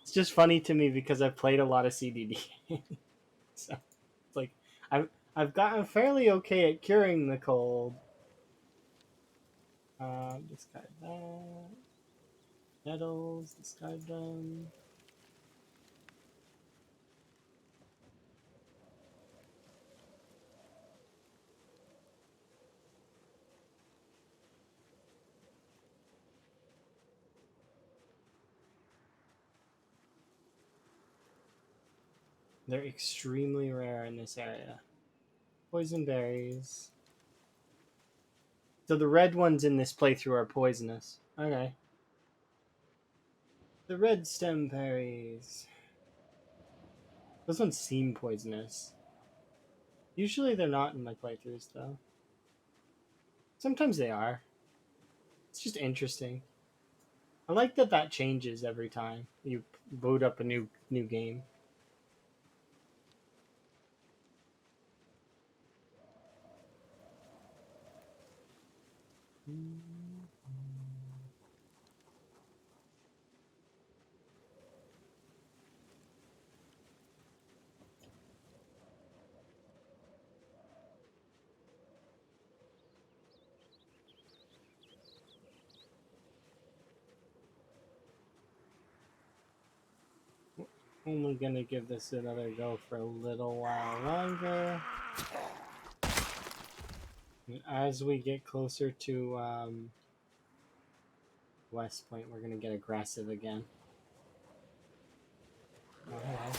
it's just funny to me because I've played a lot of CDD. So it's like I've gotten fairly okay at curing the cold. Discard that. Nettles, discard them. They're extremely rare in this area. Poison berries. So the red ones in this playthrough are poisonous. Okay. The red stem berries. Those ones seem poisonous. Usually they're not in my playthroughs, though. Sometimes they are. It's just interesting. I like that that changes every time you boot up a new game. Only gonna give this another go for a little while longer. And as we get closer to West Point, we're gonna get aggressive again. Oh, hello.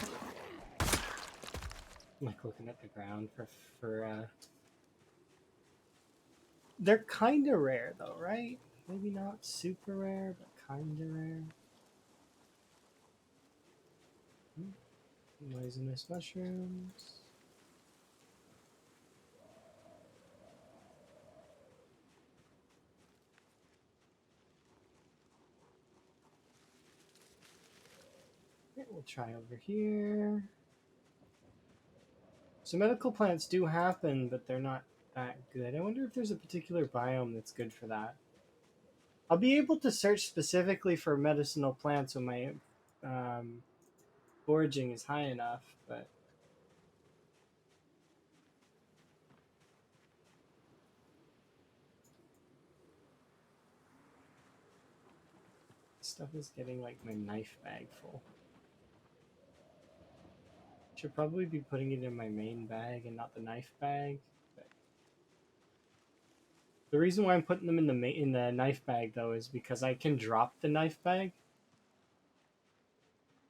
I'm like looking at the ground for. They're kind of rare though, right? Maybe not super rare, but kind of rare. Poisonous mushrooms. Okay, we'll try over here. So medical plants do happen, but they're not that good. I wonder if there's a particular biome that's good for that. I'll be able to search specifically for medicinal plants when my foraging is high enough, but stuff is getting like my knife bag full. Should probably be putting it in my main bag and not the knife bag. But the reason why I'm putting them in the knife bag though is because I can drop the knife bag.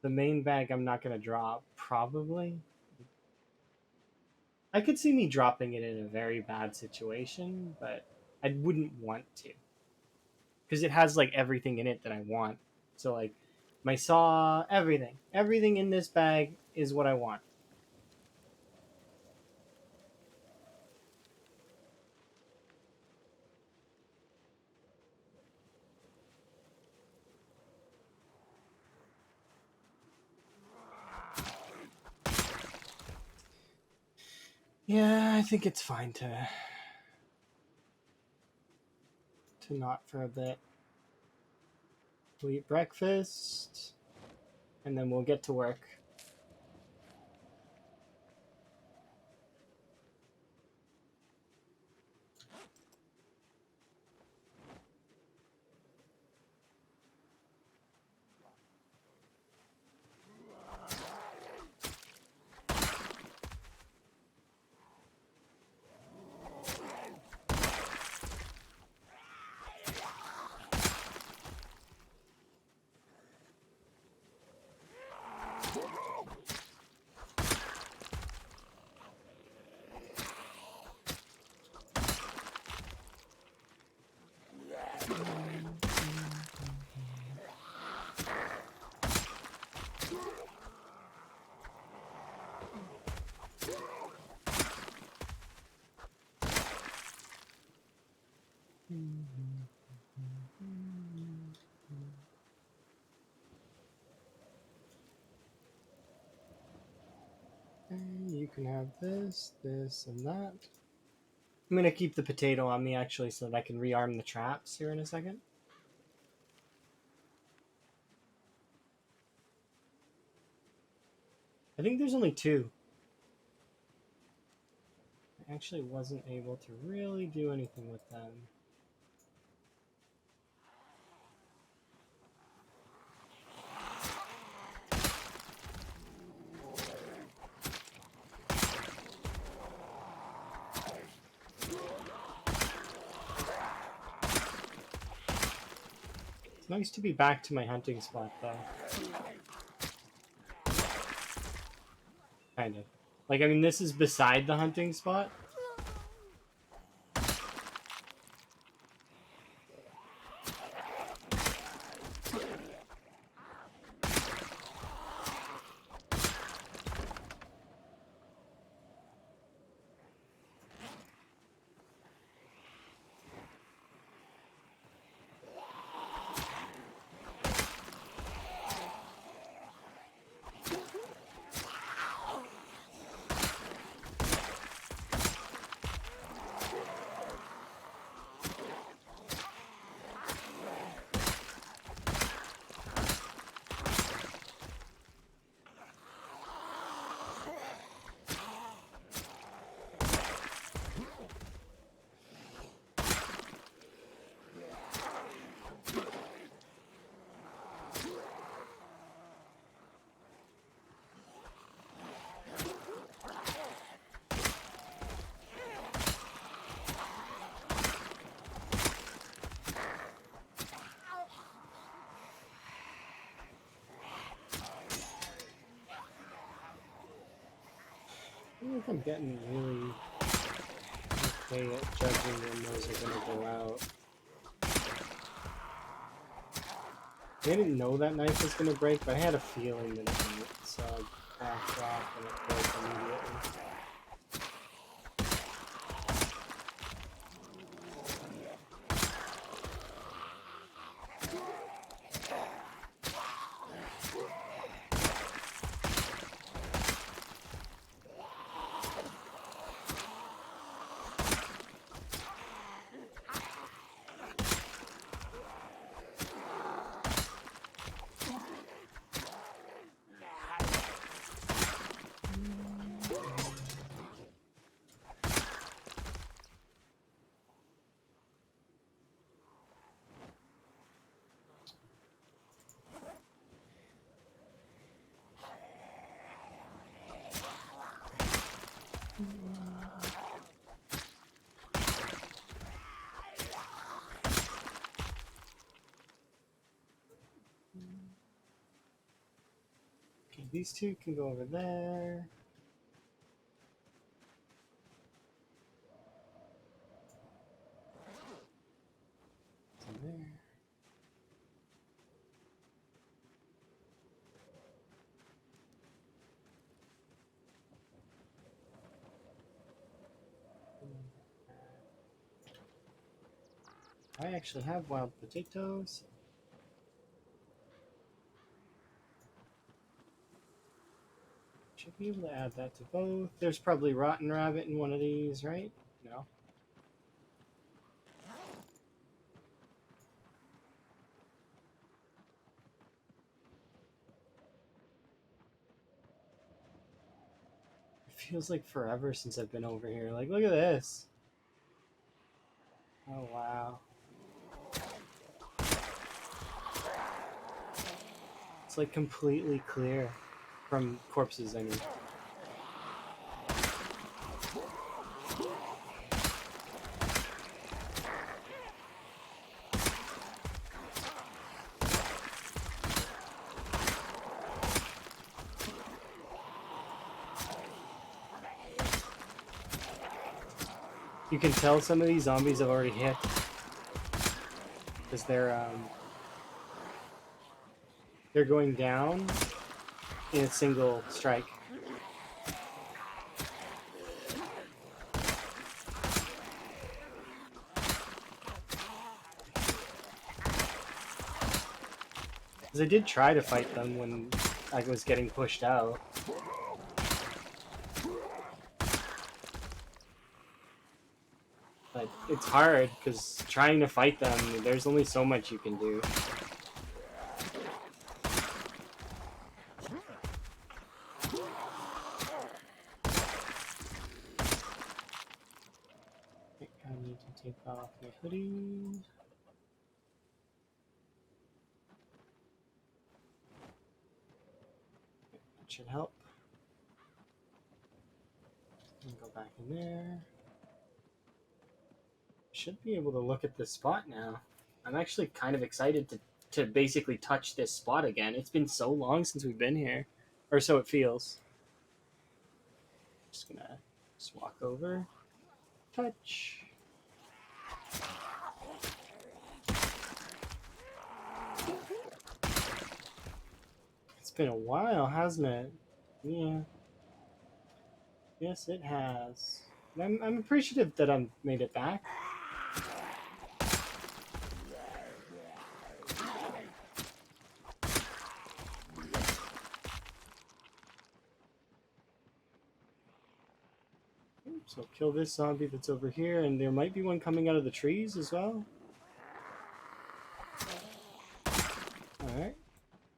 The main bag I'm not gonna drop, probably. I could see me dropping it in a very bad situation, but I wouldn't want to. Because it has like everything in it that I want. So like my saw, everything in this bag is what I want. Yeah, I think it's fine to not for a bit. We'll eat breakfast, and then we'll get to work. And you can have this, this, and that. I'm gonna keep the potato on me actually so that I can rearm the traps here in a second. I think there's only two. I actually wasn't able to really do anything with them. It's nice to be back to my hunting spot though. Kind of. Like, I mean, this is beside the hunting spot. I think I'm getting really okay at judging when those are gonna go out. I didn't know that knife was gonna break, but I had a feeling that it might, so I backed off and it broke immediately. Okay, these two can go over there. It's in there. I actually have wild potatoes. Should be able to add that to both. There's probably rotten rabbit in one of these, right? No. It feels like forever since I've been over here. Like, look at this. Oh, wow. It's like completely clear from corpses, I mean. You can tell some of these zombies have already hit because they're going down in a single strike. Because I did try to fight them when I was getting pushed out. But it's hard because trying to fight them, there's only so much you can do. I need to take off my hoodie. That should help. And go back in there. Should be able to look at this spot now. I'm actually kind of excited to basically touch this spot again. It's been so long since we've been here. Or so it feels. Just gonna just walk over, touch. It's been a while, hasn't it? Yeah. Yes, it has. I'm appreciative that I've made it back. So kill this zombie that's over here, and there might be one coming out of the trees as well. Alright,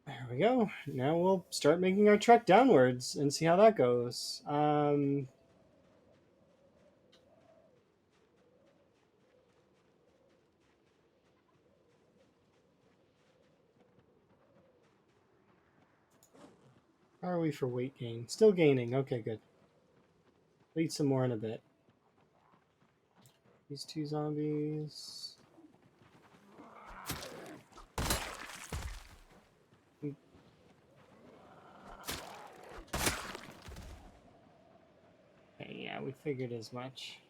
there we go. Now we'll start making our trek downwards and see how that goes. How are we for weight gain? Still gaining. Okay, good. We'll eat some more in a bit. These two zombies. Okay, yeah, we figured as much.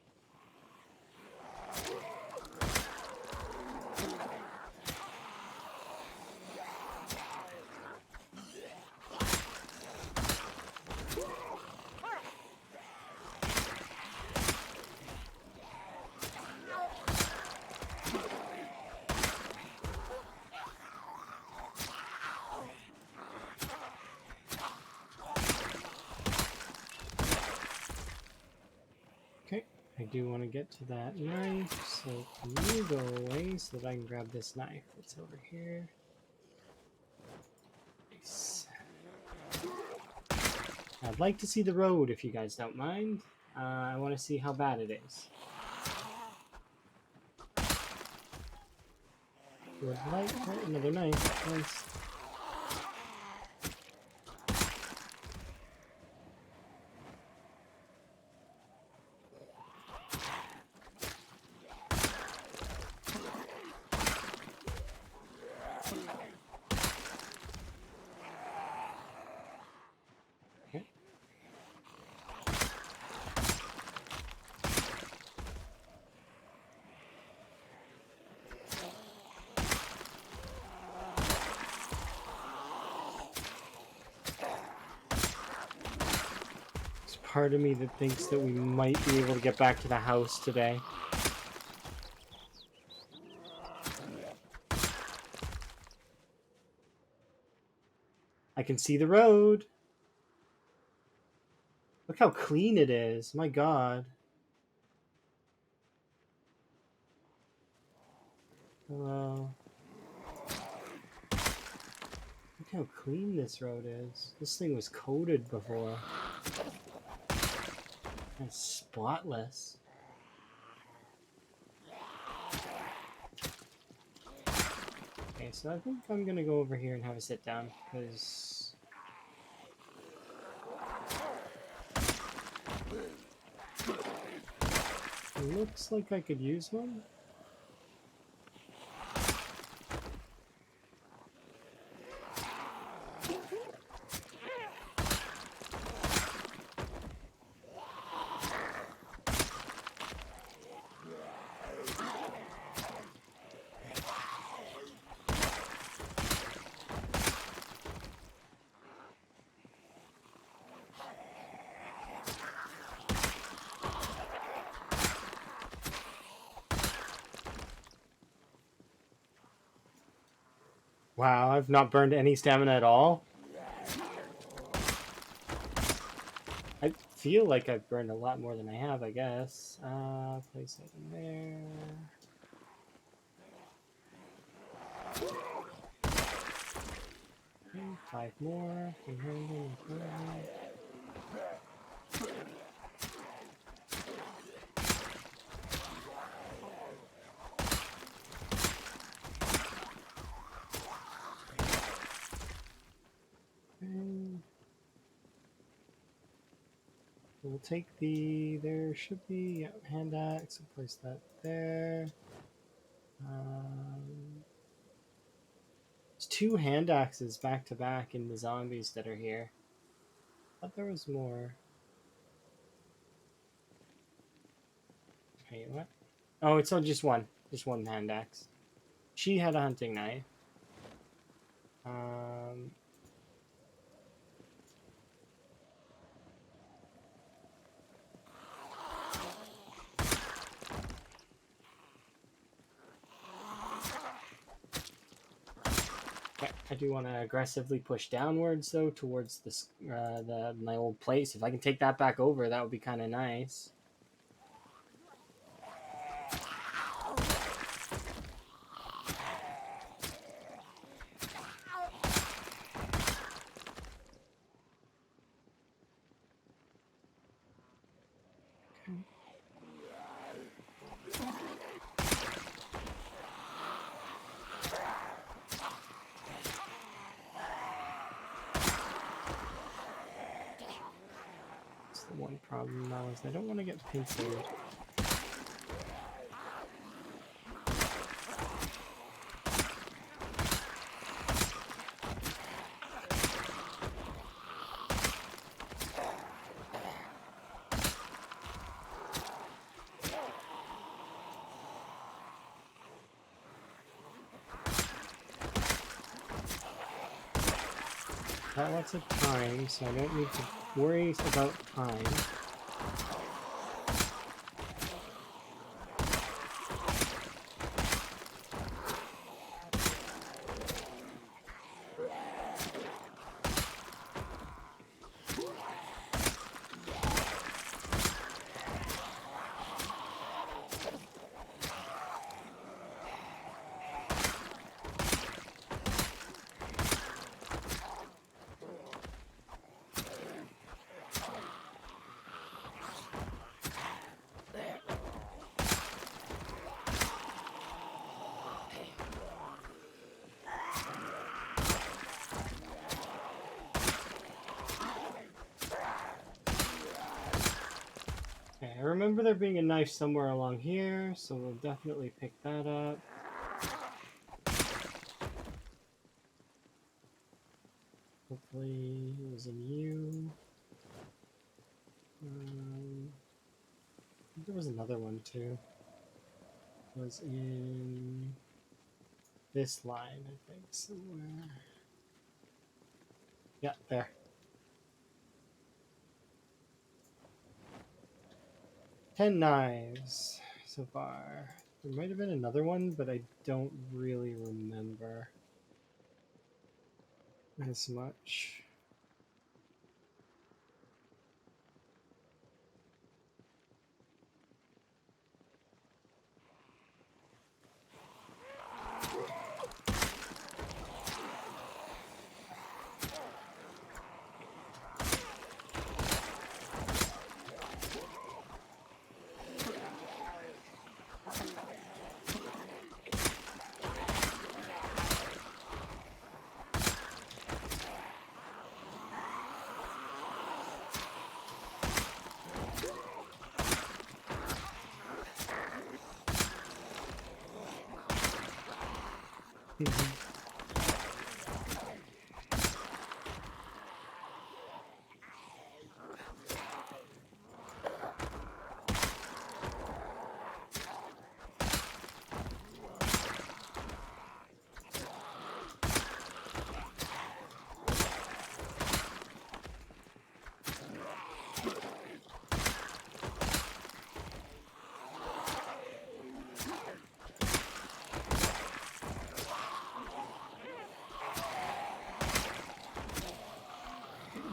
Okay, I do want to get to that knife, so can you go away so that I can grab this knife? It's over here. Nice. I'd like to see the road if you guys don't mind. I want to see how bad it is. Would like another knife. Nice. Part of me that thinks that we might be able to get back to the house today. I can see the road. Look how clean it is. My God. Hello. Look how clean this road is. This thing was coated before. And spotless. Okay, so I think I'm gonna go over here and have a sit down, because it looks like I could use one. Wow, I've not burned any stamina at all. I feel like I've burned a lot more than I have, I guess. Place it in there. Okay, 5 more. We'll take there should be hand axe, we'll place that there. There's 2 hand axes back to back in the zombies that are here. I thought there was more. Wait, what? Oh, it's all just one hand axe. She had a hunting knife. Okay, I do want to aggressively push downwards though towards this my old place. If I can take that back over, that would be kind of nice. One problem now is I don't want to get pincered. Got lots of time, so I don't need to worry about time. Okay, I remember there being a knife somewhere along here, so we'll definitely pick that up. Hopefully it was in you. There was another one too. It was in this line, I think, somewhere. Yeah, there. 10 knives so far. There might have been another one, but I don't really remember as much.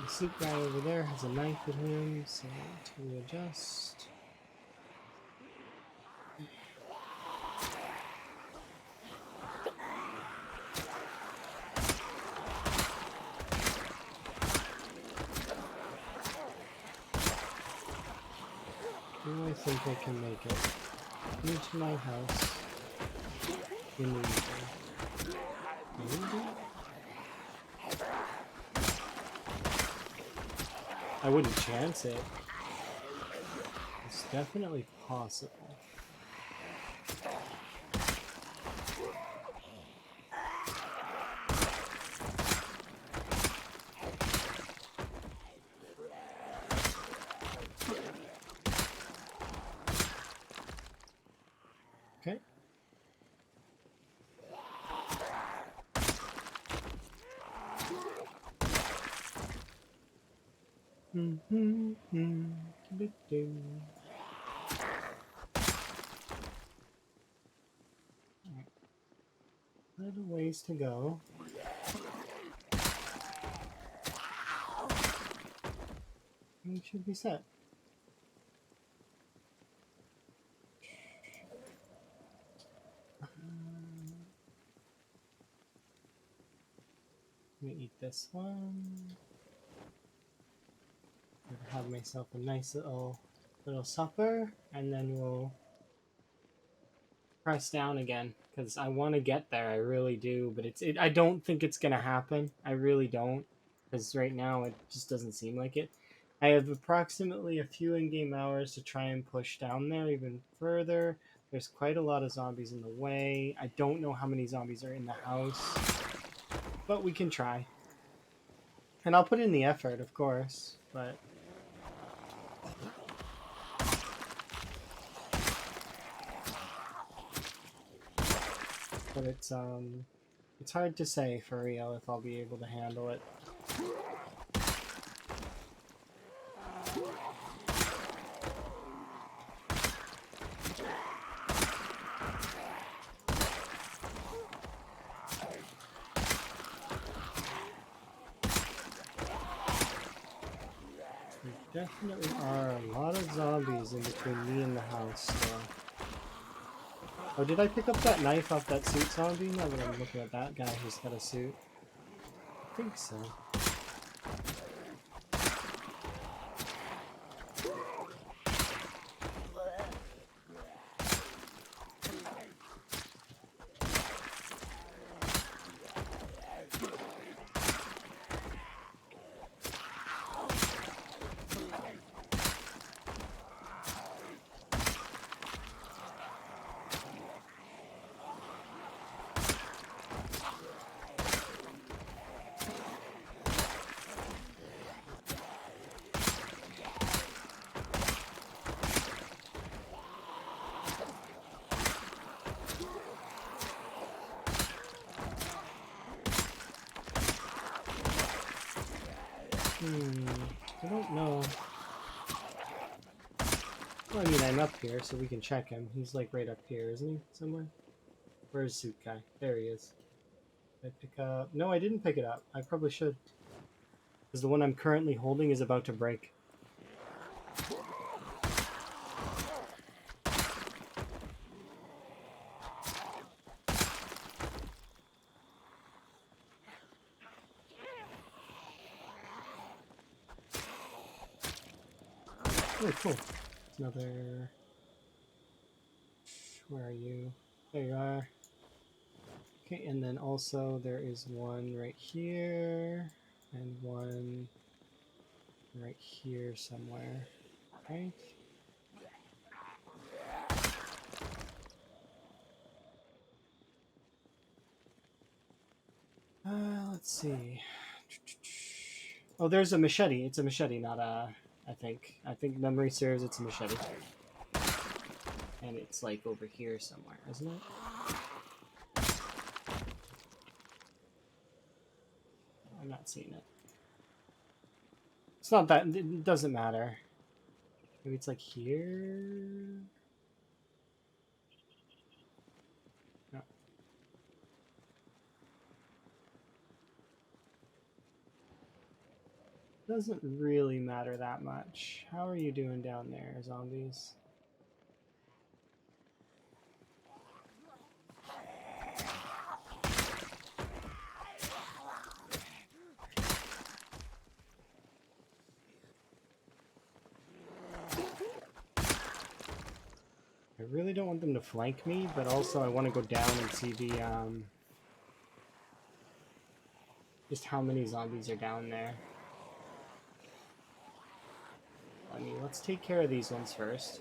The sleep guy over there has a knife with him, so to adjust. Do I think I can make it into my house in the evening? Maybe? I wouldn't chance it. It's definitely possible. Little ways to go. We should be set. Let me eat this one. Have myself a nice little supper, and then we'll press down again because I want to get there. I really do, but I don't think it's gonna happen. I really don't, because right now it just doesn't seem like it. I have approximately a few in-game hours to try and push down there even further. There's quite a lot of zombies in the way. I don't know how many zombies are in the house, but we can try. And I'll put in the effort, of course, but it's hard to say for real if I'll be able to handle it. There definitely are a lot of zombies in between me and the house, so. Oh, did I pick up that knife off that suit zombie? Now that I'm looking at that guy who's got a suit. I think so. I don't know. Well, I mean, I'm up here, so we can check him. He's like right up here, isn't he? Somewhere? Where's Suit Guy? There he is. Did I pick up? No, I didn't pick it up. I probably should. Because the one I'm currently holding is about to break. Oh, cool. Another... Where are you? There you are. Okay, and then also there is one right here, and one right here somewhere, right? Let's see. Oh, there's a machete. It's a machete, not a... I think memory serves, it's a machete. And it's like over here somewhere, isn't it? I'm not seeing it. It's not that, it doesn't matter. Maybe it's like here? No. Doesn't really matter that much. How are you doing down there, zombies? I really don't want them to flank me, but also I want to go down and see the, just how many zombies are down there. I mean, let's take care of these ones first.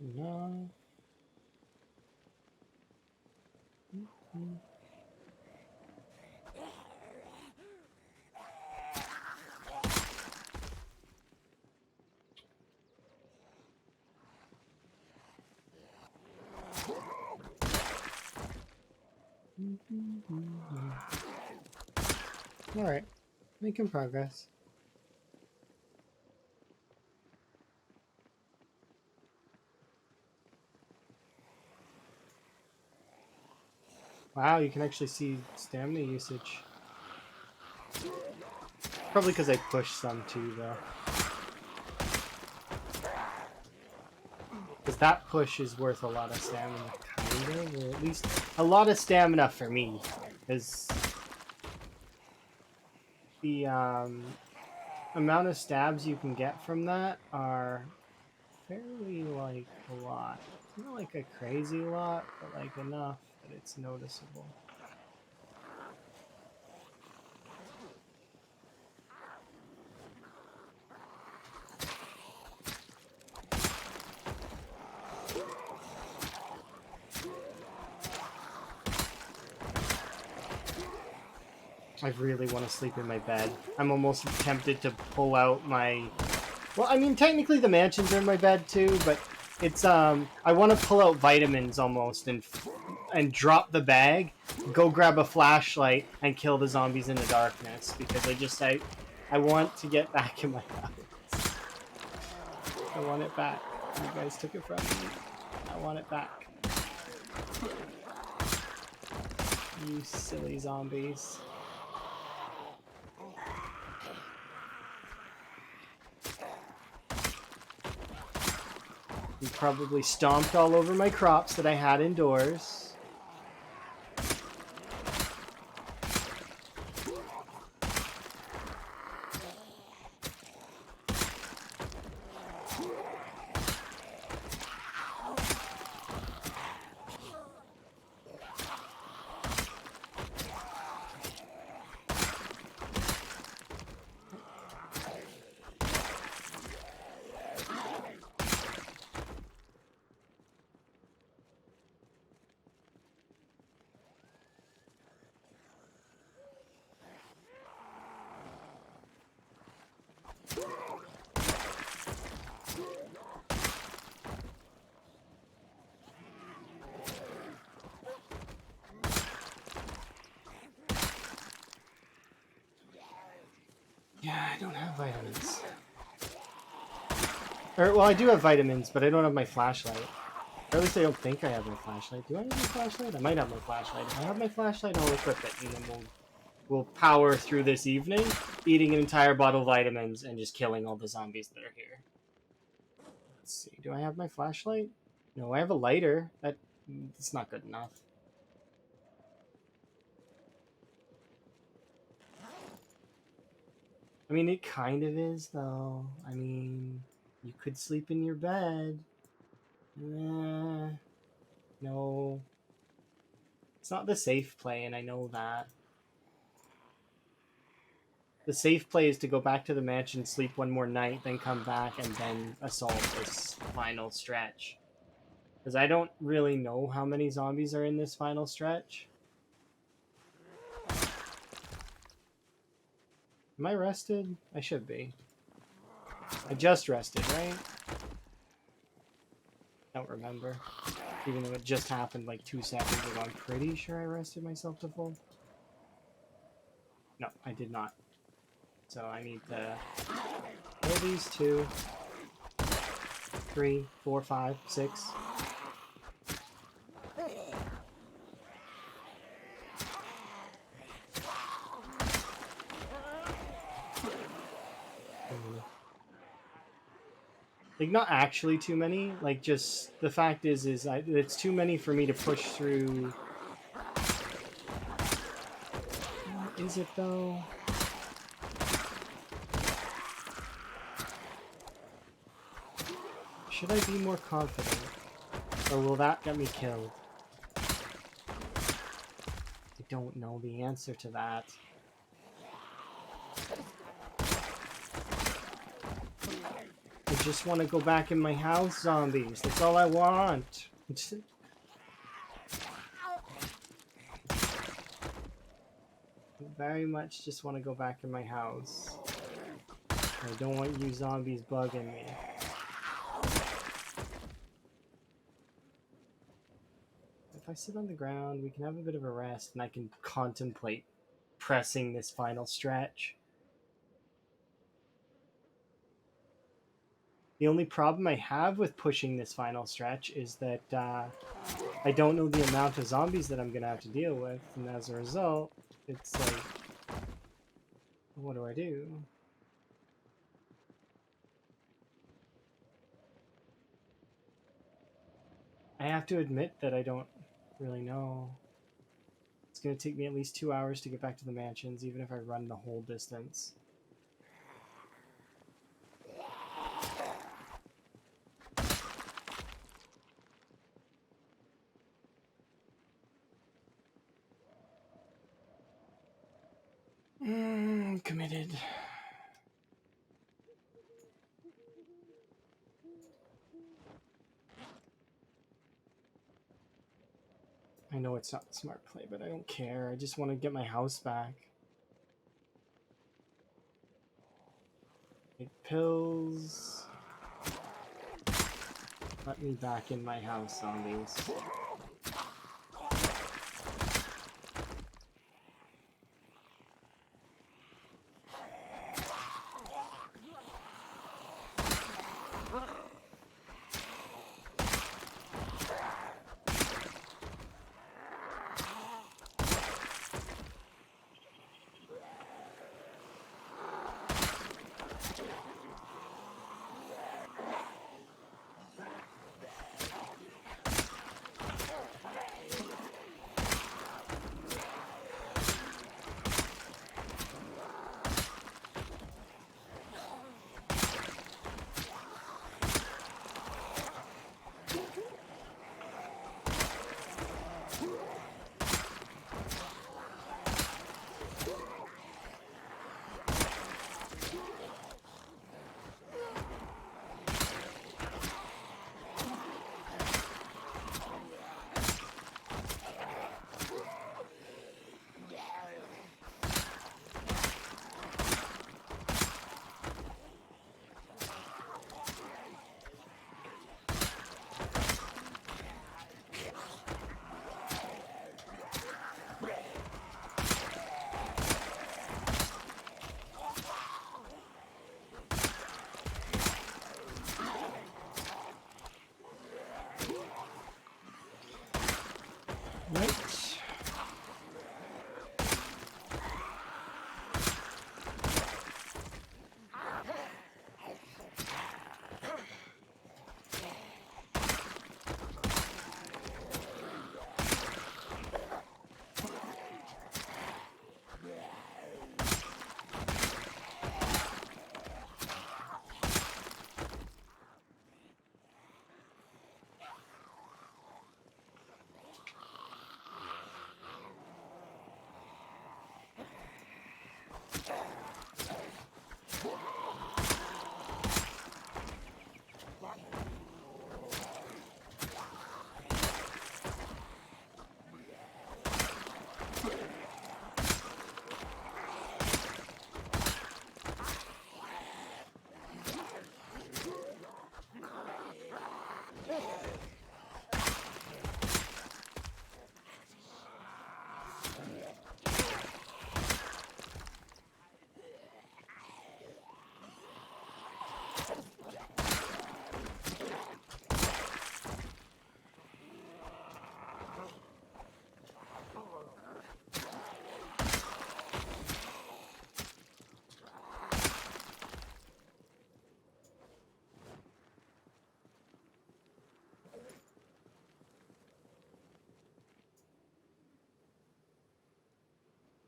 No. All right, making progress. Wow, you can actually see stamina usage. Probably because I pushed some too, though. Because that push is worth a lot of stamina, kind of, or at least a lot of stamina for me. Because the amount of stabs you can get from that are fairly, like, a lot. Not like a crazy lot, but like enough that it's noticeable. I really want to sleep in my bed. I'm almost tempted to pull out my... Well, I mean, technically the mansions are in my bed too, but it's, I want to pull out vitamins almost and drop the bag, go grab a flashlight, and kill the zombies in the darkness, because I want to get back in my house. I want it back. You guys took it from me. I want it back. You silly zombies. You probably stomped all over my crops that I had indoors. Yeah, I don't have vitamins. Or, well, I do have vitamins, but I don't have my flashlight. Or at least I don't think I have my flashlight. Do I have my flashlight? I might have my flashlight. If I have my flashlight, I'll equip it, and then we'll power through this evening, eating an entire bottle of vitamins and just killing all the zombies that are here. Let's see. Do I have my flashlight? No, I have a lighter. That's not good enough. I mean, it kind of is, though. I mean, you could sleep in your bed. No. It's not the safe play, and I know that. The safe play is to go back to the mansion, sleep one more night, then come back, and then assault this final stretch. Because I don't really know how many zombies are in this final stretch. Am I rested? I should be. I just rested, right? Don't remember. Even though it just happened like 2 seconds ago, I'm pretty sure I rested myself to full. No, I did not. So I need to kill these 2, 3, 4, 5, 6. Like, not actually too many, like, just the fact is it's too many for me to push through. Is it, though? Should I be more confident? Or will that get me killed? I don't know the answer to that. I just want to go back in my house, zombies. That's all I want. I very much just want to go back in my house. I don't want you zombies bugging me. If I sit on the ground, we can have a bit of a rest, and I can contemplate pressing this final stretch. The only problem I have with pushing this final stretch is that I don't know the amount of zombies that I'm going to have to deal with, and as a result, it's like, what do I do? I have to admit that I don't really know. It's going to take me at least 2 hours to get back to the mansions, even if I run the whole distance. Committed. I know it's not the smart play, but I don't care. I just want to get my house back. Take pills. Let me back in my house, zombies.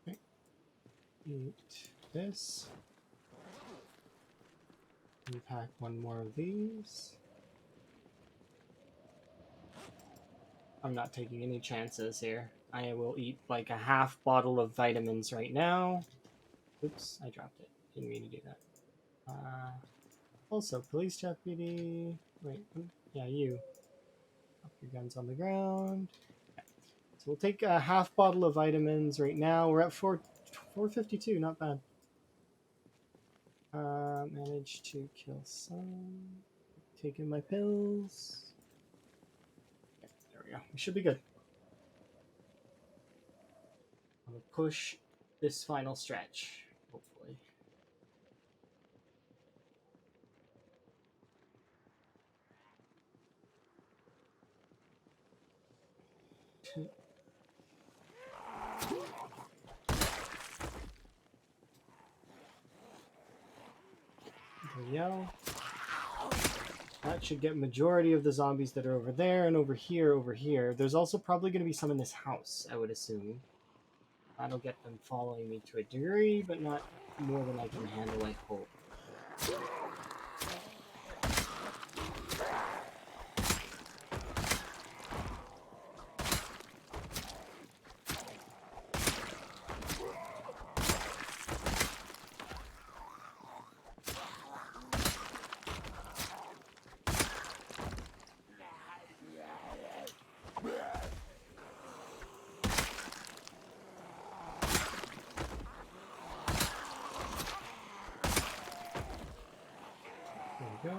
Right. Eat this. Unpack one more of these. I'm not taking any chances here. I will eat like a half bottle of vitamins right now. Oops, I dropped it. Didn't mean to do that. Also, police deputy. Wait, yeah, you. Up your guns on the ground. Okay. So we'll take a half bottle of vitamins right now. We're at 452, not bad. Managed to kill some. Taking my pills. Okay, there we go. We should be good. I'm gonna push this final stretch, hopefully. There we go. That should get majority of the zombies that are over there and over here, over here. There's also probably going to be some in this house, I would assume. That'll get them following me to a degree, but not more than I can handle, I hope. There we go.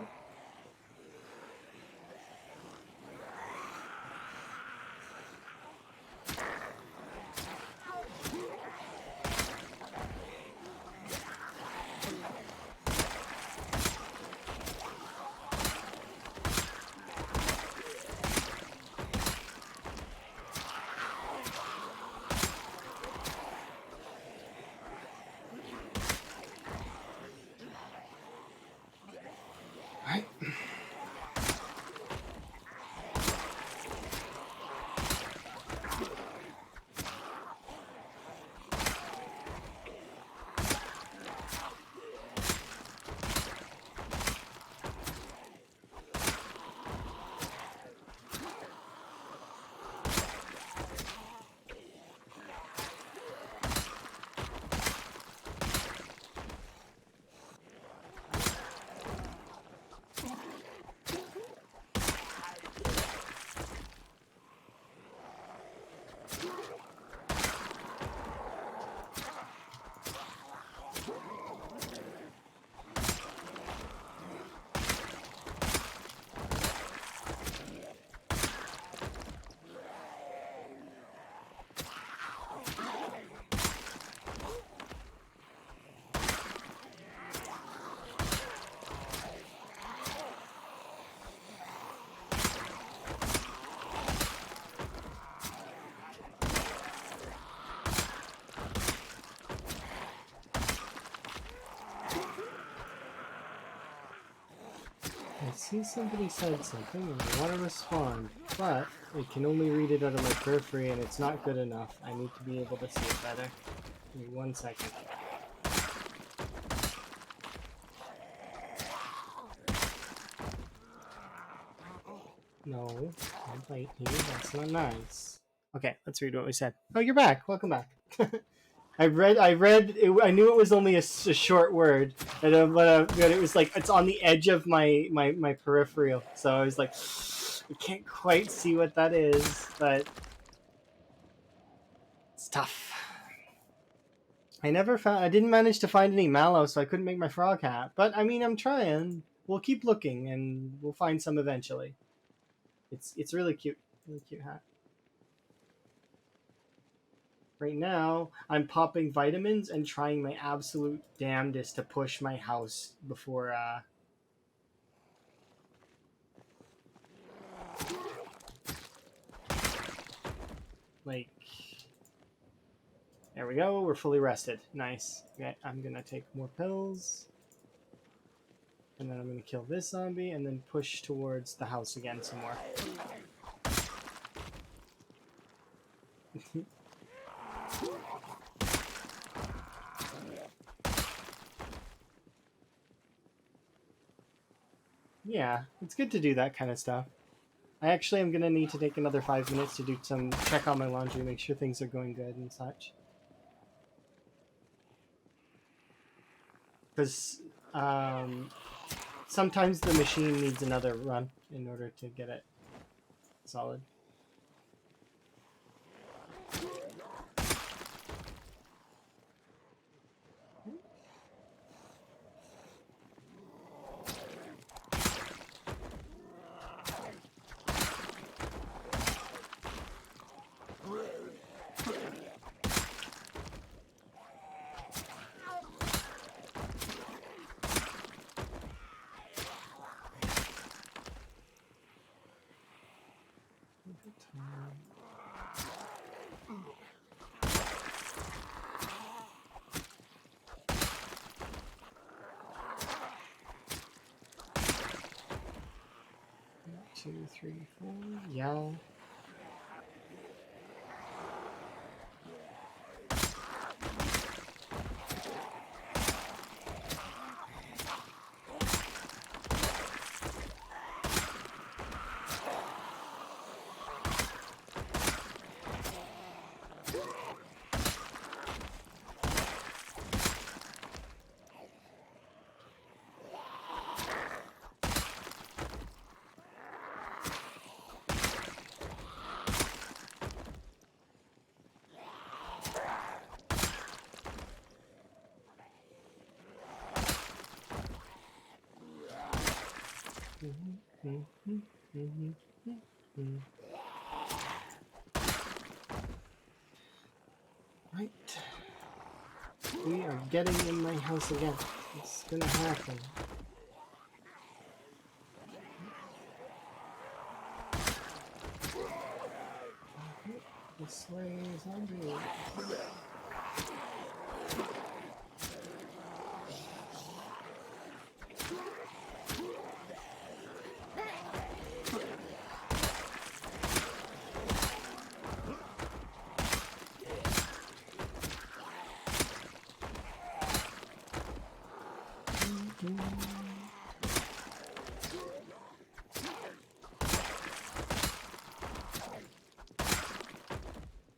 Alright. I see somebody said something and I want to respond, but I can only read it out of my periphery and it's not good enough. I need to be able to see it better. Give me 1 second. No, don't bite me. That's not nice. Okay, let's read what we said. Oh, you're back. Welcome back. I read. I knew it was only a short word, but it was like it's on the edge of my peripheral. So I was like, I can't quite see what that is, but it's tough. I didn't manage to find any mallow, so I couldn't make my frog hat. But I mean, I'm trying. We'll keep looking, and we'll find some eventually. It's really cute hat. Right now, I'm popping vitamins and trying my absolute damnedest to push my house before like there we go, we're fully rested. Nice. Okay, I'm gonna take more pills. And then I'm gonna kill this zombie and then push towards the house again some more. Yeah, it's good to do that kind of stuff. I actually am gonna need to take another 5 minutes to do some check on my laundry, make sure things are going good and such. Because sometimes the machine needs another run in order to get it solid. Two, three, four. Yeah. Right. We are getting in my house again. It's gonna happen. This way is zombie.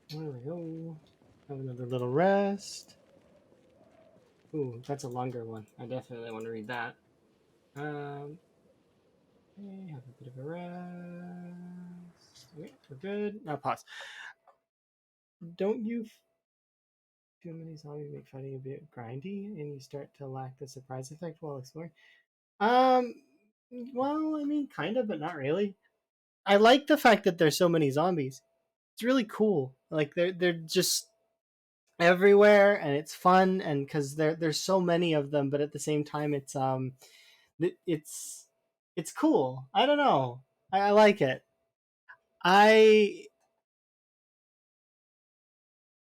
There we go. Have another little rest. Ooh, that's a longer one. I definitely want to read that. Okay, have a bit of a rest. Okay, we're good. Now pause. Don't you too many zombies make fighting a bit grindy and you start to lack the surprise effect while exploring? Um, well, I mean, kind of, but not really. I like the fact that there's so many zombies. It's really cool. Like they're just everywhere, and it's fun, and because there's so many of them, but at the same time, it's it's cool. I don't know. I like it. I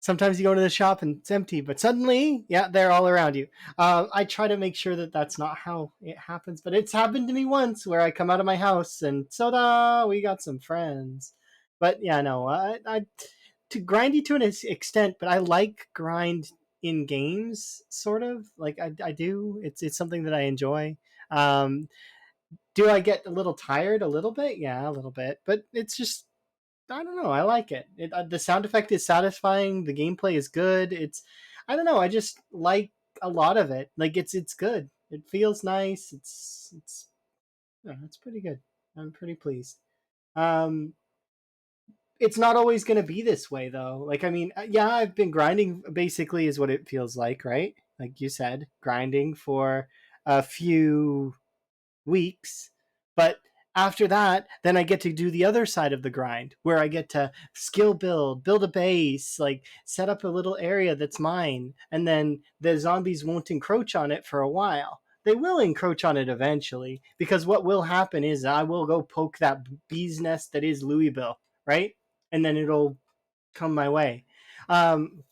Sometimes you go to the shop and it's empty, but suddenly, yeah, they're all around you. I try to make sure that that's not how it happens, but it's happened to me once where I come out of my house and soda, we got some friends. But yeah, no, I to grindy to an extent, but I like grind in games, sort of like I do. It's something that I enjoy. Um, do I get a little tired? A little bit, yeah, a little bit, but it's just I don't know. I like it. The sound effect is satisfying. The gameplay is good. I don't know. I just like a lot of it. Like it's good. It feels nice. It's pretty good. I'm pretty pleased. Um, it's not always going to be this way though. Like I mean, yeah, I've been grinding. Basically, is what it feels like, right? Like you said, grinding for a few weeks. But after that, then I get to do the other side of the grind where I get to skill build a base, like set up a little area that's mine, and then the zombies won't encroach on it for a while. They will encroach on it eventually because what will happen is I will go poke that bee's nest that is Louisville, right? And then it'll come my way. Um,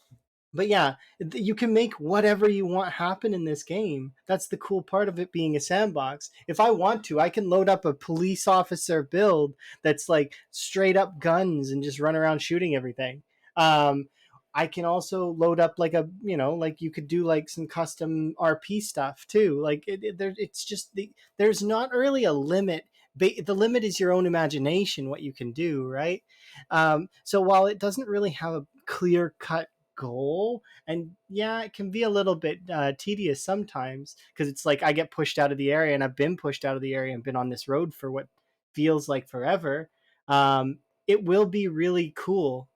but yeah, you can make whatever you want happen in this game. That's the cool part of it being a sandbox. If I want to, I can load up a police officer build that's like straight up guns and just run around shooting everything. Um, I can also load up like like you could do like some custom RP stuff too. Like it's just there's not really a limit. The limit is your own imagination, what you can do, right? So while it doesn't really have a clear cut goal. And yeah, it can be a little bit tedious sometimes because it's like I get pushed out of the area, and I've been pushed out of the area and been on this road for what feels like forever. It will be really cool.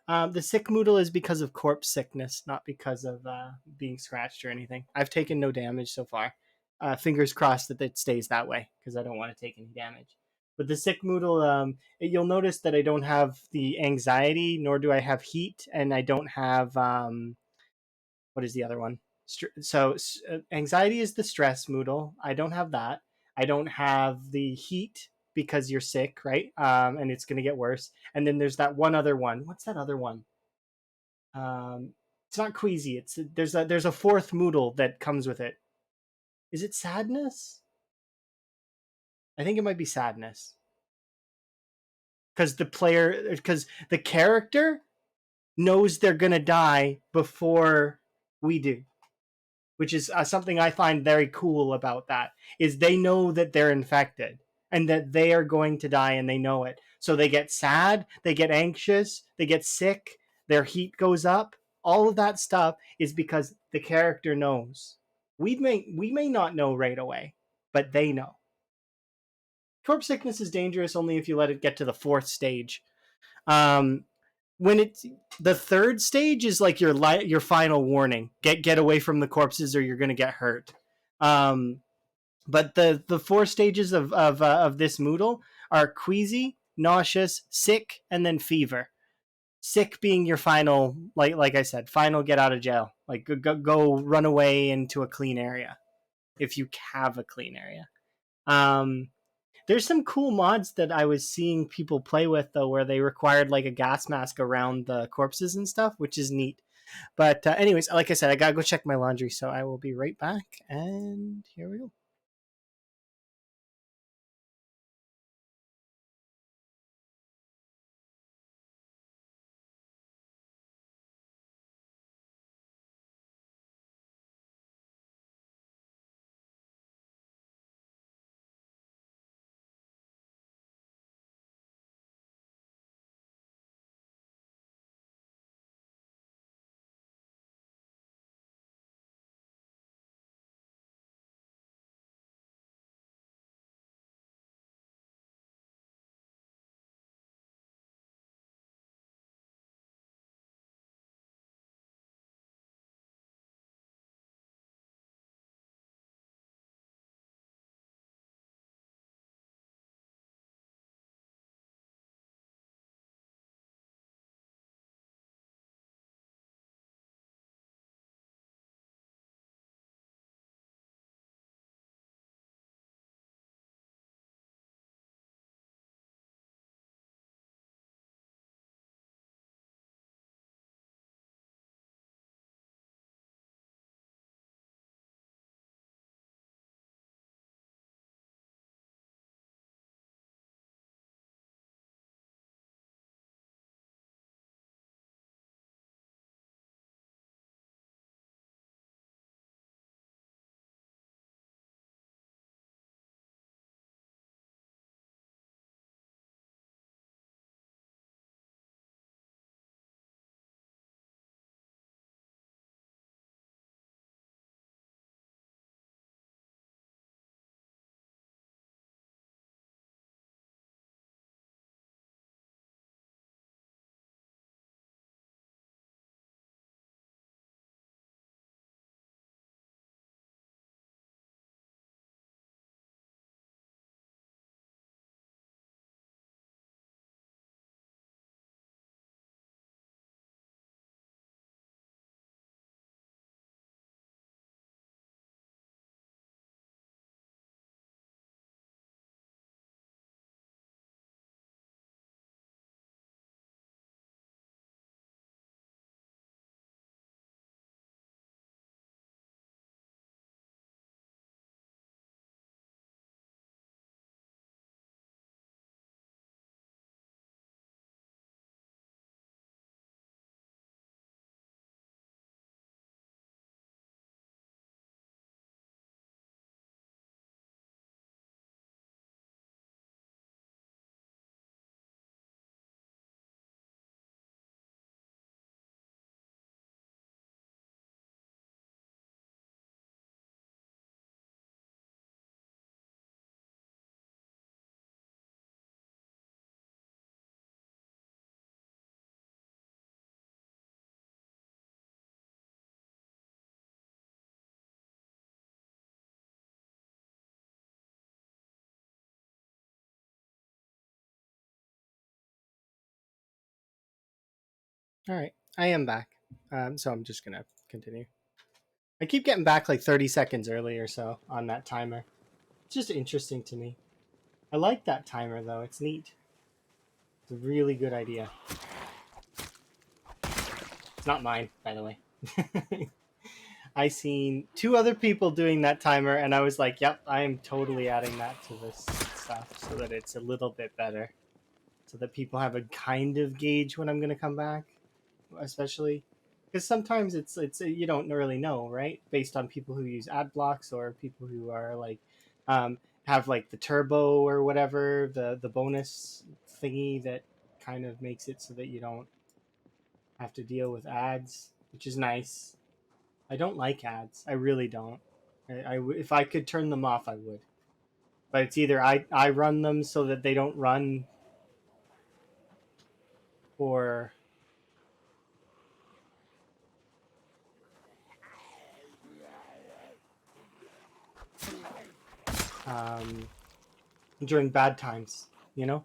The sick moodle is because of corpse sickness, not because of being scratched or anything. I've taken no damage so far. Fingers crossed that it stays that way because I don't want to take any damage. But the sick moodle, you'll notice that I don't have the anxiety, nor do I have heat, and I don't have what is the other one? Anxiety is the stress moodle. I don't have that. I don't have the heat because you're sick, right? And it's going to get worse. And then there's that one other one. What's that other one? It's not queasy. There's a fourth moodle that comes with it. Is it sadness? I think it might be sadness because the character knows they're gonna die before we do, which is something I find very cool about that. Is they know that they're infected and that they are going to die, and they know it. So they get sad, they get anxious, they get sick, their heat goes up. All of that stuff is because the character knows. We may not know right away, but they know. Corpse sickness is dangerous only if you let it get to the fourth stage. Um, when it's the third stage is like your final warning. Get away from the corpses or you're gonna get hurt. Um, but the four stages of this Moodle are queasy, nauseous, sick, and then fever. Sick being your final, like I said, final get out of jail. Like go run away into a clean area if you have a clean area. Um, there's some cool mods that I was seeing people play with though, where they required like a gas mask around the corpses and stuff, which is neat. But anyways, like I said, I gotta go check my laundry, so I will be right back. And here we go. All right, I am back. So I'm just gonna continue. I keep getting back like 30 seconds early or so on that timer. It's just interesting to me. I like that timer though. It's neat. It's a really good idea. It's not mine, by the way. I seen 2 other people doing that timer, and I was like, "Yep, I am totally adding that to this stuff so that it's a little bit better, so that people have a kind of gauge when I'm gonna come back, especially because sometimes it's you don't really know, right? Based on people who use ad blocks or people who are like have like the turbo or whatever the bonus thingy that kind of makes it so that you don't have to deal with ads, which is nice. I don't like ads. I really don't. If I could turn them off, I would. But it's either I run them so that they don't run, or um, during bad times, you know.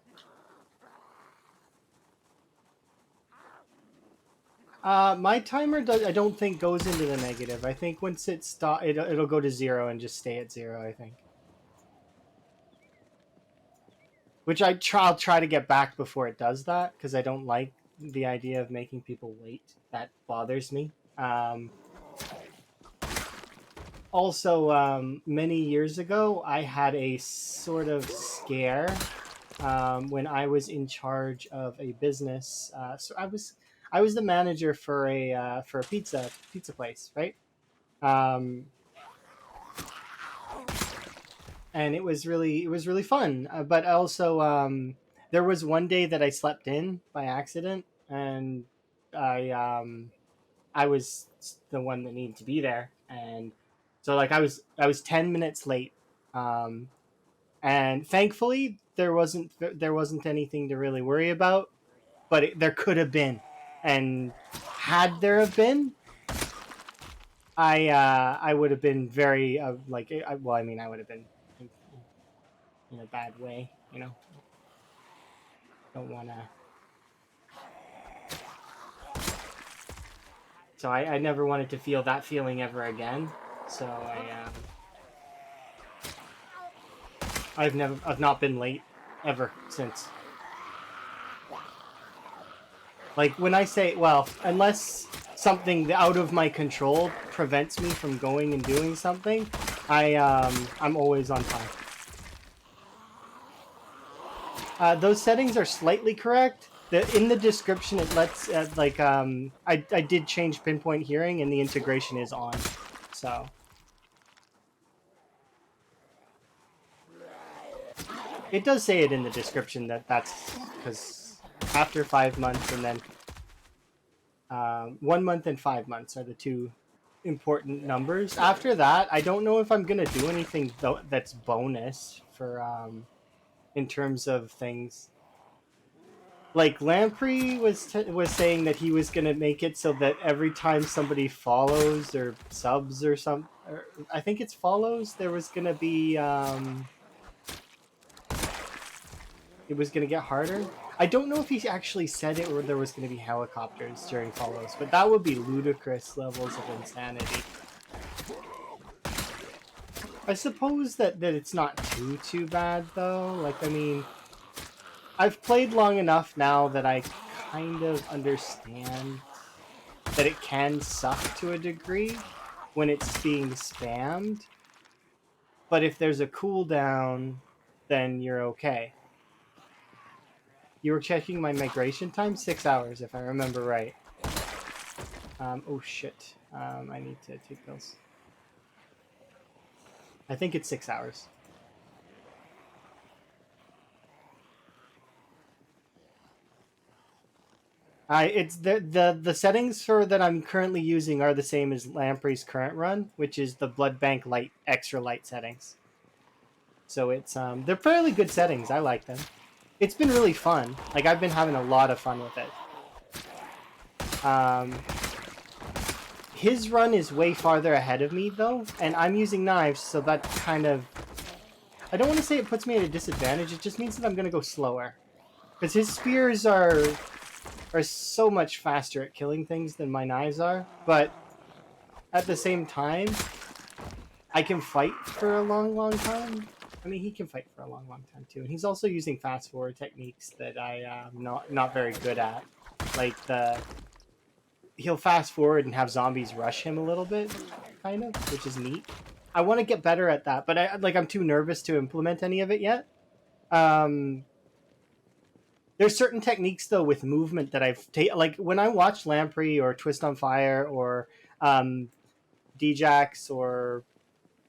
My timer does. I don't think goes into the negative. I think once it'll go to 0 and just stay at 0. I think, which I'll try to get back before it does that because I don't like the idea of making people wait. That bothers me. Also, many years ago, I had a sort of scare when I was in charge of a business. So I was the manager for a pizza place, right? Um, and it was really fun. But also, there was one day that I slept in by accident, and I I was the one that needed to be there, and so like I was 10 minutes late, um, and thankfully there wasn't anything to really worry about, but there could have been, and had there have been, I would have been very well, I mean, I would have been in a bad way, you know. Don't want to. So I never wanted to feel that feeling ever again. So I've not been late ever since. Like when I say, well, unless something out of my control prevents me from going and doing something, I'm always on time. Those settings are slightly correct. In the description, it lets I did change pinpoint hearing, and the integration is on. So it does say it in the description that's because after 5 months, and then 1 month and 5 months are the two important numbers. After that, I don't know if I'm gonna do anything that's bonus for in terms of things. Like Lamprey was saying that he was gonna make it so that every time somebody follows or subs or some, or I think it's follows, there was gonna be it was gonna get harder. I don't know if he actually said it or there was gonna be helicopters during follows, but that would be ludicrous levels of insanity. I suppose that it's not too bad though. Like, I mean, I've played long enough now that I kind of understand that it can suck to a degree when it's being spammed. But if there's a cooldown, then you're okay. You were checking my migration time? 6 hours, if I remember right. Oh shit. I need to take those. I think it's 6 hours. It's the settings for that I'm currently using are the same as Lamprey's current run, which is the Blood Bank Lite extra light settings. So it's they're fairly good settings. I like them. It's been really fun. Like, I've been having a lot of fun with it. His run is way farther ahead of me though, and I'm using knives, so that kind of, I don't want to say it puts me at a disadvantage. It just means that I'm gonna go slower, because his spears are are so much faster at killing things than my knives are, but at the same time, I can fight for a long time. I mean, he can fight for a long time too, and he's also using fast forward techniques that I am not very good at. Like he'll fast forward and have zombies rush him a little bit, kind of, which is neat. I want to get better at that, but I'm too nervous to implement any of it yet. Um, there's certain techniques though with movement that I've taken. Like when I watch Lamprey or Twist on Fire or um, Djax or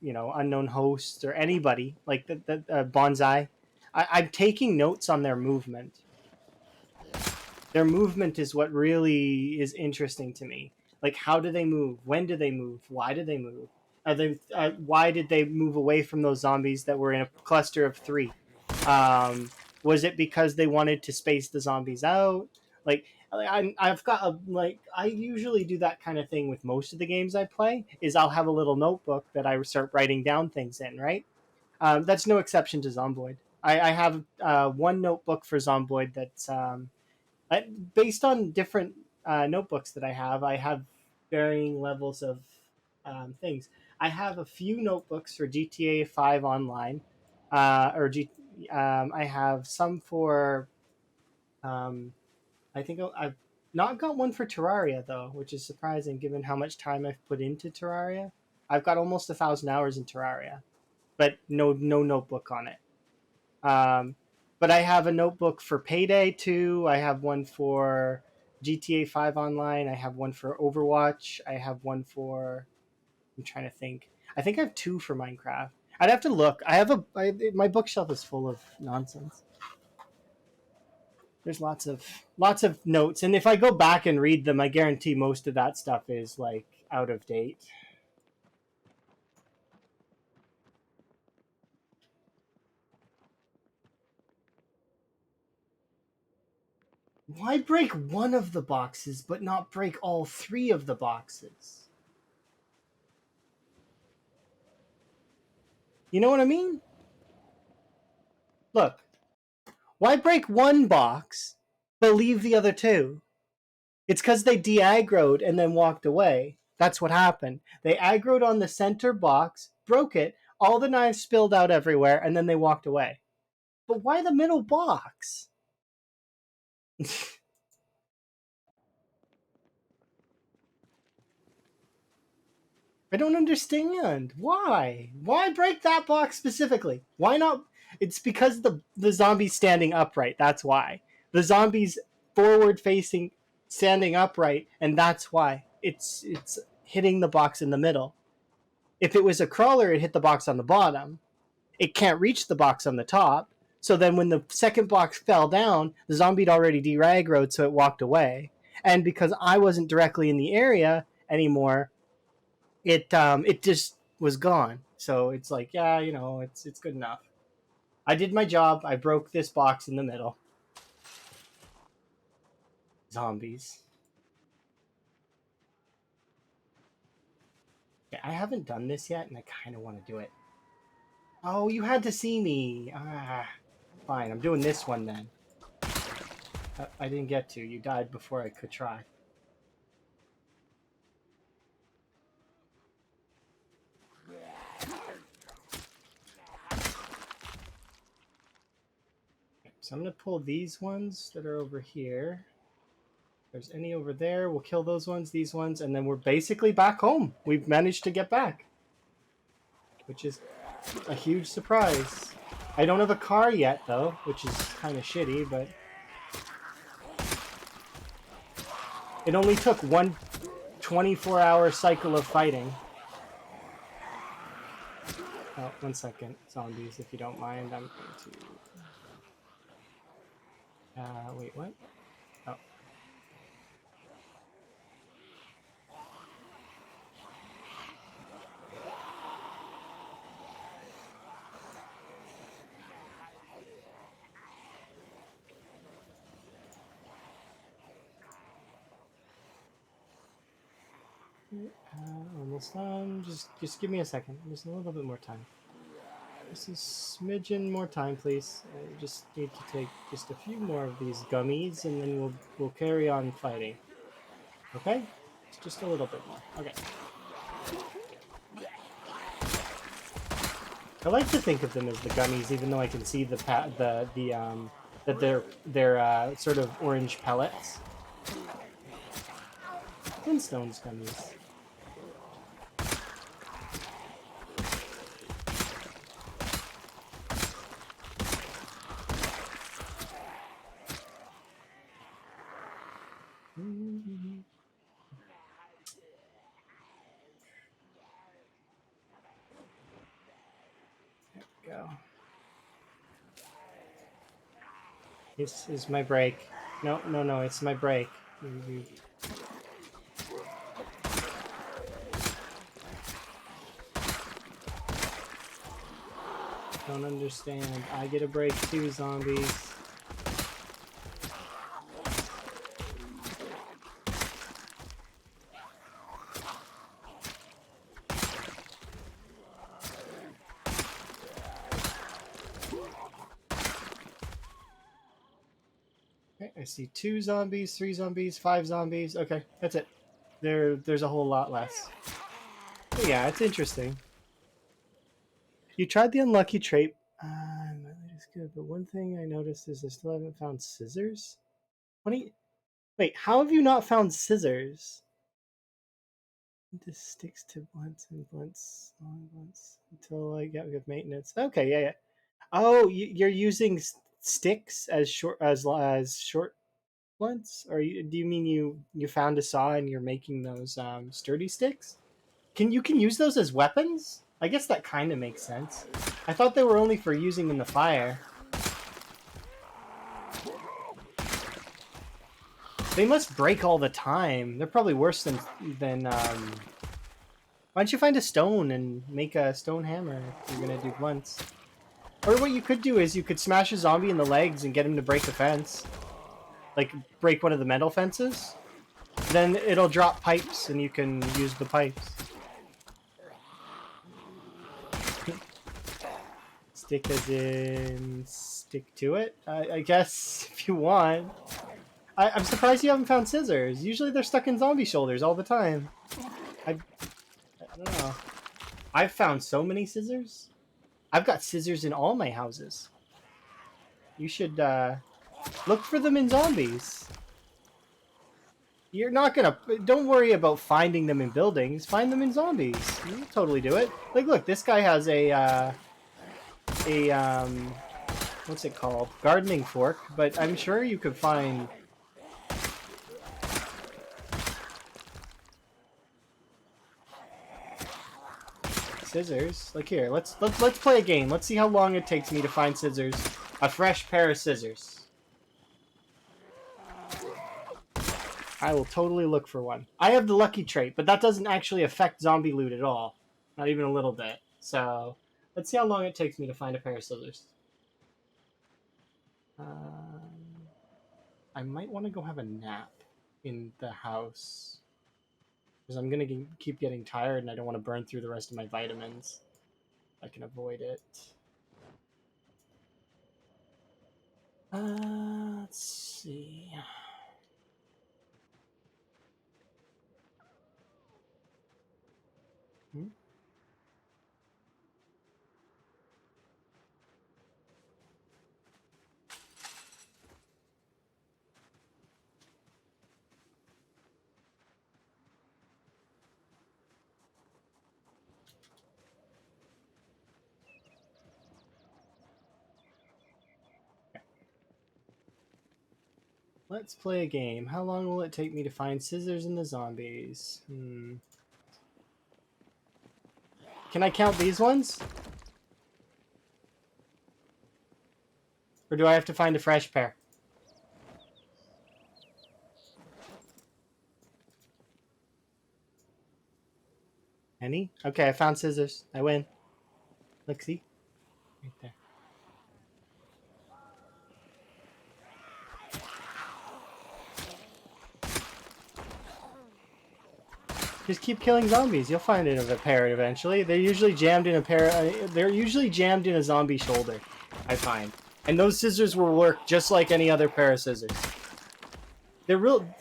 Unknown Host or anybody like the Bonsai, I'm taking notes on their movement. Their movement is what really is interesting to me. Like, how do they move? When do they move? Why do they move? Are they? Why did they move away from those zombies that were in a cluster of 3? Was it because they wanted to space the zombies out? Like, I've got I usually do that kind of thing with most of the games I play. Is I'll have a little notebook that I start writing down things in. Right. That's no exception to Zomboid. I have one notebook for Zomboid that's based on different notebooks that I have varying levels of things. I have a few notebooks for GTA 5 Online, I have some for. Um, I think I've not got one for Terraria though, which is surprising given how much time I've put into Terraria. I've got almost 1,000 hours in Terraria, but no notebook on it. Um, but I have a notebook for Payday 2. I have one for GTA 5 Online. I have one for Overwatch. I have one for. I'm trying to think. I think I have 2 for Minecraft. I'd have to look. My bookshelf is full of nonsense. There's lots of notes, and if I go back and read them, I guarantee most of that stuff is like out of date. Why break one of the boxes but not break all 3 of the boxes? You know what I mean? Look, why break one box but leave the other 2? It's because they de-aggroed and then walked away. That's what happened. They aggroed on the center box, broke it, all the knives spilled out everywhere, and then they walked away. But why the middle box? I don't understand. Why? Why break that box specifically? Why not? It's because the zombie's standing upright. That's why. The zombie's forward facing, standing upright, and that's why. It's hitting the box in the middle. If it was a crawler, it hit the box on the bottom. It can't reach the box on the top. So then when the second box fell down, the zombie had already de-aggroed, so it walked away. And because I wasn't directly in the area anymore, it just was gone. So it's like, yeah, it's good enough. I did my job. I broke this box in the middle. Zombies. Okay, I haven't done this yet, and I kind of want to do it. Oh, you had to see me. Fine. I'm doing this one then. I didn't get to. You died before I could try. So I'm going to pull these ones that are over here. If there's any over there, we'll kill those ones, these ones, and then we're basically back home. We've managed to get back, which is a huge surprise. I don't have a car yet, though, which is kind of shitty, but it only took one 24-hour cycle of fighting. Oh, 1 second, zombies, if you don't mind. I'm going to... wait, what? Oh. Almost done. Just give me a second. Just a little bit more time. Just a smidgen more time, please. I just need to take just a few more of these gummies, and then we'll carry on fighting. Okay? It's just a little bit more. Okay. I like to think of them as the gummies, even though I can see that they're sort of orange pellets. Flintstones gummies. There we go. This is my break. No, it's my break. Don't understand. I get a break too, zombies. Okay, I see 2 zombies, 3 zombies, 5 zombies. Okay, that's it. There's a whole lot less. But yeah, it's interesting. You tried the unlucky trait. It's good, but one thing I noticed is I still haven't found scissors. Wait, how have you not found scissors? This sticks to blunts and blunts, long blunts until I get good maintenance. Okay, yeah. Oh, you're using sticks as short blunts, or do you mean you found a saw and you're making those sturdy sticks? You can use those as weapons? I guess that kind of makes sense. I thought they were only for using in the fire. They must break all the time. They're probably worse than why don't you find a stone and make a stone hammer if you're gonna do blunts? Or what you could do is you could smash a zombie in the legs and get him to break the fence. Like, break one of the metal fences. Then it'll drop pipes and you can use the pipes. Stick as in stick to it, I guess, if you want. I'm surprised you haven't found scissors. Usually they're stuck in zombie shoulders all the time. I don't know. I've found so many scissors. I've got scissors in all my houses. You should look for them in zombies. You're not gonna... Don't worry about finding them in buildings. Find them in zombies. You'll totally do it. Like, look, this guy has a what's it called? Gardening fork, but I'm sure you could find... scissors. Like, here, let's play a game. Let's see how long it takes me to find scissors. A fresh pair of scissors. I will totally look for one. I have the lucky trait, but that doesn't actually affect zombie loot at all. Not even a little bit. So, let's see how long it takes me to find a pair of scissors. I might want to go have a nap in the house. Because I'm going to keep getting tired and I don't want to burn through the rest of my vitamins. I can avoid it. Let's see. Let's play a game. How long will it take me to find scissors in the zombies? Can I count these ones? Or do I have to find a fresh pair? Any? Okay, I found scissors. I win. Look, see? Right there. Just keep killing zombies. You'll find it of a parrot eventually. They're usually jammed in a They're usually jammed in a zombie shoulder, I find. And those scissors will work just like any other pair of scissors.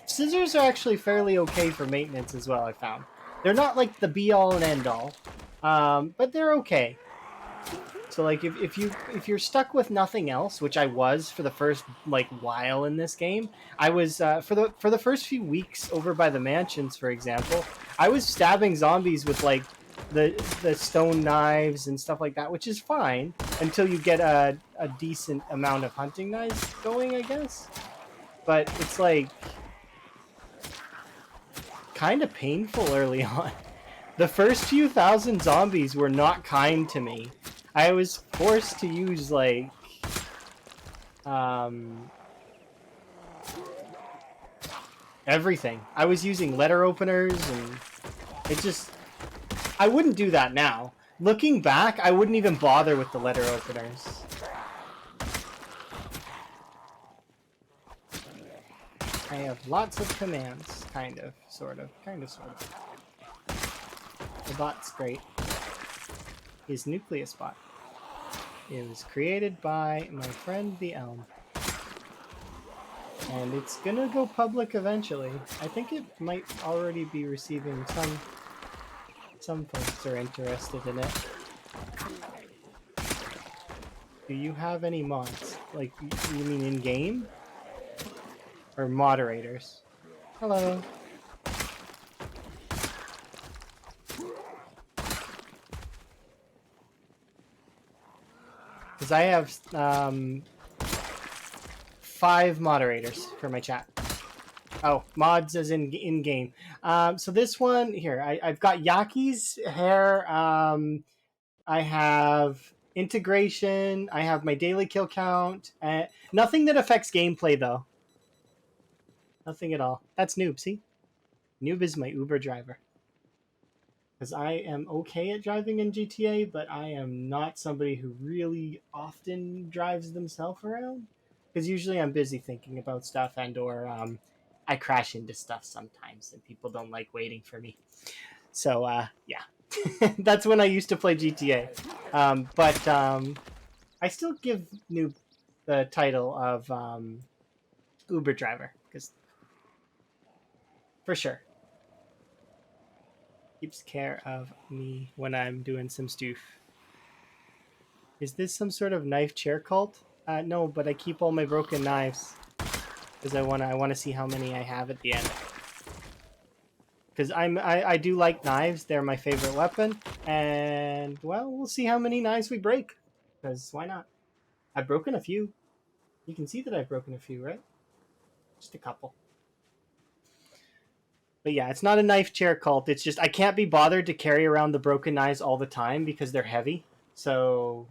Scissors are actually fairly okay for maintenance as well, I found. They're not like the be all and end all, but they're okay. So like if you're stuck with nothing else, which I was for the first like while in this game, I was for the first few weeks over by the mansions, for example, I was stabbing zombies with like the stone knives and stuff like that, which is fine until you get a decent amount of hunting knives going, I guess. But it's like kind of painful early on. The first few thousand zombies were not kind to me. I was forced to use like everything. I was using letter openers and it just I wouldn't do that now. Looking back, I wouldn't even bother with the letter openers. I have lots of commands, kind of, sort of. The bot's great. His nucleus bot. It was created by my friend the Elm. And it's gonna go public eventually. I think it might already be receiving some folks are interested in it. Do you have any mods? Like, you mean in-game? Or moderators? Hello. Because I have 5 moderators for my chat. Oh, mods as in game. So this one here, I've got Yaki's hair. I have integration. I have my daily kill count. Nothing that affects gameplay though. Nothing at all. That's Noob. See, Noob is my Uber driver. Because I am okay at driving in GTA, but I am not somebody who really often drives themselves around. Because usually I'm busy thinking about stuff and or I crash into stuff sometimes and people don't like waiting for me. So yeah, that's when I used to play GTA. But I still give Noob the title of Uber driver because for sure keeps care of me when I'm doing some stoof. Is this some sort of knife chair cult? No, but I keep all my broken knives because I wanna see how many I have at the end. Because I do like knives; they're my favorite weapon, and well, we'll see how many knives we break. Because why not? I've broken a few. You can see that I've broken a few, right? Just a couple. But yeah, it's not a knife chair cult. It's just I can't be bothered to carry around the broken knives all the time because they're heavy. So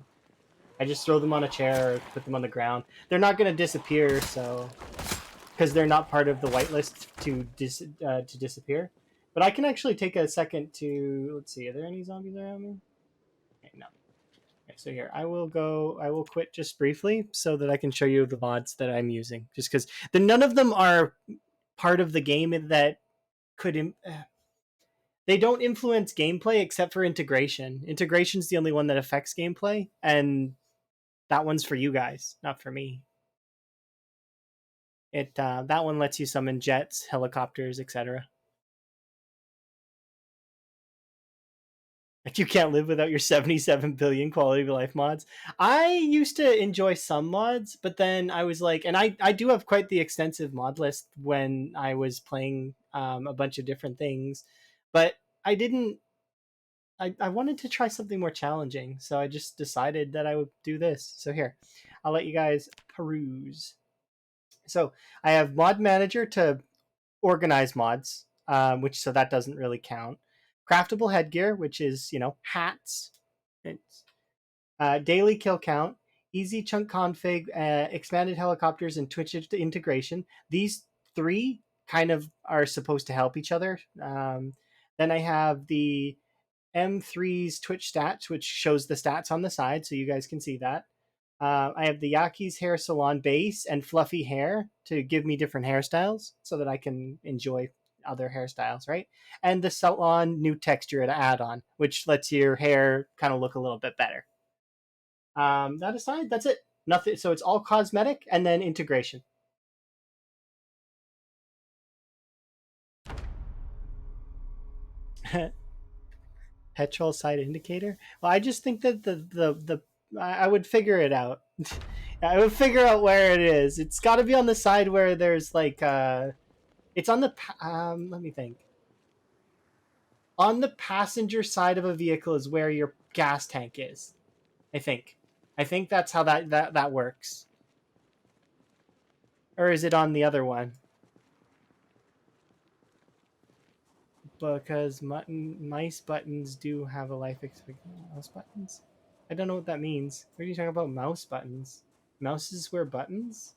I just throw them on a chair or put them on the ground. They're not going to disappear, so because they're not part of the whitelist to disappear. But I can actually take a second to let's see. Are there any zombies around me? Okay, no. Okay, so here I will quit just briefly so that I can show you the mods that I'm using. Just because none of them are part of the game that could they don't influence gameplay except for integration. Integration's the only one that affects gameplay, and that one's for you guys, not for me. It that one lets you summon jets, helicopters, etc. Like you can't live without your 77 billion quality of life mods. I used to enjoy some mods, but then I was like, and I do have quite the extensive mod list when I was playing a bunch of different things, but I didn't I wanted to try something more challenging, so I just decided that I would do this. So here, I'll let you guys peruse. So I have Mod Manager to organize mods, which so that doesn't really count. Craftable headgear, which is hats. It's, daily kill count, easy chunk config, expanded helicopters, and Twitch integration. These 3 kind of are supposed to help each other. Then I have the M3's Twitch stats, which shows the stats on the side, so you guys can see that. I have the Yaki's hair salon base and fluffy hair to give me different hairstyles so that I can enjoy other hairstyles, right? And the salon new texture to add on, which lets your hair kind of look a little bit better. That aside, that's it. Nothing. So it's all cosmetic and then integration. Petrol side indicator. Well, I just think that I would figure it out. I would figure out where it is. It's got to be on the side where there's like it's on the let me think. On the passenger side of a vehicle is where your gas tank is. I think. I think that's how that works. Or is it on the other one? Because mice buttons do have a life expectancy. Mouse buttons? I don't know what that means. What are you talking about? Mouse buttons? Mouses wear buttons?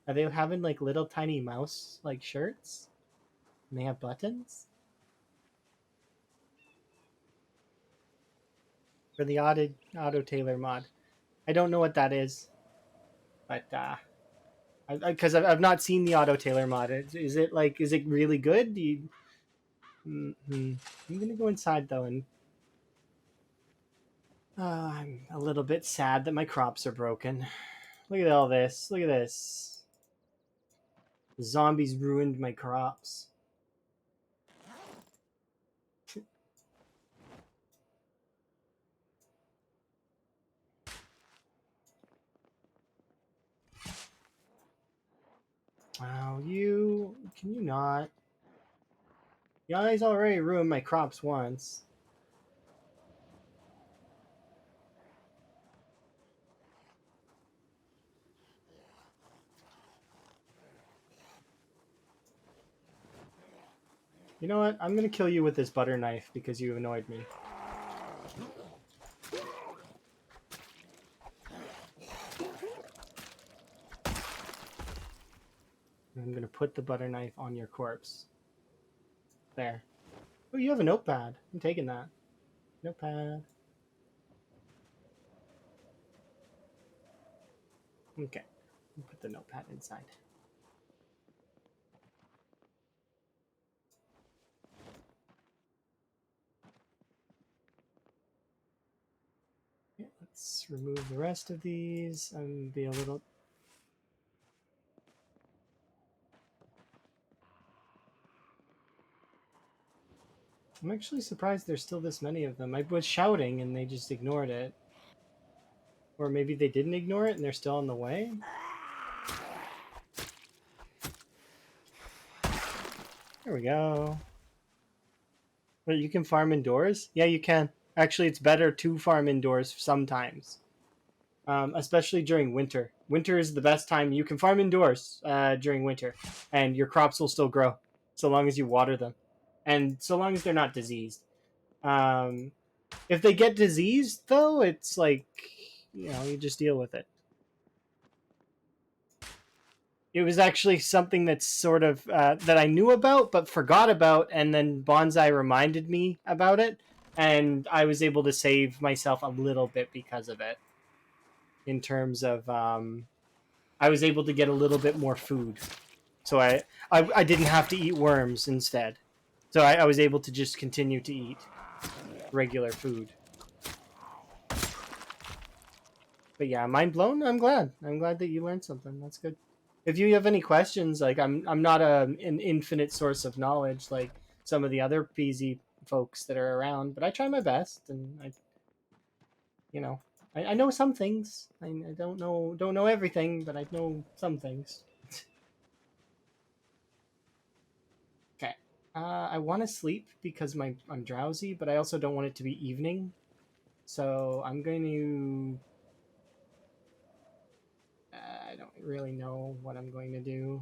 Are they having like little tiny mouse like shirts? And they have buttons? For the auto tailor mod. I don't know what that is, but because I've not seen the auto tailor mod. Is it like is it really good? Mm-hmm. I'm gonna go inside though, and I'm a little bit sad that my crops are broken. Look at all this. Look at this. The zombies ruined my crops. Wow, you can you not? You guys already ruined my crops once. You know what? I'm gonna kill you with this butter knife because you annoyed me. I'm gonna put the butter knife on your corpse. There. Oh, you have a notepad. I'm taking that. Notepad. Okay. Put the notepad inside. Yeah, let's remove the rest of these and be a little. I'm actually surprised there's still this many of them. I was shouting and they just ignored it. Or maybe they didn't ignore it and they're still on the way? There we go. But you can farm indoors? Yeah, you can. Actually, it's better to farm indoors sometimes. Especially during winter. Winter is the best time. You can farm indoors during winter, and your crops will still grow, so long as you water them, and so long as they're not diseased. Um, if they get diseased, though, it's like you just deal with it. It was actually something that's sort of that I knew about but forgot about, and then Bonsai reminded me about it, and I was able to save myself a little bit because of it. In terms of, I was able to get a little bit more food, so I didn't have to eat worms instead. So I was able to just continue to eat regular food. But yeah, mind blown. I'm glad. I'm glad that you learned something. That's good. If you have any questions, like I'm not an infinite source of knowledge like some of the other PZ folks that are around, but I try my best, and you know, I know some things. I don't know everything, but I know some things. Okay. I want to sleep because I'm drowsy, but I also don't want it to be evening. So I'm going to. I don't really know what I'm going to do.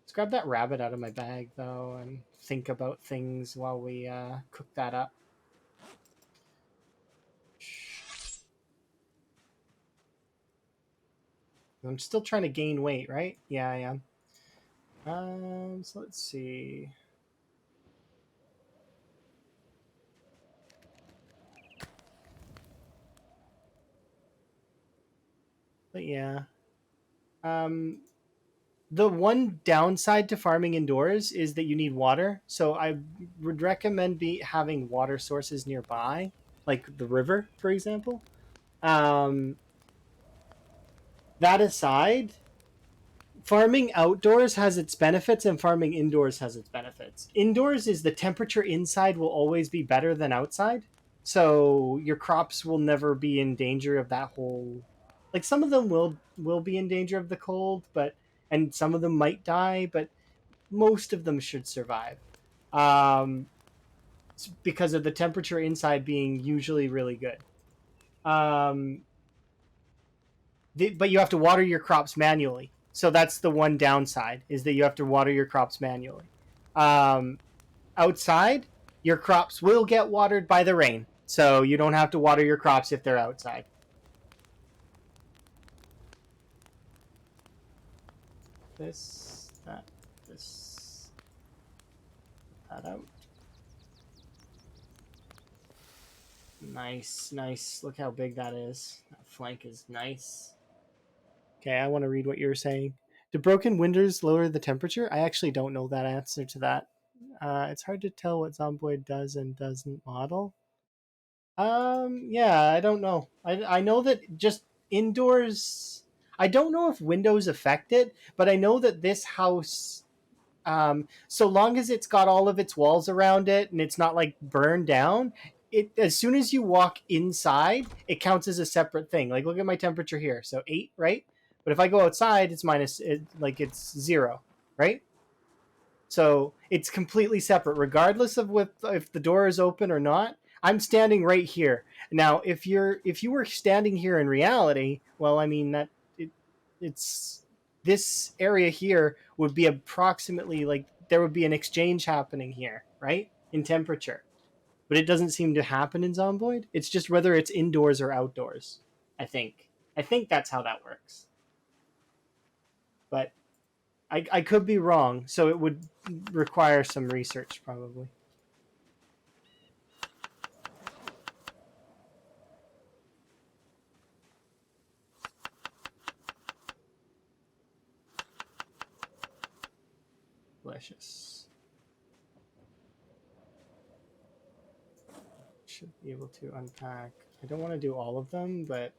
Let's grab that rabbit out of my bag, though, and think about things while we cook that up. I'm still trying to gain weight, right? Yeah, I am. So let's see. But yeah. Um, The one downside to farming indoors is that you need water. So I would recommend having water sources nearby, like the river, for example. Um, that aside, farming outdoors has its benefits and farming indoors has its benefits. Indoors is the temperature inside will always be better than outside. So your crops will never be in danger of that whole, like some of them will be in danger of the cold, but and some of them might die, but most of them should survive. Um because of the temperature inside being usually really good. Um but you have to water your crops manually. So that's the one downside is that you have to water your crops manually. Um, outside, your crops will get watered by the rain, so you don't have to water your crops if they're outside. This, that, this, that out. Nice, nice. Look how big that is. That flank is nice. Okay, I want to read what you're saying. Do broken windows lower the temperature? I actually don't know that answer to that. It's hard to tell what Zomboid does and doesn't model. Yeah, I don't know. I know that just indoors. I don't know if windows affect it, but I know that this house, so long as it's got all of its walls around it and it's not like burned down, it as soon as you walk inside, it counts as a separate thing. Like look at my temperature here, so 8, right? But if I go outside, it's like it's 0, right? So it's completely separate, regardless of if the door is open or not. I'm standing right here now. If you were standing here in reality, well, I mean that it, it's this area here would be approximately like there would be an exchange happening here, right? In temperature, but it doesn't seem to happen in Zomboid. It's just whether it's indoors or outdoors. I think. I think that's how that works. But I could be wrong, so it would require some research probably. Delicious. Should be able to unpack. I don't want to do all of them, but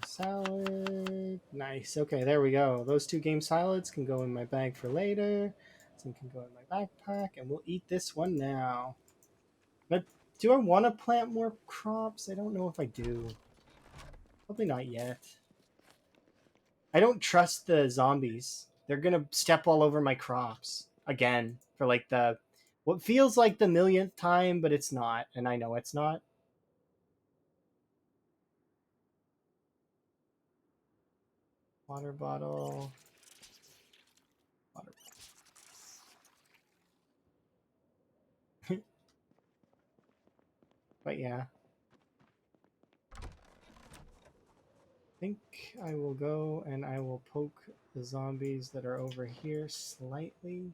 the salad. Nice. Okay, there we go. Those 2 game salads can go in my bag for later. Some can go in my backpack, and we'll eat this one now. But do I want to plant more crops? I don't know if I do. Probably not yet. I don't trust the zombies. They're gonna step all over my crops again for like the what feels like the millionth time, but it's not, and I know it's not. Water bottle. Water. But yeah, I think I will go and I will poke the zombies that are over here slightly.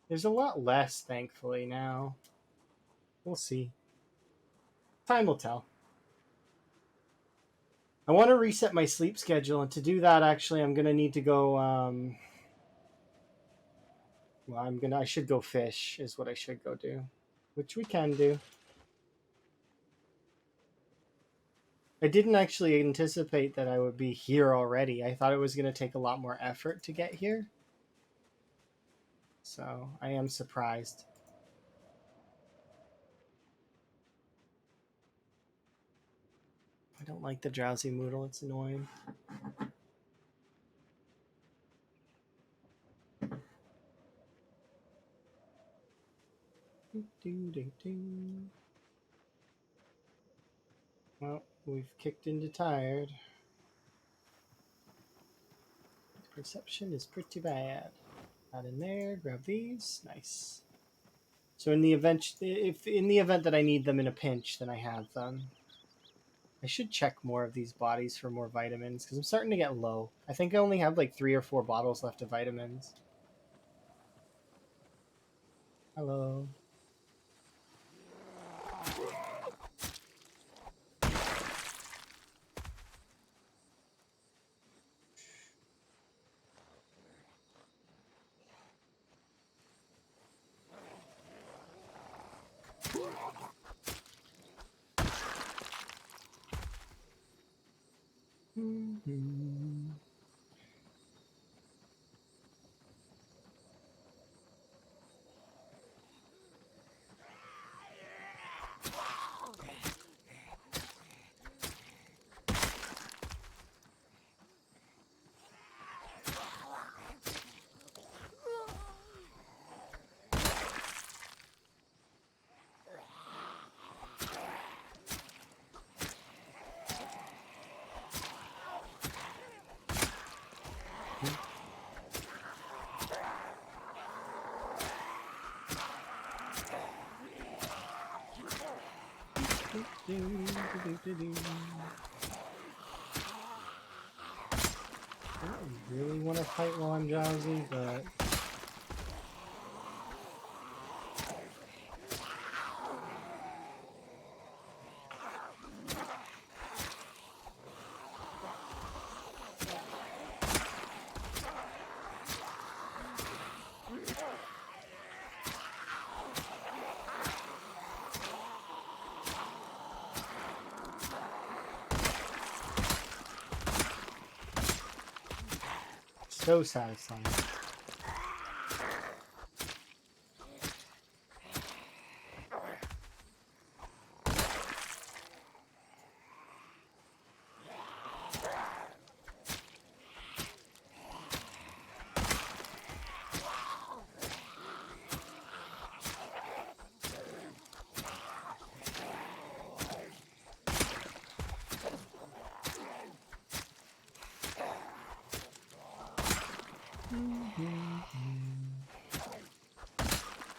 There's a lot less, thankfully, now. We'll see. Time will tell. I want to reset my sleep schedule, and to do that, actually, I'm gonna need to go. Well, I should go fish, is what I should go do, which we can do. I didn't actually anticipate that I would be here already. I thought it was gonna take a lot more effort to get here. So I am surprised. I don't like the drowsy Moodle, it's annoying. Well, we've kicked into tired. Perception is pretty bad. Not in there. Grab these. Nice. So in the event, if in the event that I need them in a pinch, then I have them. I should check more of these bodies for more vitamins because I'm starting to get low. I think I only have like 3 or 4 bottles left of vitamins. Hello. Mm-hmm. I don't really want to fight while I'm drowsy, but so satisfying.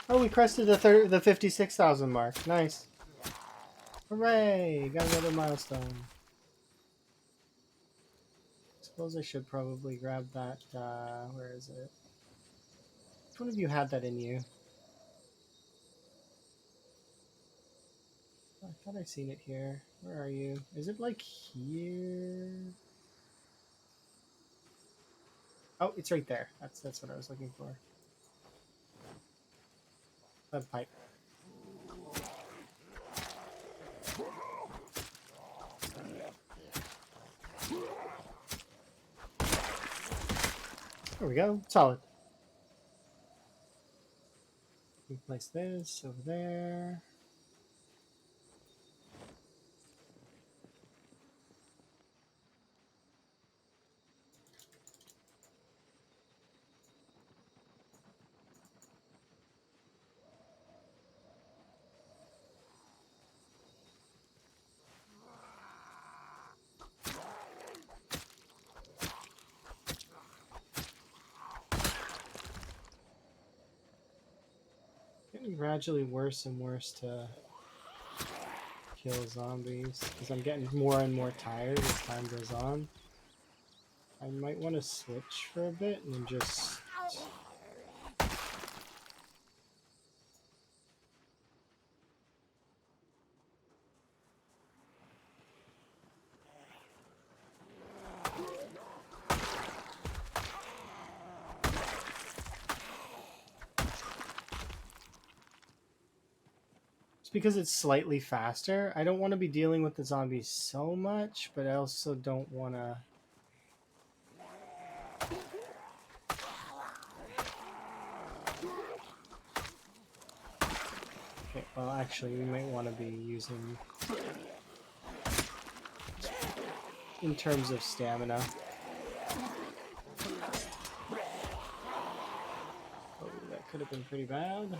Oh, we crested the 56,000 mark. Nice. Hooray! Got another milestone. Suppose I should probably grab that. Where is it? Which one of you had that in you? I thought I seen it here. Where are you? Is it like here? Oh, it's right there. That's what I was looking for. That pipe. There we go. Solid. We place this over there. Getting gradually worse and worse to kill zombies because I'm getting more and more tired as time goes on. I might want to switch for a bit and just... because it's slightly faster, I don't want to be dealing with the zombies so much, but I also don't want to... Okay, well, actually, we might want to be using... in terms of stamina. Oh, that could have been pretty bad.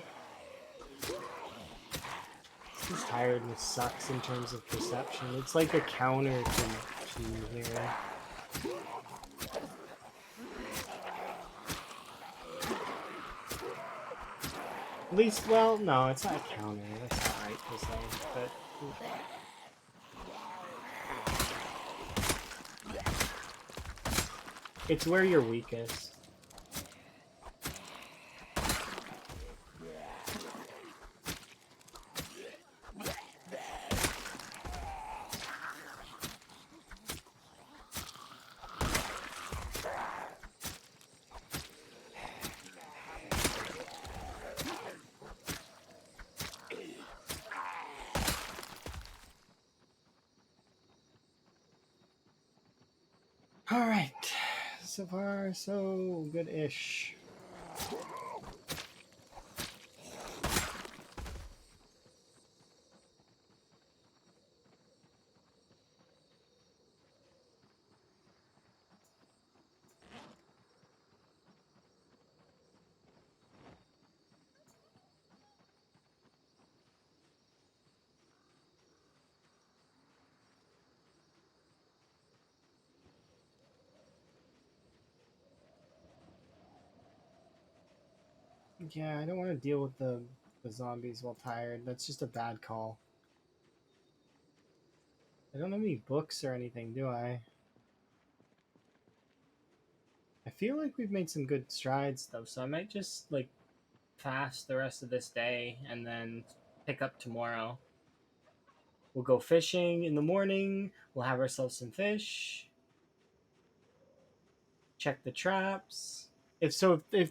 This tiredness sucks in terms of perception. It's like a counter to here. At least, well, no, it's not a counter. That's not right to say, but... It's where you're weakest. All right, so far so good-ish. Yeah, I don't want to deal with the zombies while tired. That's just a bad call. I don't have any books or anything, do I? I feel like we've made some good strides though, so I might just like fast the rest of this day and then pick up tomorrow. We'll go fishing in the morning. We'll have ourselves some fish. Check the traps. If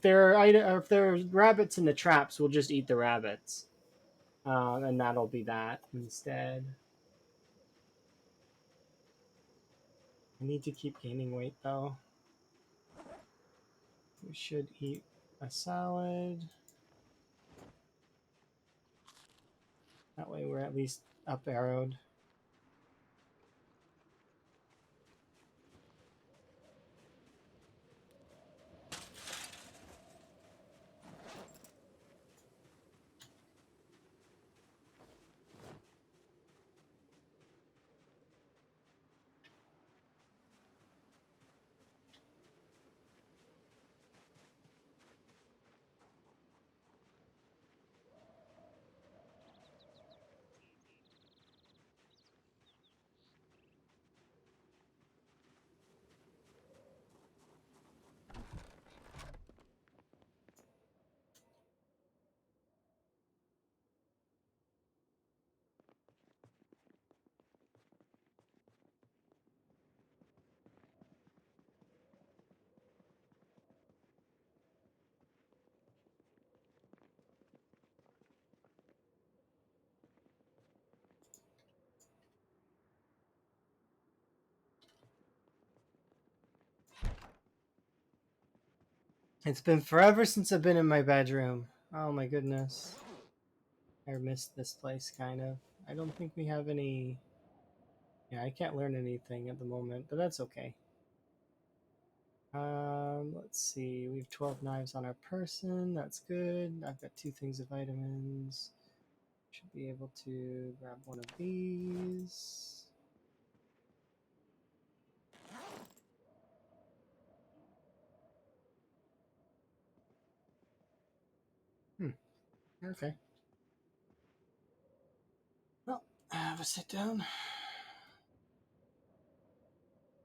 there are if there are rabbits in the traps, we'll just eat the rabbits, and that'll be that instead. I need to keep gaining weight though. We should eat a salad. That way we're at least up arrowed. It's been forever since I've been in my bedroom. Oh my goodness. I missed this place kind of. I don't think we have any. Yeah, I can't learn anything at the moment, but that's okay. Let's see. We have 12 knives on our person. That's good. I've got 2 things of vitamins. Should be able to grab one of these. Okay. Well, I have a sit down.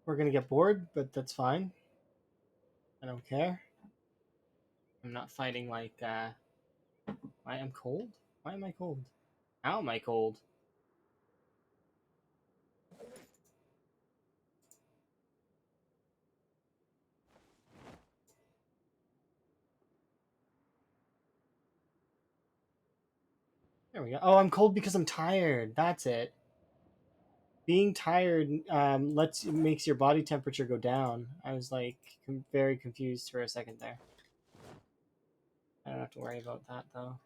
We're gonna get bored, but that's fine. I don't care. I'm not fighting like. I am cold. Why am I cold? How am I cold? There we go. Oh, I'm cold because I'm tired. That's it. Being tired makes your body temperature go down. I was like very confused for a second there. I don't have to worry about that though.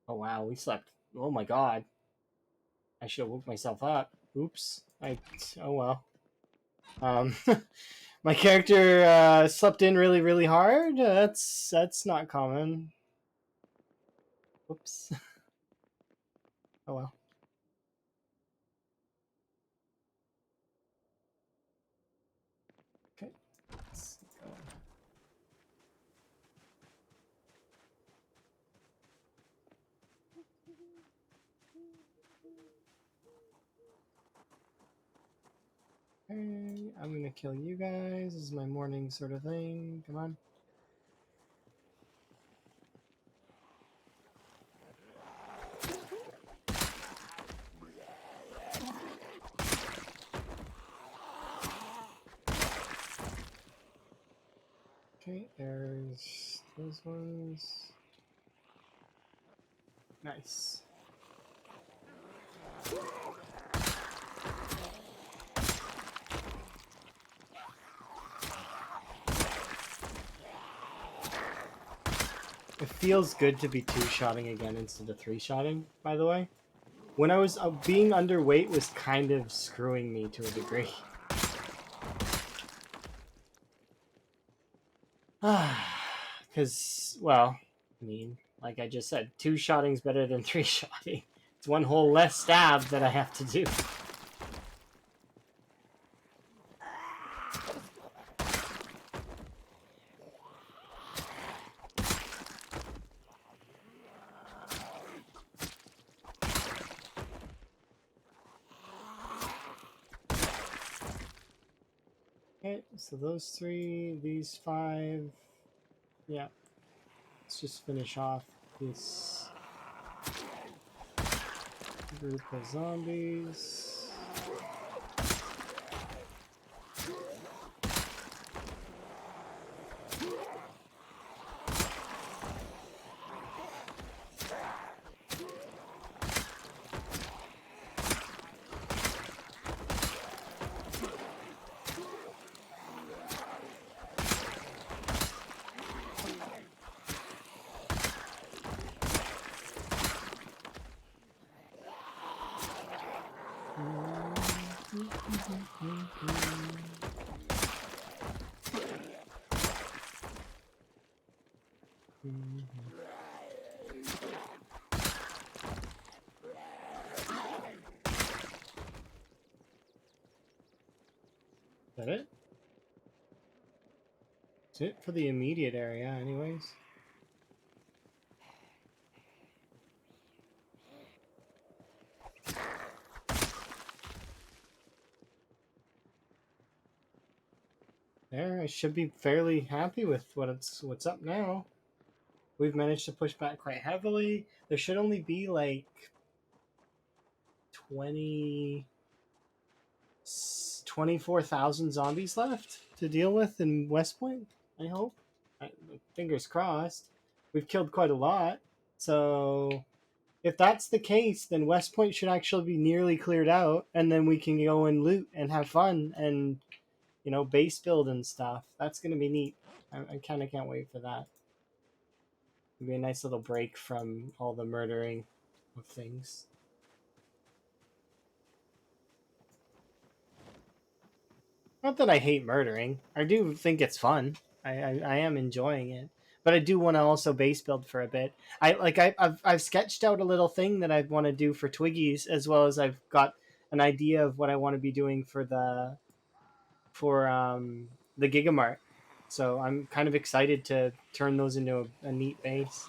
Oh wow, we slept. Oh my god, I should have woke myself up. Oops. Oh well. Um, My character slept in really, really hard. That's not common. Whoops. Oh well. Okay. Let's go. Okay, I'm gonna kill you guys. This is my morning sort of thing. Come on. Okay, there's those ones. Nice. It feels good to be two-shotting again instead of three-shotting, by the way. When I was being underweight was kind of screwing me to a degree. Because, well, I mean, like I just said, two-shotting's better than three-shotting. It's one whole less stab that I have to do. Okay, so those 3, these 5, yeah. Let's just finish off this group of zombies. Is that it? That's it for the immediate area, anyways. There, I should be fairly happy with what's up now. We've managed to push back quite heavily. There should only be like 24,000 zombies left to deal with in West Point, I hope. Fingers crossed. We've killed quite a lot. So if that's the case, then West Point should actually be nearly cleared out, and then we can go and loot and have fun and, you know, base build and stuff. That's going to be neat. I kind of can't wait for that. It'll be a nice little break from all the murdering of things. Not that I hate murdering. I do think it's fun. I am enjoying it. But I do want to also base build for a bit. I've sketched out a little thing that I want to do for Twiggies, as well as I've got an idea of what I want to be doing for the Gigamart. So I'm kind of excited to turn those into a neat base.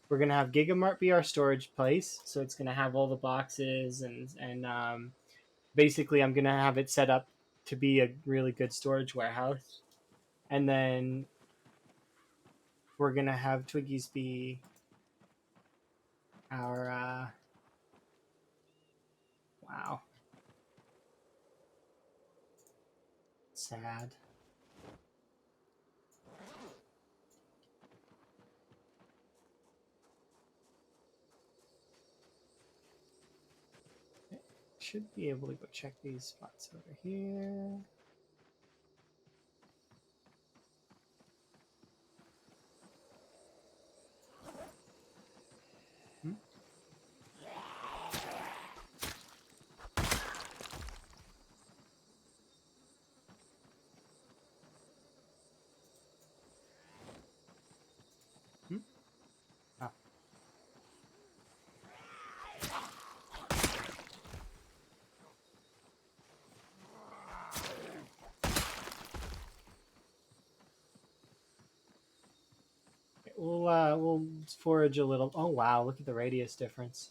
We're gonna have Gigamart be our storage place, so it's gonna have all the boxes and basically I'm gonna have it set up to be a really good storage warehouse, and then we're gonna have Twiggies be our wow, sad. Should be able to go check these spots over here. forage a little. Oh wow, look at the radius difference.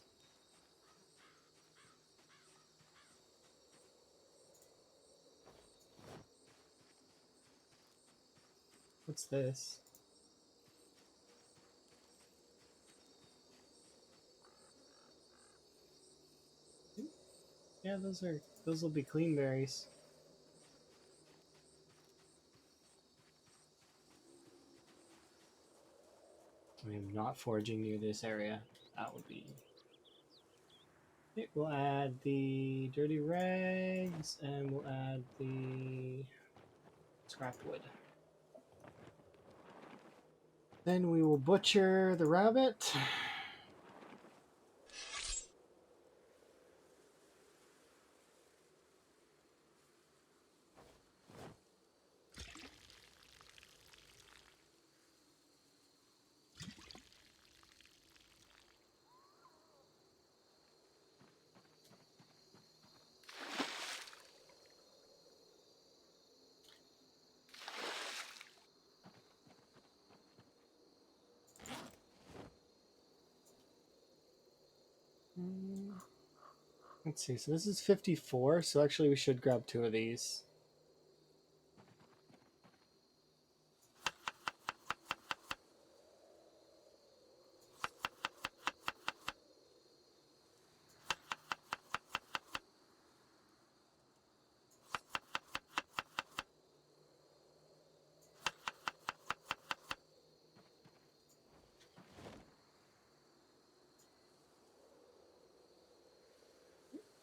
What's this? Yeah, those will be clean berries. I am not foraging near this area. That would be. Okay, we'll add the dirty rags and we'll add the scrap wood. Then we will butcher the rabbit. Let's see, so this is 54, so actually we should grab 2 of these.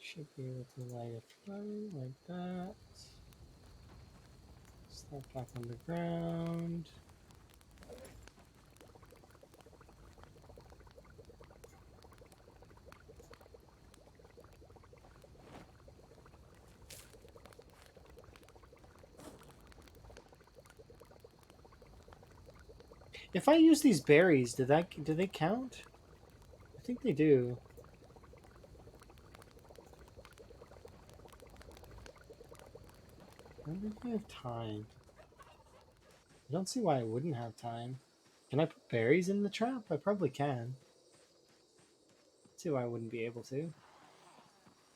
Should be able to light a fire like that. Start back on the ground. If I use these berries, do they count? I think they do. I wonder if I have time. I don't see why I wouldn't have time. Can I put berries in the trap? I probably can. See why I wouldn't be able to.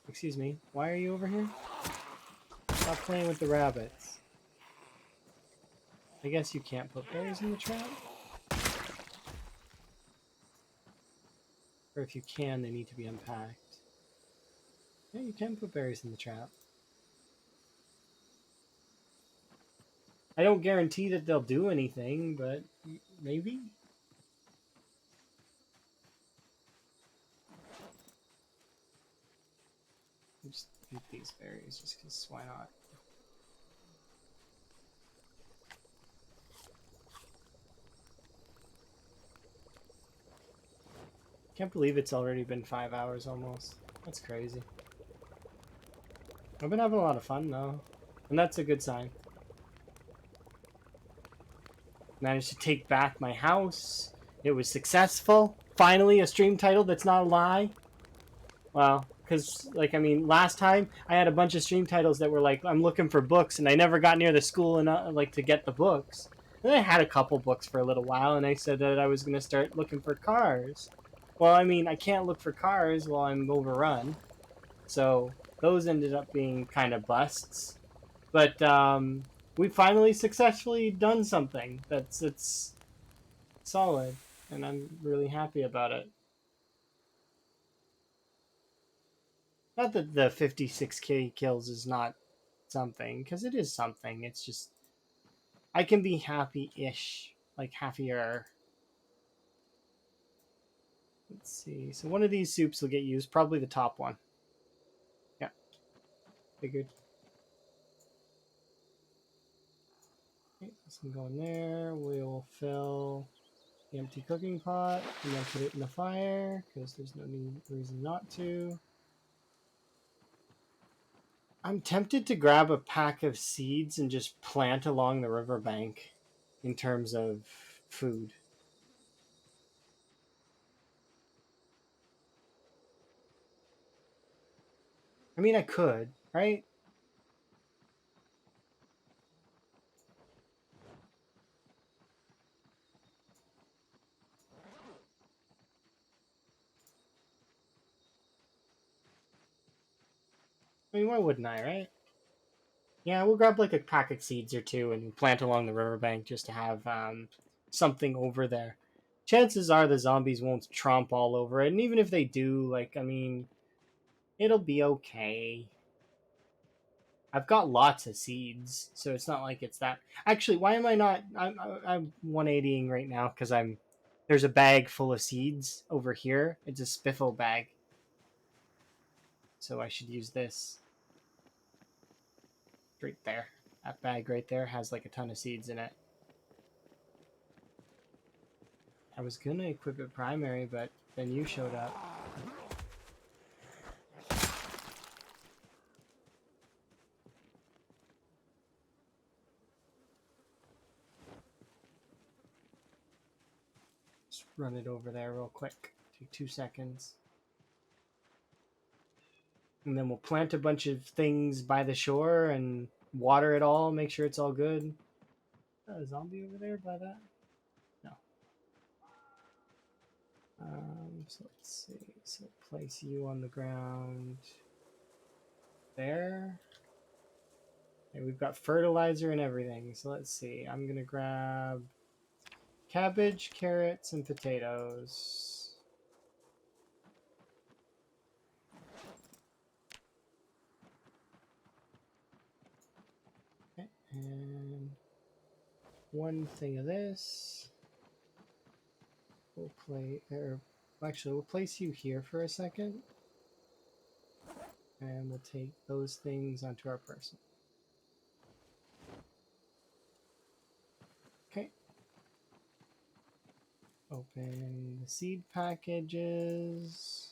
Excuse me, why are you over here? Stop playing with the rabbits. I guess you can't put berries in the trap? Or if you can, they need to be unpacked. Yeah, you can put berries in the trap. I don't guarantee that they'll do anything, but maybe? I'll just eat these berries just because why not? Can't believe it's already been 5 hours almost. That's crazy. I've been having a lot of fun though, and that's a good sign. Managed to take back my house. It was successful. Finally, a stream title that's not a lie. Well, because, like, I mean, last time I had a bunch of stream titles that were like, I'm looking for books, and I never got near the school enough, like, to get the books. And I had a couple books for a little while, and I said that I was going to start looking for cars. Well, I mean, I can't look for cars while I'm overrun. So those ended up being kind of busts. But we finally successfully done something it's solid, and I'm really happy about it. Not that the 56k kills is not something, because it is something. It's just I can be happy-ish, like happier. Let's see. So one of these soups will get used, probably the top one. Yeah, figured. Okay, this can go in there. We'll fill the empty cooking pot and then put it in the fire because there's no reason not to. I'm tempted to grab a pack of seeds and just plant along the riverbank in terms of food. I mean, I could, right? I mean, why wouldn't I, right? Yeah, we'll grab like a pack of seeds or two and plant along the riverbank just to have something over there. Chances are the zombies won't tromp all over it, and even if they do, like, I mean, it'll be okay. I've got lots of seeds, so it's not like it's that. Actually, why am I not? I'm 180ing right now because I'm. There's a bag full of seeds over here. It's a spiffle bag, so I should use this right there. That bag right there has like a ton of seeds in it. I was gonna equip it primary, but then you showed up. Just run it over there real quick. Take 2 seconds. And then we'll plant a bunch of things by the shore and water it all, make sure it's all good. A zombie over there by that? No. So let's see. So place you on the ground there. Okay, we've got fertilizer and everything. So let's see. I'm gonna grab cabbage, carrots, and potatoes. Okay, and one thing of this. We'll we'll place you here for a second. And we'll take those things onto our person. Okay. Open the seed packages.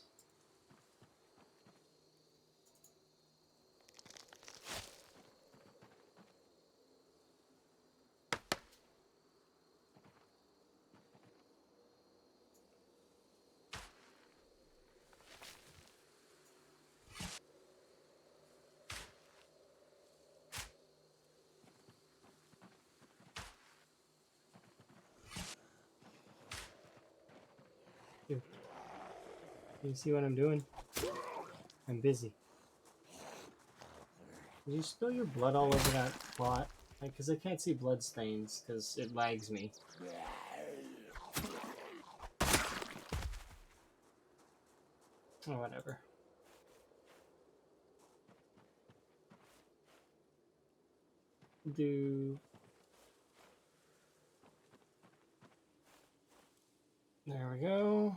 Dude, you see what I'm doing? I'm busy. Did you spill your blood all over that plot? Like, because I can't see blood stains because it lags me. Oh, whatever. Do. There we go.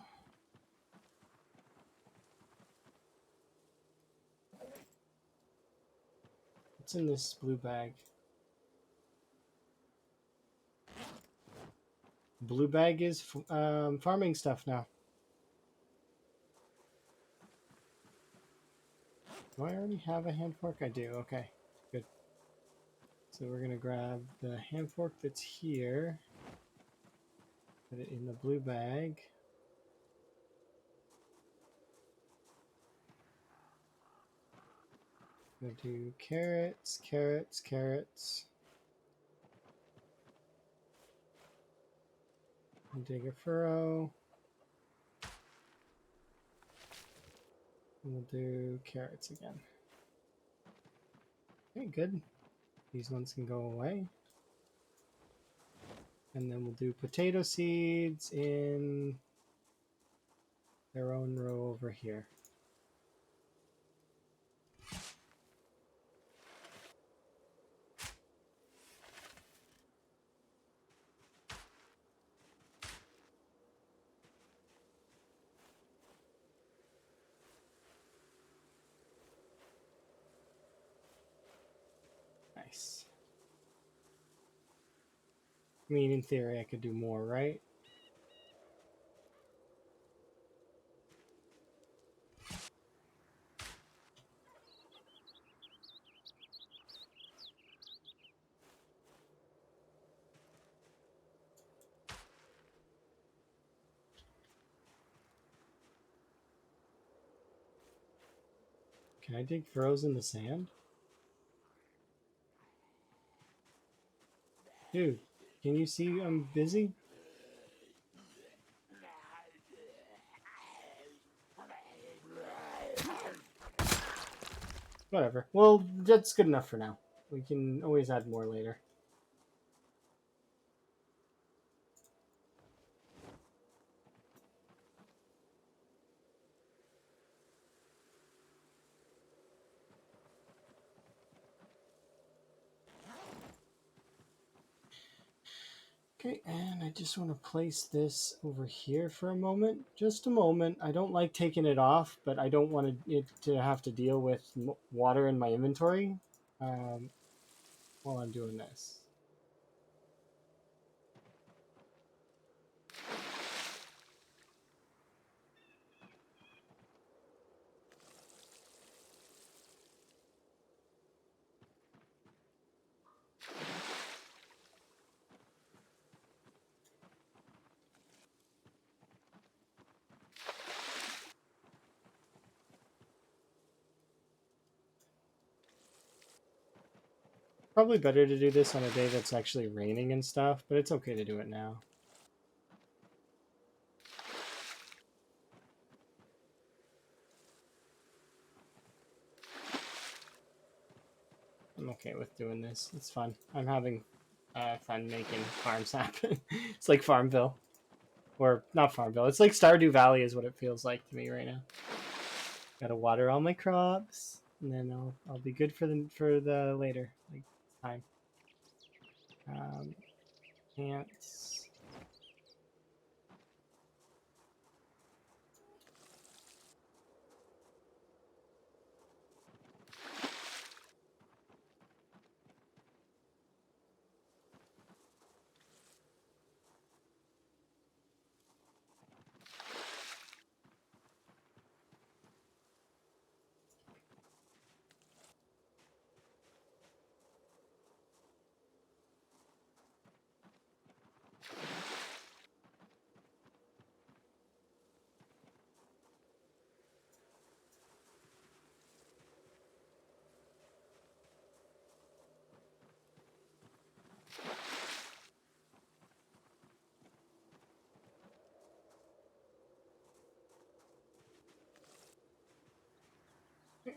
What's in this blue bag? Blue bag is farming stuff now. Do I already have a hand fork? I do. Okay, good. So we're gonna grab the hand fork that's here. Put it in the blue bag. Gonna do carrots, carrots, carrots. And dig a furrow. And we'll do carrots again. Okay, good. These ones can go away. And then we'll do potato seeds in their own row over here. Nice. I mean, in theory, I could do more, right? Can I dig furrows in the sand? Dude, can you see I'm busy? Whatever. Well, that's good enough for now. We can always add more later. Okay, and I just want to place this over here for a moment. Just a moment. I don't like taking it off, but I don't want it to have to deal with water in my inventory while I'm doing this. Probably better to do this on a day that's actually raining and stuff, but it's okay to do it now. I'm okay with doing this. It's fun. I'm having fun making farms happen. It's like Farmville. Or not Farmville. It's like Stardew Valley is what it feels like to me right now. Gotta water all my crops, and then I'll be good for the later like time. Ants.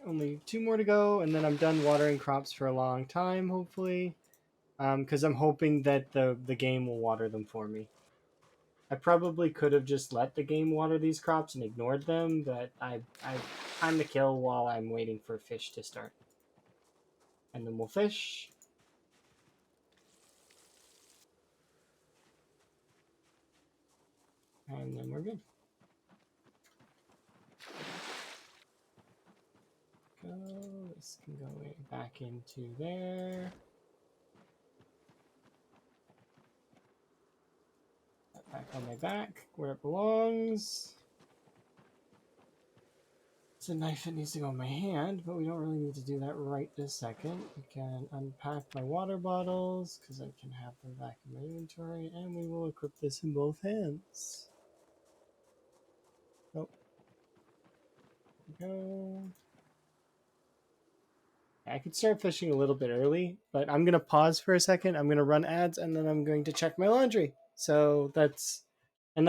Only 2 more to go, and then I'm done watering crops for a long time, hopefully. Because I'm hoping that the game will water them for me. I probably could have just let the game water these crops and ignored them, but I time to kill while I'm waiting for fish to start. And then we'll fish. And then we're good. Go. This can go back into there. Back on my back, where it belongs. It's a knife that needs to go in my hand, but we don't really need to do that right this second. We can unpack my water bottles, because I can have them back in my inventory, and we will equip this in both hands. Oh, there we go. I could start fishing a little bit early, but I'm going to pause for a second. I'm going to run ads, and then I'm going to check my laundry. So that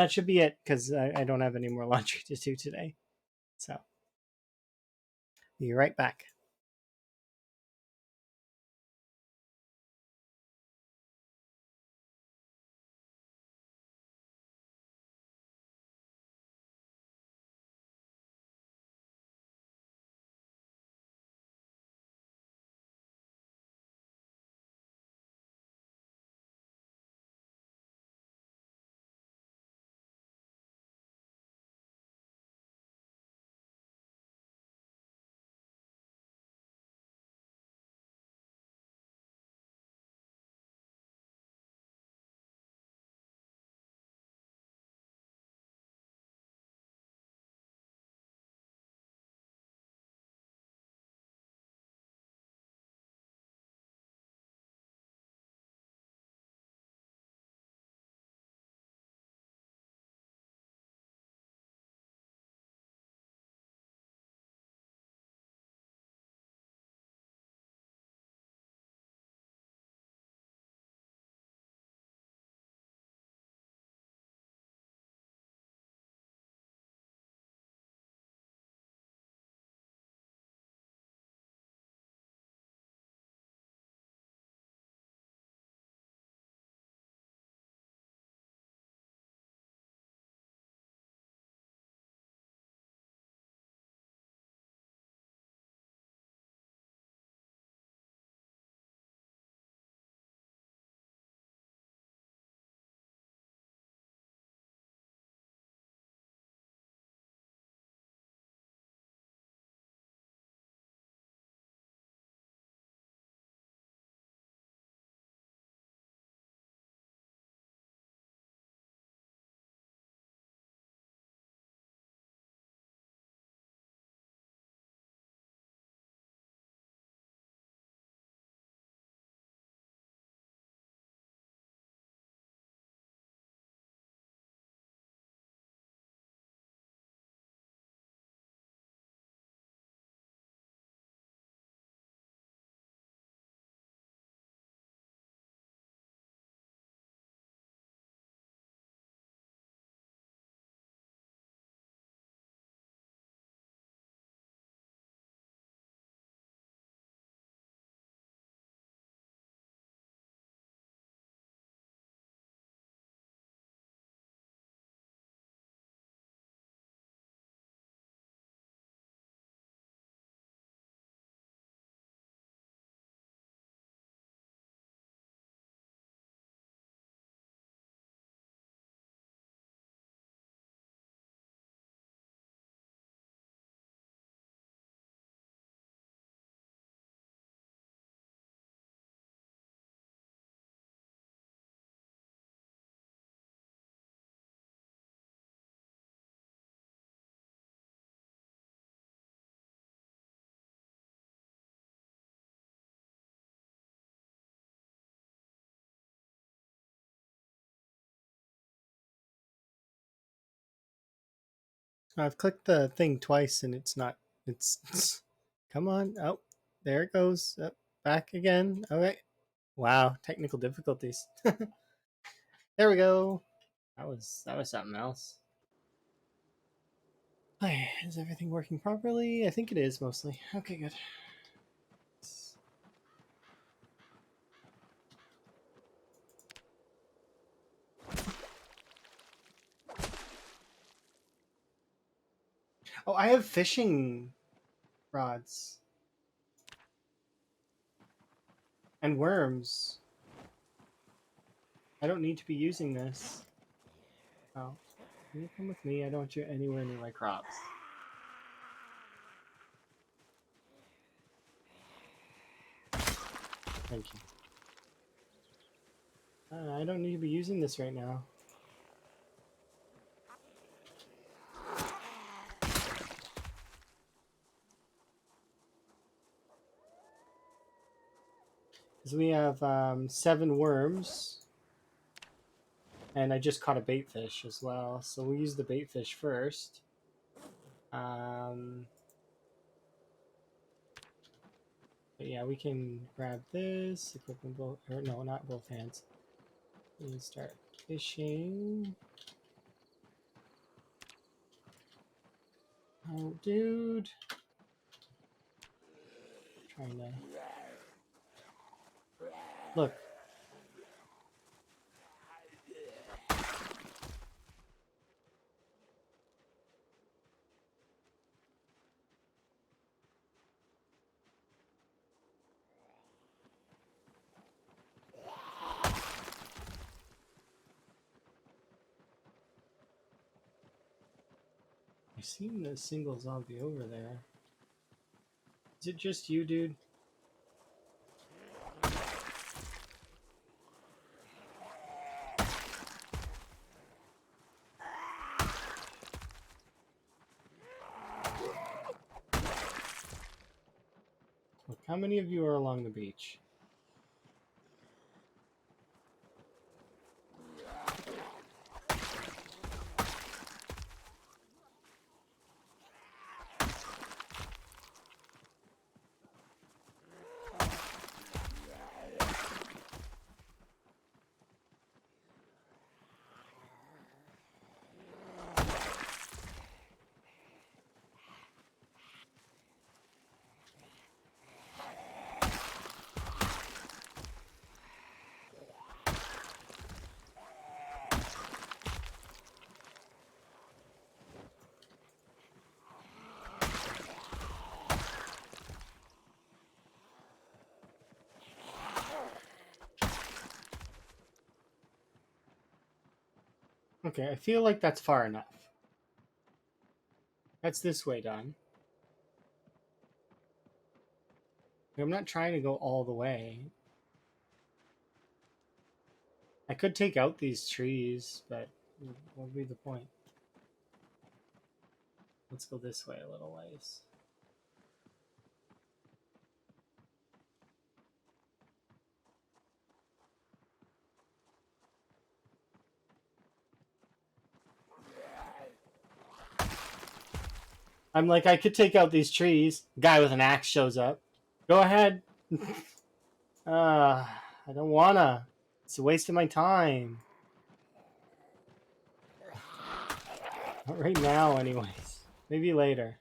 should be it, because I don't have any more laundry to do today. So, be right back. I've clicked the thing twice and it's not. It's. Come on. Oh, there it goes. Back again. Okay. Wow, technical difficulties. There we go. That was something else. Hi, is everything working properly? I think it is mostly. Okay, good. Oh, I have fishing rods and worms. I don't need to be using this. Oh, can you come with me? I don't want you anywhere near my crops. Thank you. I don't need to be using this right now. Because we have 7 worms. And I just caught a bait fish as well. So we'll use the bait fish first. But yeah, we can grab this, equip them both, or no, not both hands. And start fishing. Oh, dude. Trying to... Look. I seen the single zombie over there. Is it just you, dude? Look, how many of you are along the beach? Okay, I feel like that's far enough. That's this way, Don. I'm not trying to go all the way. I could take out these trees, but what would be the point? Let's go this way a little ways. I'm like, I could take out these trees. Guy with an axe shows up. Go ahead. I don't wanna. It's a waste of my time. Not right now, anyways. Maybe later.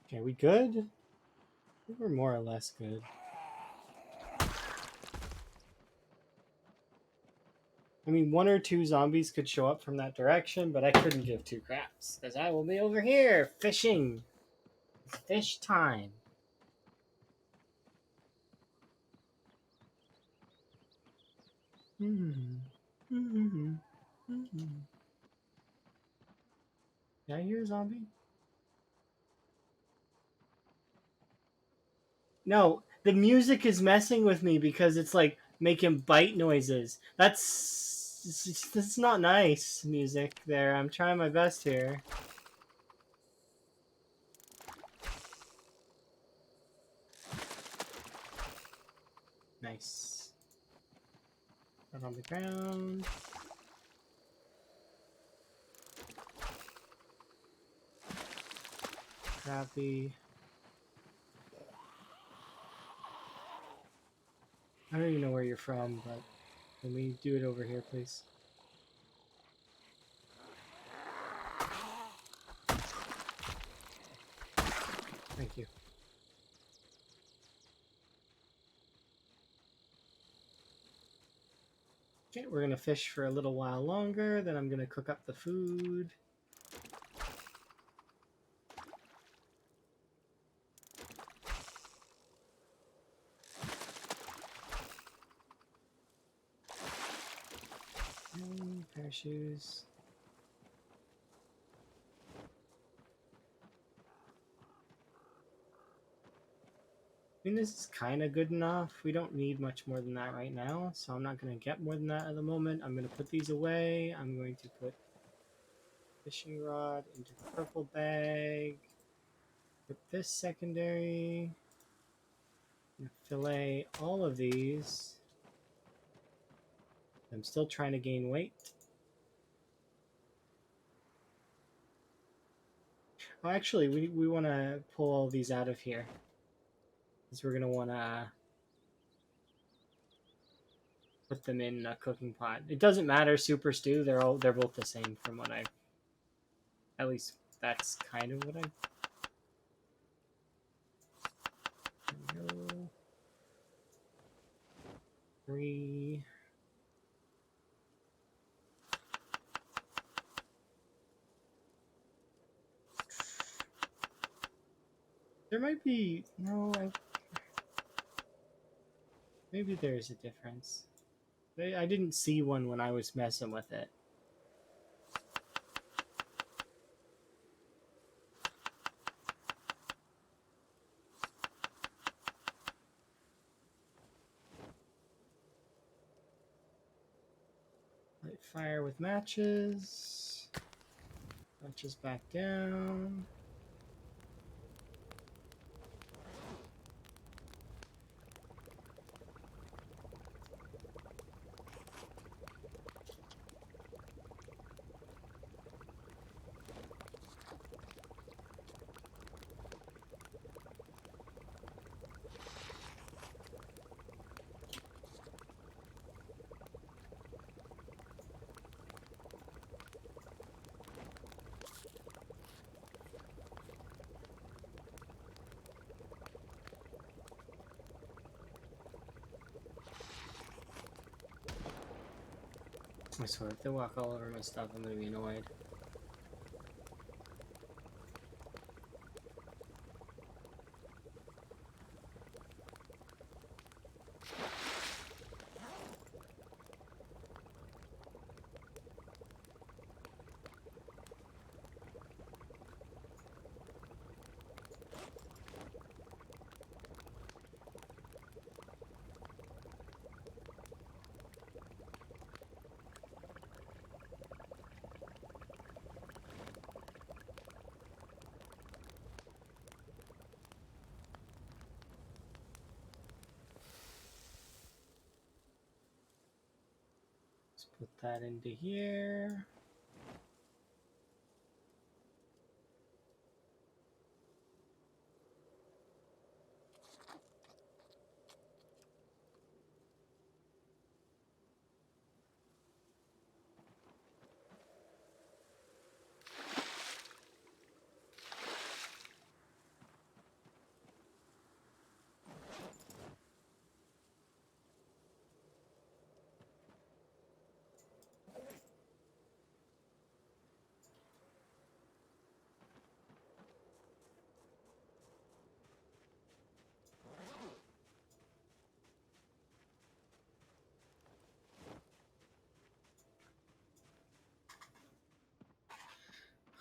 Okay, we good? I think we're more or less good. I mean, 1 or 2 zombies could show up from that direction, but I couldn't give 2 craps. Because I will be over here fishing. It's fish time. Did I hear a zombie? No, the music is messing with me because it's like making bite noises. That's not nice music there. I'm trying my best here. Nice. Put on the ground. Crappy. I don't even know where you're from, but can we do it over here, please? Thank you. Okay, we're gonna fish for a little while longer, then I'm gonna cook up the food. And pair of shoes. I mean, this is kind of good enough. We don't need much more than that right now, so I'm not going to get more than that at the moment. I'm going to put these away. I'm going to put fishing rod into the purple bag. Put this secondary. Fillet all of these. I'm still trying to gain weight. Oh, actually, we want to pull all these out of here, because we're going to want to put them in a cooking pot. It doesn't matter, super stew. They're both the same from what I. At least that's kind of what I. There we go. 3. There might be no. Maybe there's a difference. I didn't see one when I was messing with it. Light fire with matches. Matches back down. I swear, if they walk all over my stuff, I'm gonna be annoyed. Let's put that into here.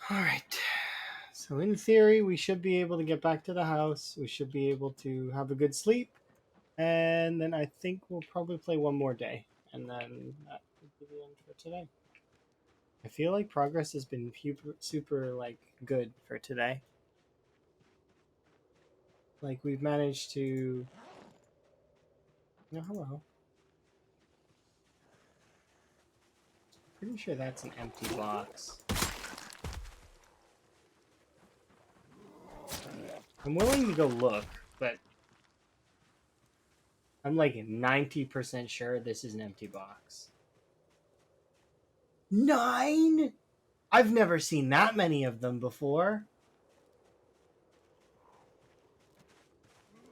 Alright. So in theory, we should be able to get back to the house. We should be able to have a good sleep. And then I think we'll probably play one more day. And then that would be the end for today. I feel like progress has been super like good for today. Like we've managed to No, hello. Pretty sure that's an empty box. I'm willing to go look, but I'm like 90% sure this is an empty box. 9? I've never seen that many of them before.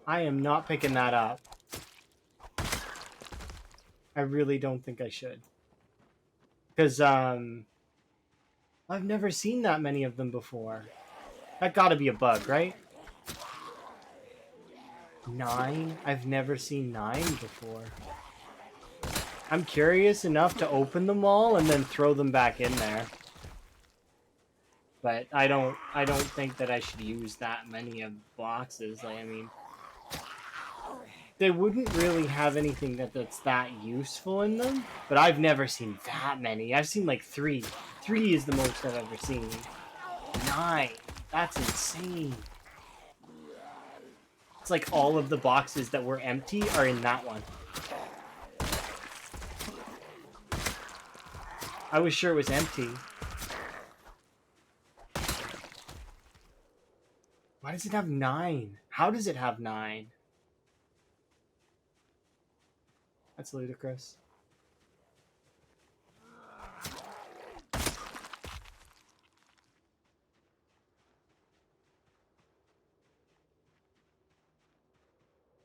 I am not picking that up. I really don't think I should. Because, I've never seen that many of them before. That gotta be a bug, right? 9? I've never seen 9 before. I'm curious enough to open them all and then throw them back in there. But I don't think that I should use that many of boxes. Like, I mean, they wouldn't really have anything that's that useful in them. But I've never seen that many. I've seen like 3. 3 is the most I've ever seen. 9. That's insane. It's like all of the boxes that were empty are in that one. I was sure it was empty. Why does it have 9? How does it have 9? That's ludicrous.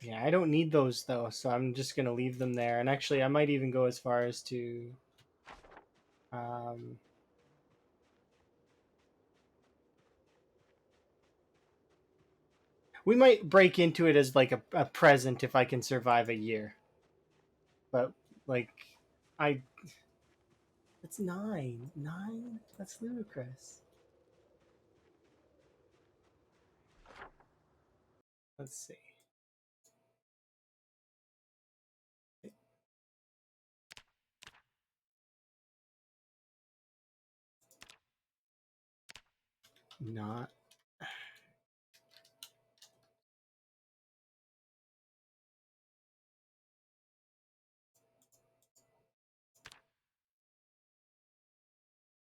Yeah, I don't need those though, so I'm just gonna leave them there. And actually, I might even go as far as to, we might break into it as like a present if I can survive a year. But like, I, it's 9. 9? That's ludicrous. Let's see. Not.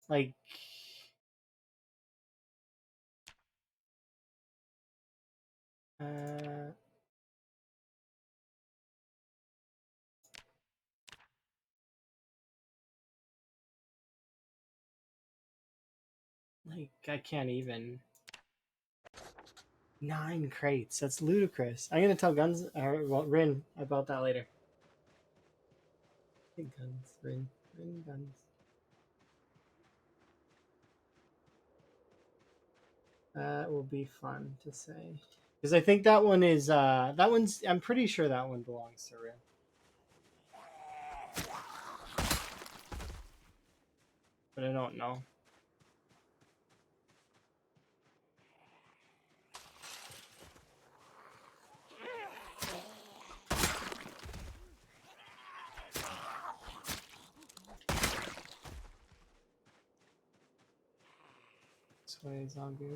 Like, uh, like I can't even. 9 crates. That's ludicrous. I'm gonna tell Rin about that later. Big guns, Rin guns. That will be fun to say. Because I think that one is, that one's, I'm pretty sure that one belongs to Rin. But I don't know. Sway zombies.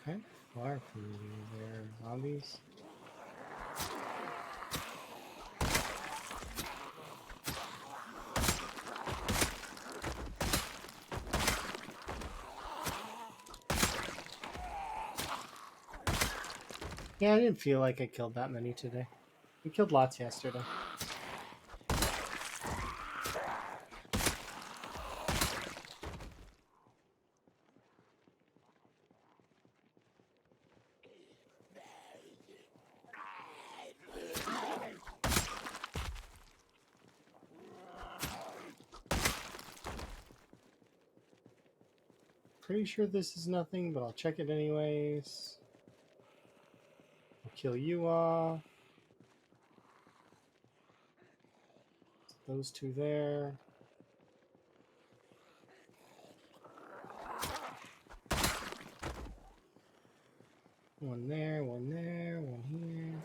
Okay, far from there, zombies. Yeah, I didn't feel like I killed that many today. We killed lots yesterday. Pretty sure this is nothing, but I'll check it anyways. I'll kill you off. Those two there. One there, one there, one here.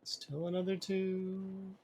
Still another two.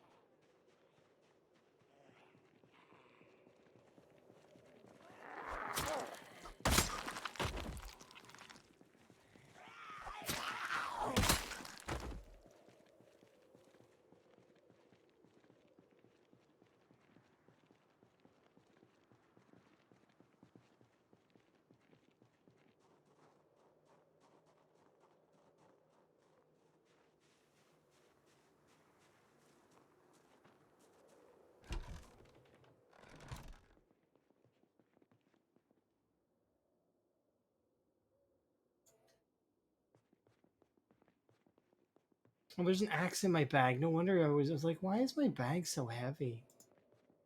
Oh, there's an axe in my bag. No wonder I was like, why is my bag so heavy?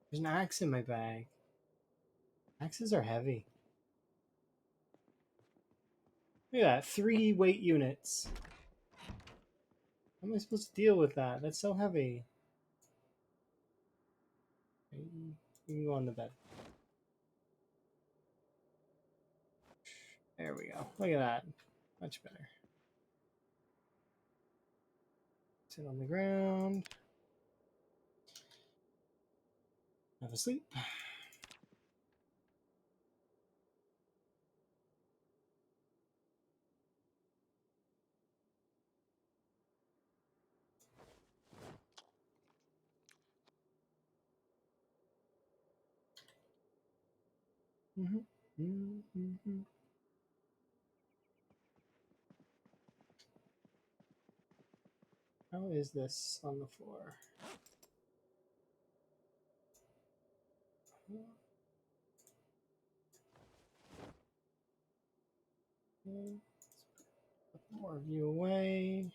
There's an axe in my bag. Axes are heavy. Look at that, 3 weight units. How am I supposed to deal with that? That's so heavy. You can go on the bed. There we go. Look at that. Much better. Sit on the ground. Have a sleep. How is this on the floor? Put more of you away.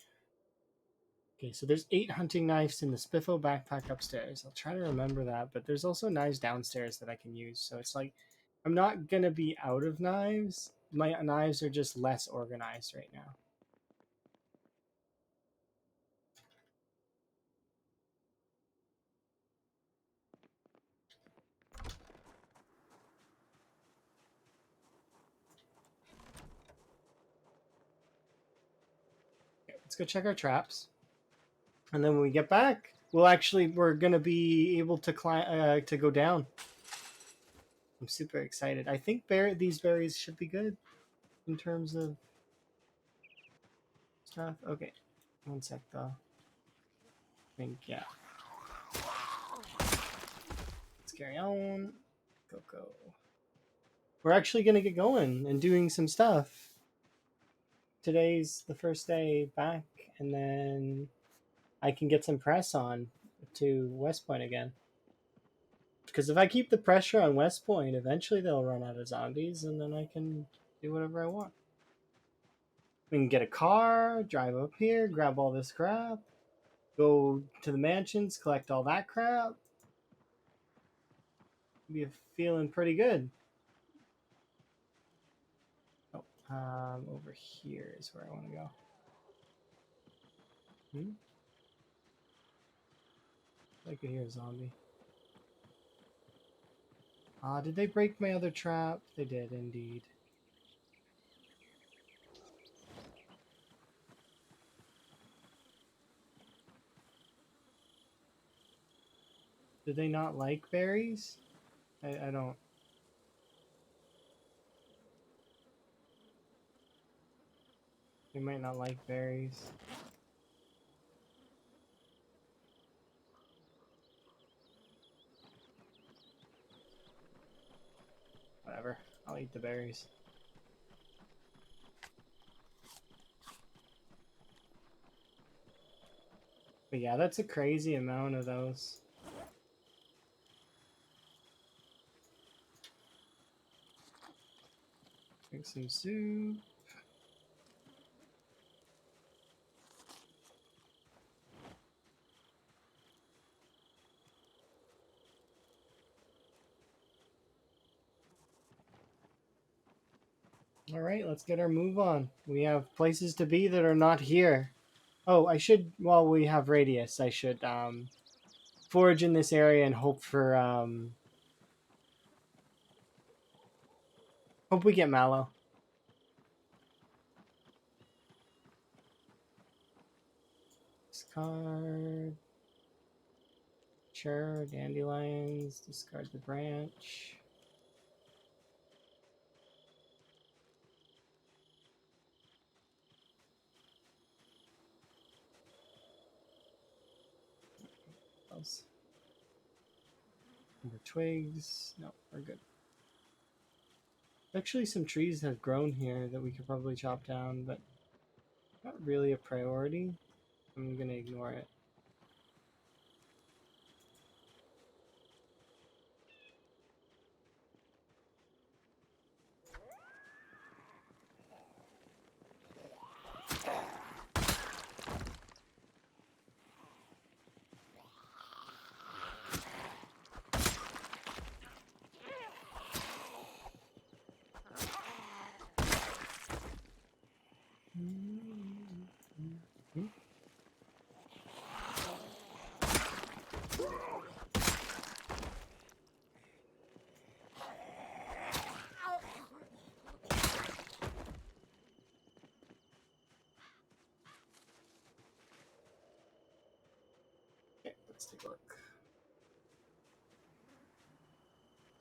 Okay, so there's 8 hunting knives in the Spiffo backpack upstairs. I'll try to remember that, but there's also knives downstairs that I can use. So it's like, I'm not gonna be out of knives. My knives are just less organized right now. Okay, let's go check our traps. And then when we get back, we're gonna be able to climb to go down. I'm super excited. I think these berries should be good in terms of stuff. Okay, one sec though. I think yeah. Let's carry on. Go. We're actually gonna get going and doing some stuff. Today's the first day back, and then I can get some press on to West Point again. Because if I keep the pressure on West Point, eventually they'll run out of zombies, and then I can do whatever I want. We can get a car, drive up here, grab all this crap, go to the mansions, collect all that crap. Be feeling pretty good. Oh, over here is where I want to go. I could hear a zombie. Ah, did they break my other trap? They did indeed. Do they not like berries? I don't. They might not like berries. Whatever. I'll eat the berries. But yeah, that's a crazy amount of those. Drink some soup. Alright, let's get our move on. We have places to be that are not here. Oh, I should, while we have radius, I should forage in this area and hope for, hope we get mallow. Discard. Sure, dandelions. Discard the branch. What else? More twigs. No, we're good. Actually, some trees have grown here that we could probably chop down, but not really a priority. I'm gonna ignore it. Okay, let's take a look.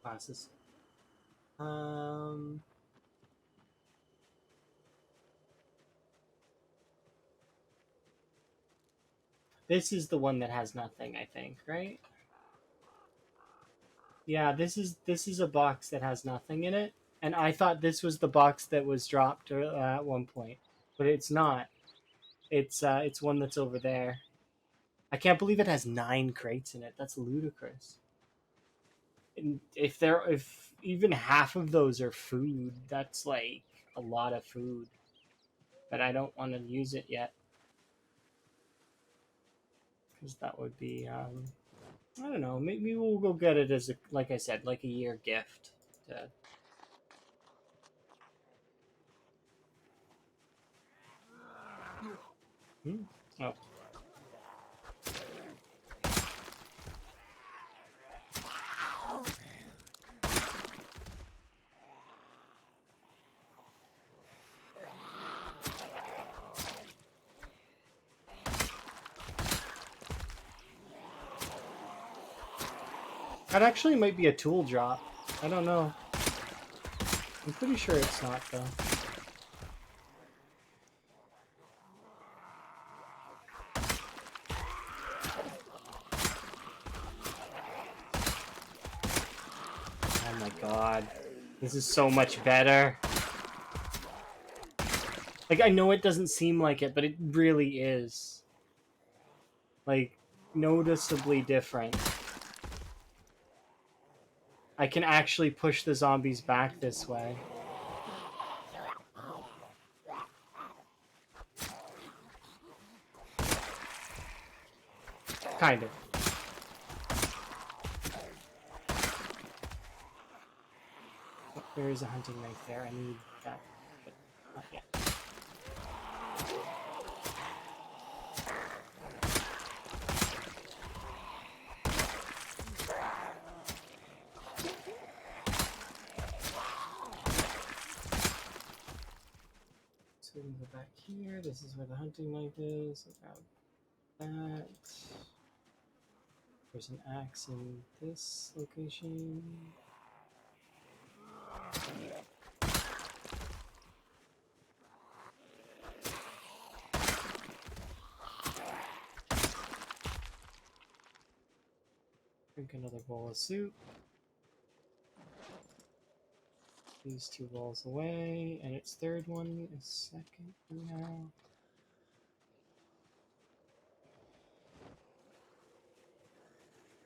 Classes. This is the one that has nothing, I think, right? Yeah, this is a box that has nothing in it, and I thought this was the box that was dropped at one point, but it's not. It's one that's over there. I can't believe it has 9 crates in it. That's ludicrous. And if even half of those are food, that's like a lot of food. But I don't want to use it yet because that would be I don't know. Maybe we'll go get it as a, like I said, like a year gift. To... Oh. That actually might be a tool drop. I don't know. I'm pretty sure it's not, though. Oh my god. This is so much better. Like, I know it doesn't seem like it, but it really is. Like, noticeably different. I can actually push the zombies back this way. Kind of. Oh, there is a hunting knife there. I need that, but not yet. back here. This is where the hunting knife is. I'll grab that. There's an axe in this location. Drink another bowl of soup. These 2 bowls away, and its third one is second for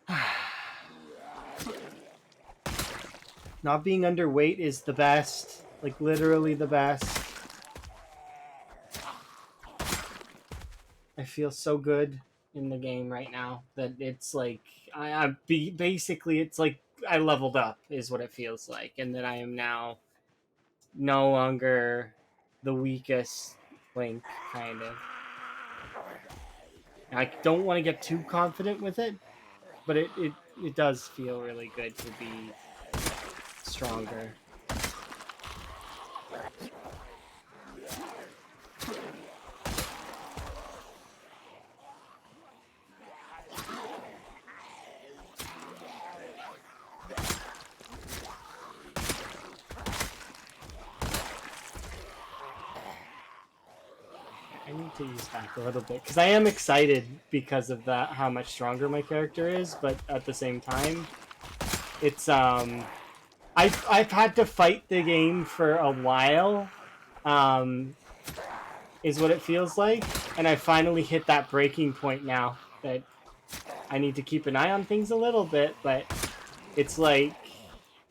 now. Not being underweight is the best. Like, literally the best. I feel so good in the game right now that it's like basically it's like I leveled up is what it feels like, and that I am now no longer the weakest Link, kind of. I don't want to get too confident with it, but it does feel really good to be stronger. I need to use back a little bit because I am excited because of that, how much stronger my character is, but at the same time, it's I've had to fight the game for a while, is what it feels like, and I finally hit that breaking point now that I need to keep an eye on things a little bit, but it's like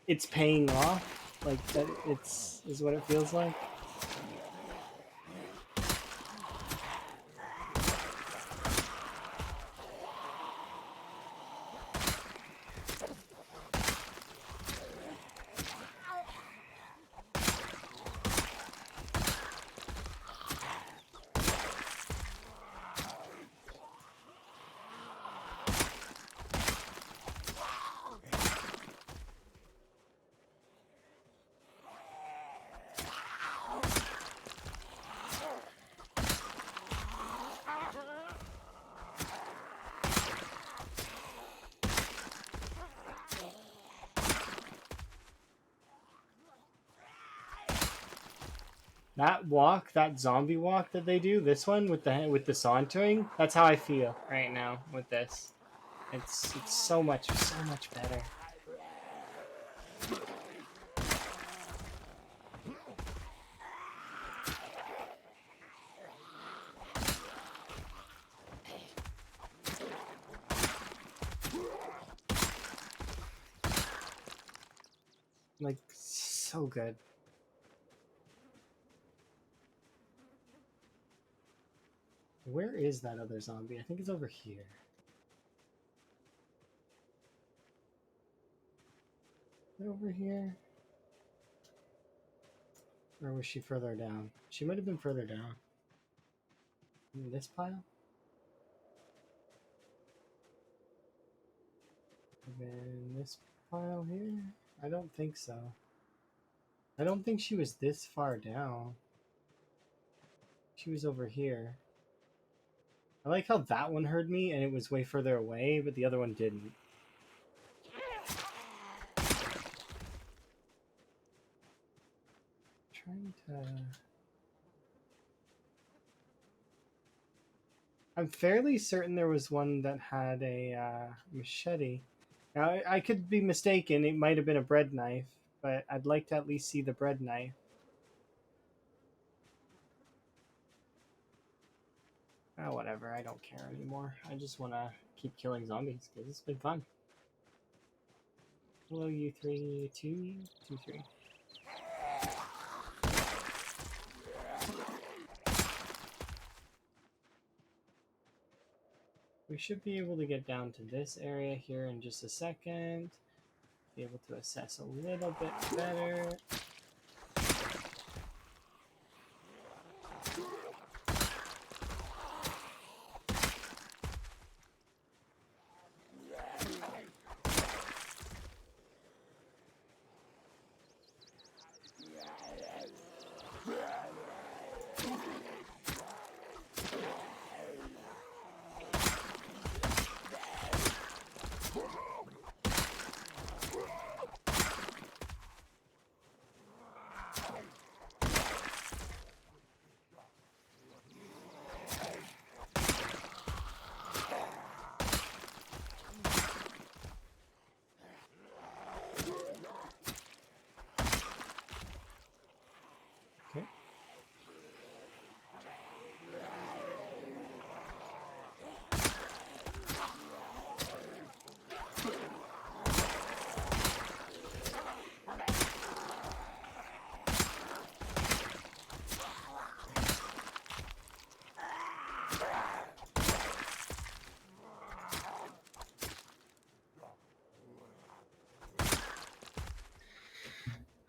it's paying off, like that is what it feels like. That walk, that zombie walk that they do, this one with the sauntering, that's how I feel right now with this. It's so much better. Like, so good. Where is that other zombie? I think it's over here. Is it over here? Or was she further down? She might have been further down. In this pile? And then this pile here? I don't think so. I don't think she was this far down. She was over here. I like how that one heard me and it was way further away, but the other one didn't. Trying to... I'm fairly certain there was one that had a machete. Now, I could be mistaken. It might have been a bread knife, but I'd like to at least see the bread knife. Oh, whatever. I don't care anymore. I just want to keep killing zombies because it's been fun. Hello, you 3, 2, 2, 3. We should be able to get down to this area here in just a second. Be able to assess a little bit better.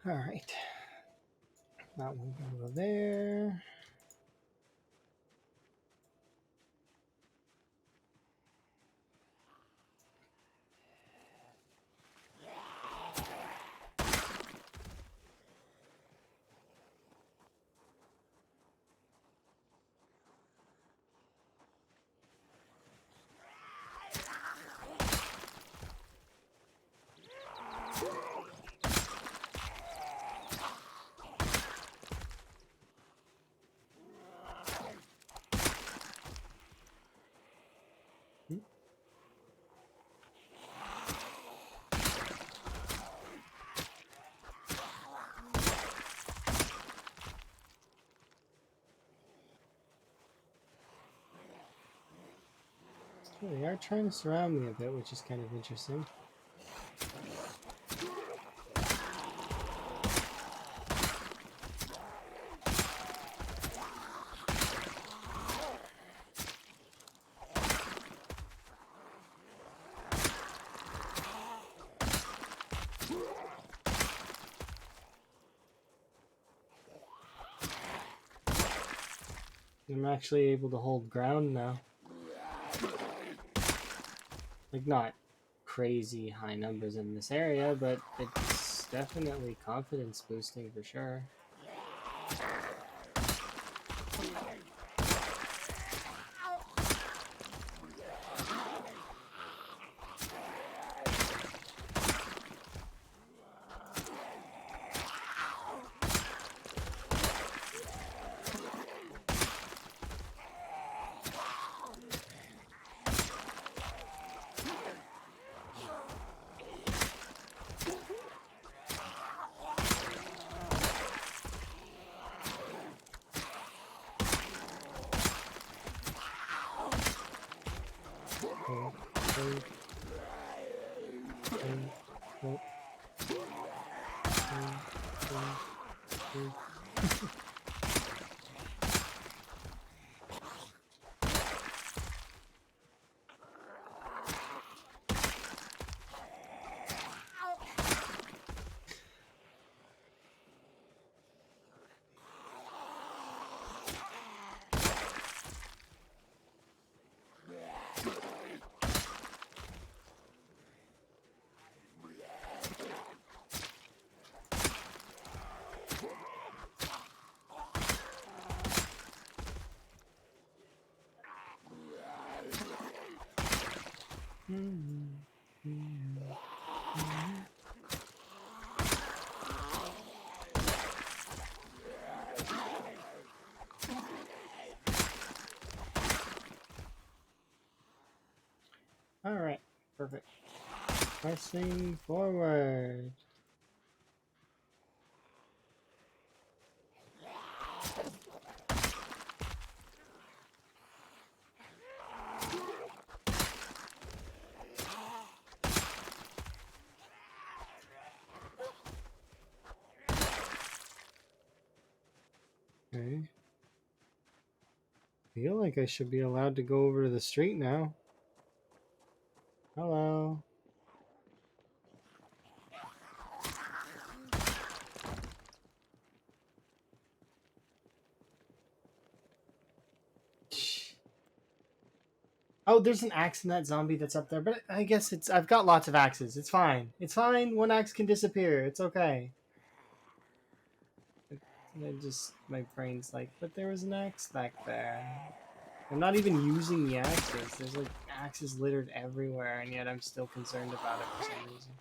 All right. That one can go there. So they are trying to surround me a bit, which is kind of interesting. I'm actually able to hold ground now. Like, not crazy high numbers in this area, but it's definitely confidence boosting for sure. All right, perfect. Pressing forward. Okay. Feel like I should be allowed to go over to the street now. Hello. Oh, there's an axe in that zombie that's up there, but I guess I've got lots of axes. It's fine. It's fine. One axe can disappear. It's okay. My brain's like, but there was an axe back there. I'm not even using the axes. There's like axes littered everywhere, and yet I'm still concerned about it for some reason.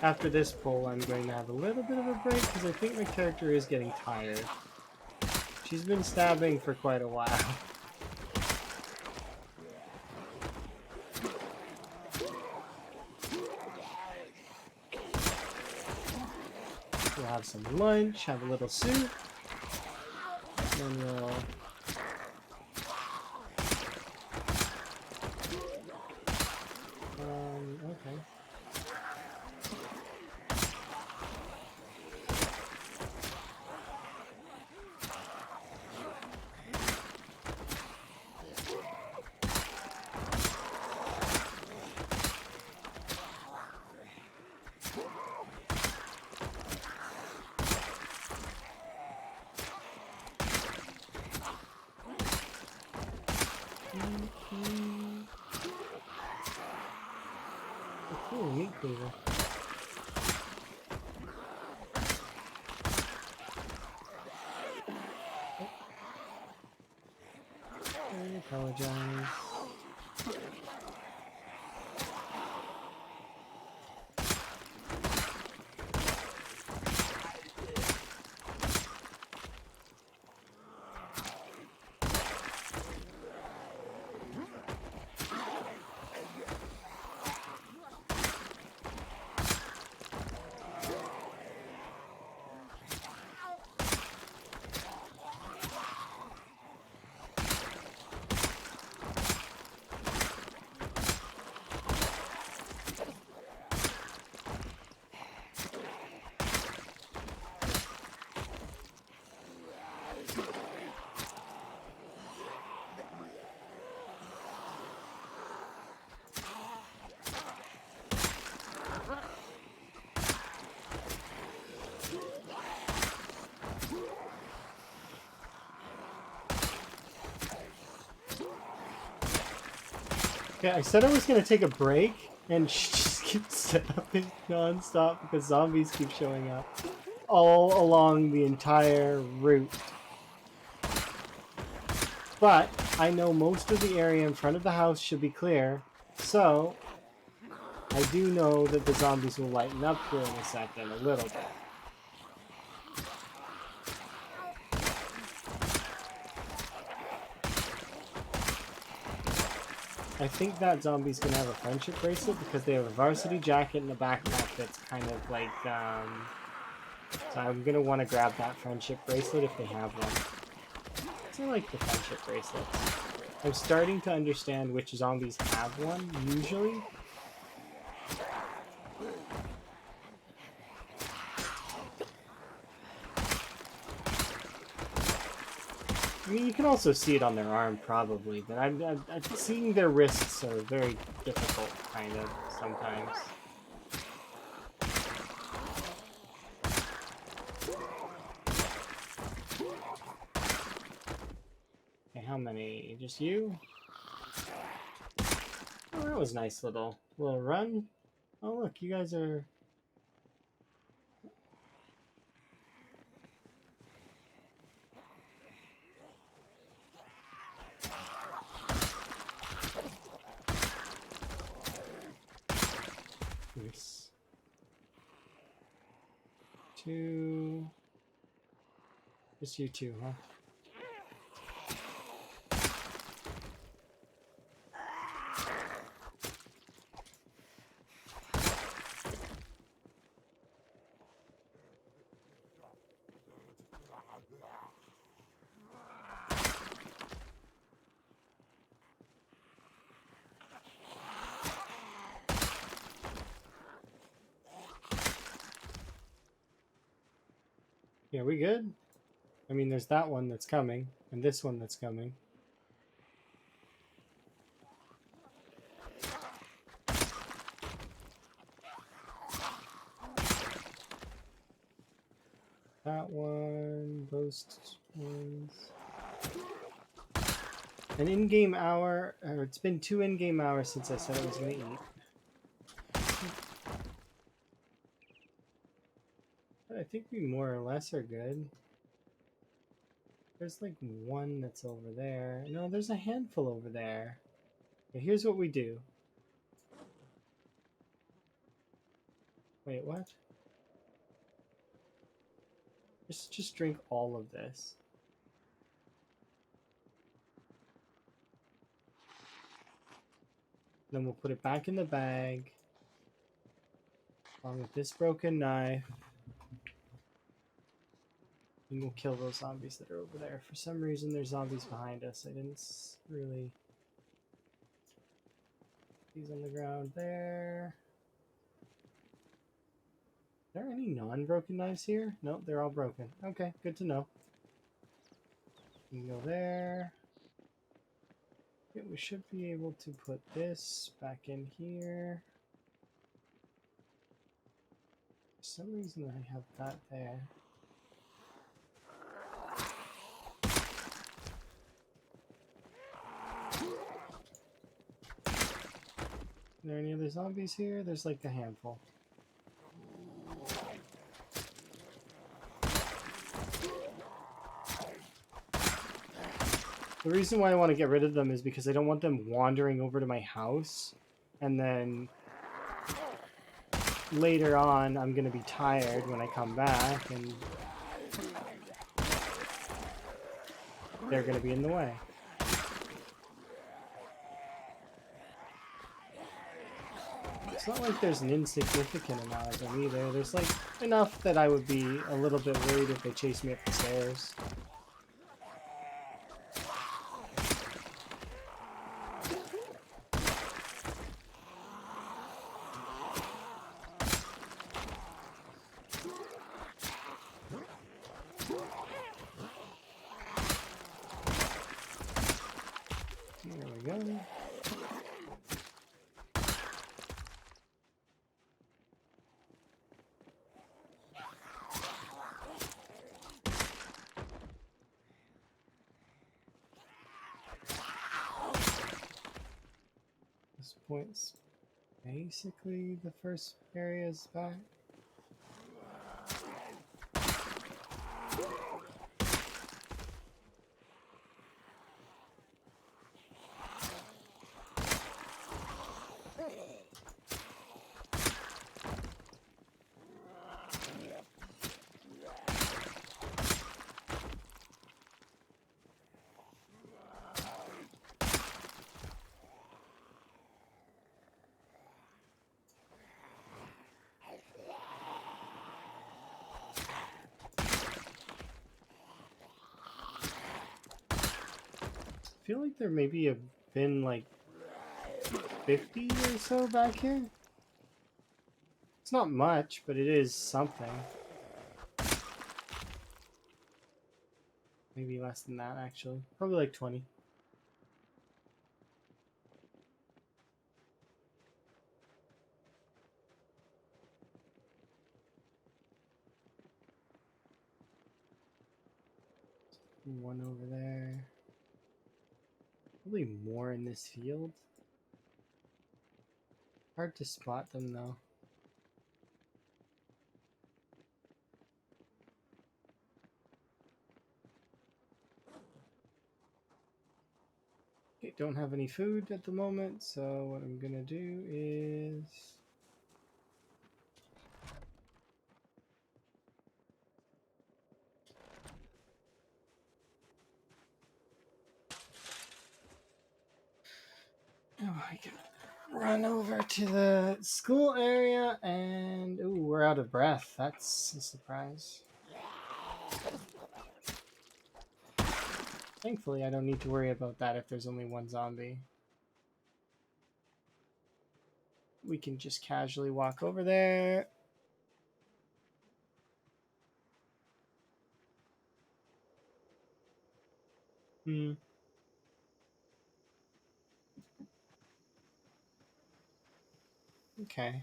After this pull, I'm going to have a little bit of a break because I think my character is getting tired. She's been stabbing for quite a while. We'll have some lunch, have a little soup, then we'll Oh, meat cleaver. I apologize. Okay, I said I was gonna take a break, and she just keeps stopping non-stop because zombies keep showing up all along the entire route. But I know most of the area in front of the house should be clear, so I do know that the zombies will lighten up here in a second, a little bit. I think that zombie's gonna have a friendship bracelet because they have a varsity jacket and a backpack that's kind of like, so I'm gonna want to grab that friendship bracelet if they have one. I like the friendship bracelets. I'm starting to understand which zombies have one, usually. I mean, you can also see it on their arm, probably, but I'm seeing their wrists are very difficult, kind of, sometimes. Okay, how many? Just you? Oh, that was nice little run. Oh, look, you guys are... Nice. 2... Just you two, huh? Yeah, we good? I mean, there's that one that's coming, and this one that's coming. That one, those ones. An in-game hour, or it's been 2 in-game hours since I said I was going to eat. But I think we more or less are good. There's like one that's over there. No, there's a handful over there. Okay, here's what we do. Wait, what? Just drink all of this. Then we'll put it back in the bag. Along with this broken knife. And we'll kill those zombies that are over there. For some reason, there's zombies behind us. I didn't really... These on the ground there. Are there any non-broken knives here? Nope, they're all broken. Okay, good to know. You can go there. Yeah, we should be able to put this back in here. For some reason I have that there. Are there any other zombies here? There's like a handful. The reason why I want to get rid of them is because I don't want them wandering over to my house, and then later on I'm going to be tired when I come back, and they're going to be in the way. It's not like there's an insignificant amount of them either. There's like enough that I would be a little bit worried if they chased me up the stairs. There we go. This point's basically the first area's back. I feel like there maybe have been like 50 or so back here. It's not much, but it is something. Maybe less than that, actually. Probably like 20. One over there. Probably more in this field. Hard to spot them though. Okay, don't have any food at the moment, so what I'm gonna do is I can run over to the school area and ooh, we're out of breath. That's a surprise. Thankfully, I don't need to worry about that if there's only one zombie. We can just casually walk over there. Okay.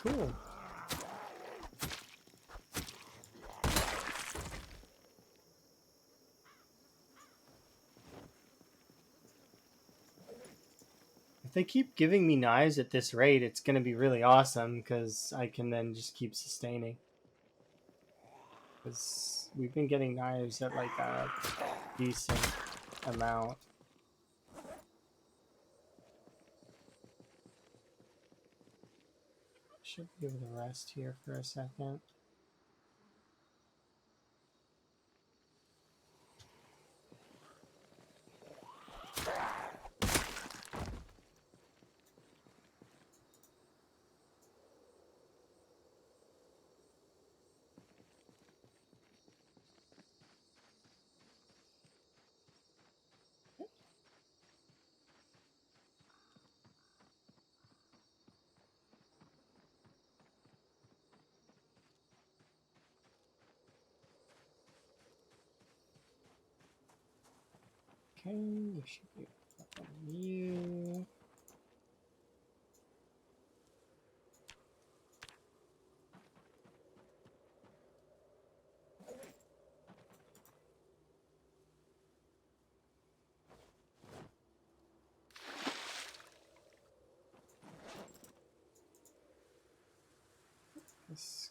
Cool. If they keep giving me knives at this rate, it's going to be really awesome because I can then just keep sustaining. Because we've been getting knives at like a decent amount. Should be able to rest here for a second. Okay, we should be able to put on you.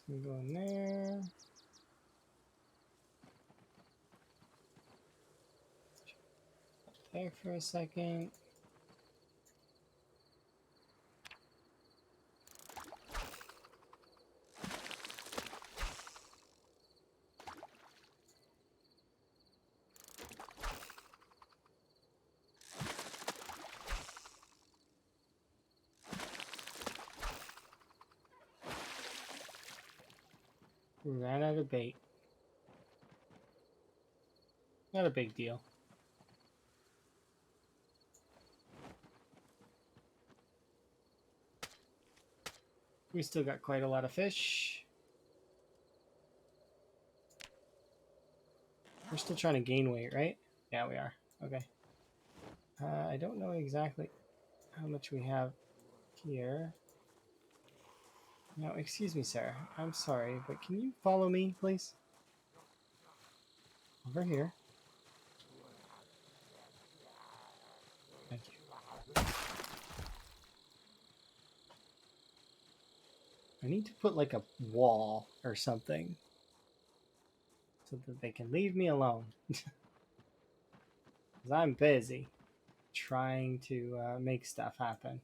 gonna go in there. There for a second. We ran out of bait. Not a big deal. We still got quite a lot of fish. We're still trying to gain weight, right? Yeah, we are. Okay. I don't know exactly how much we have here. Now, excuse me, sir. I'm sorry, but can you follow me, please? Over here. Thank you. I need to put like a wall or something so that they can leave me alone. Because I'm busy trying to make stuff happen.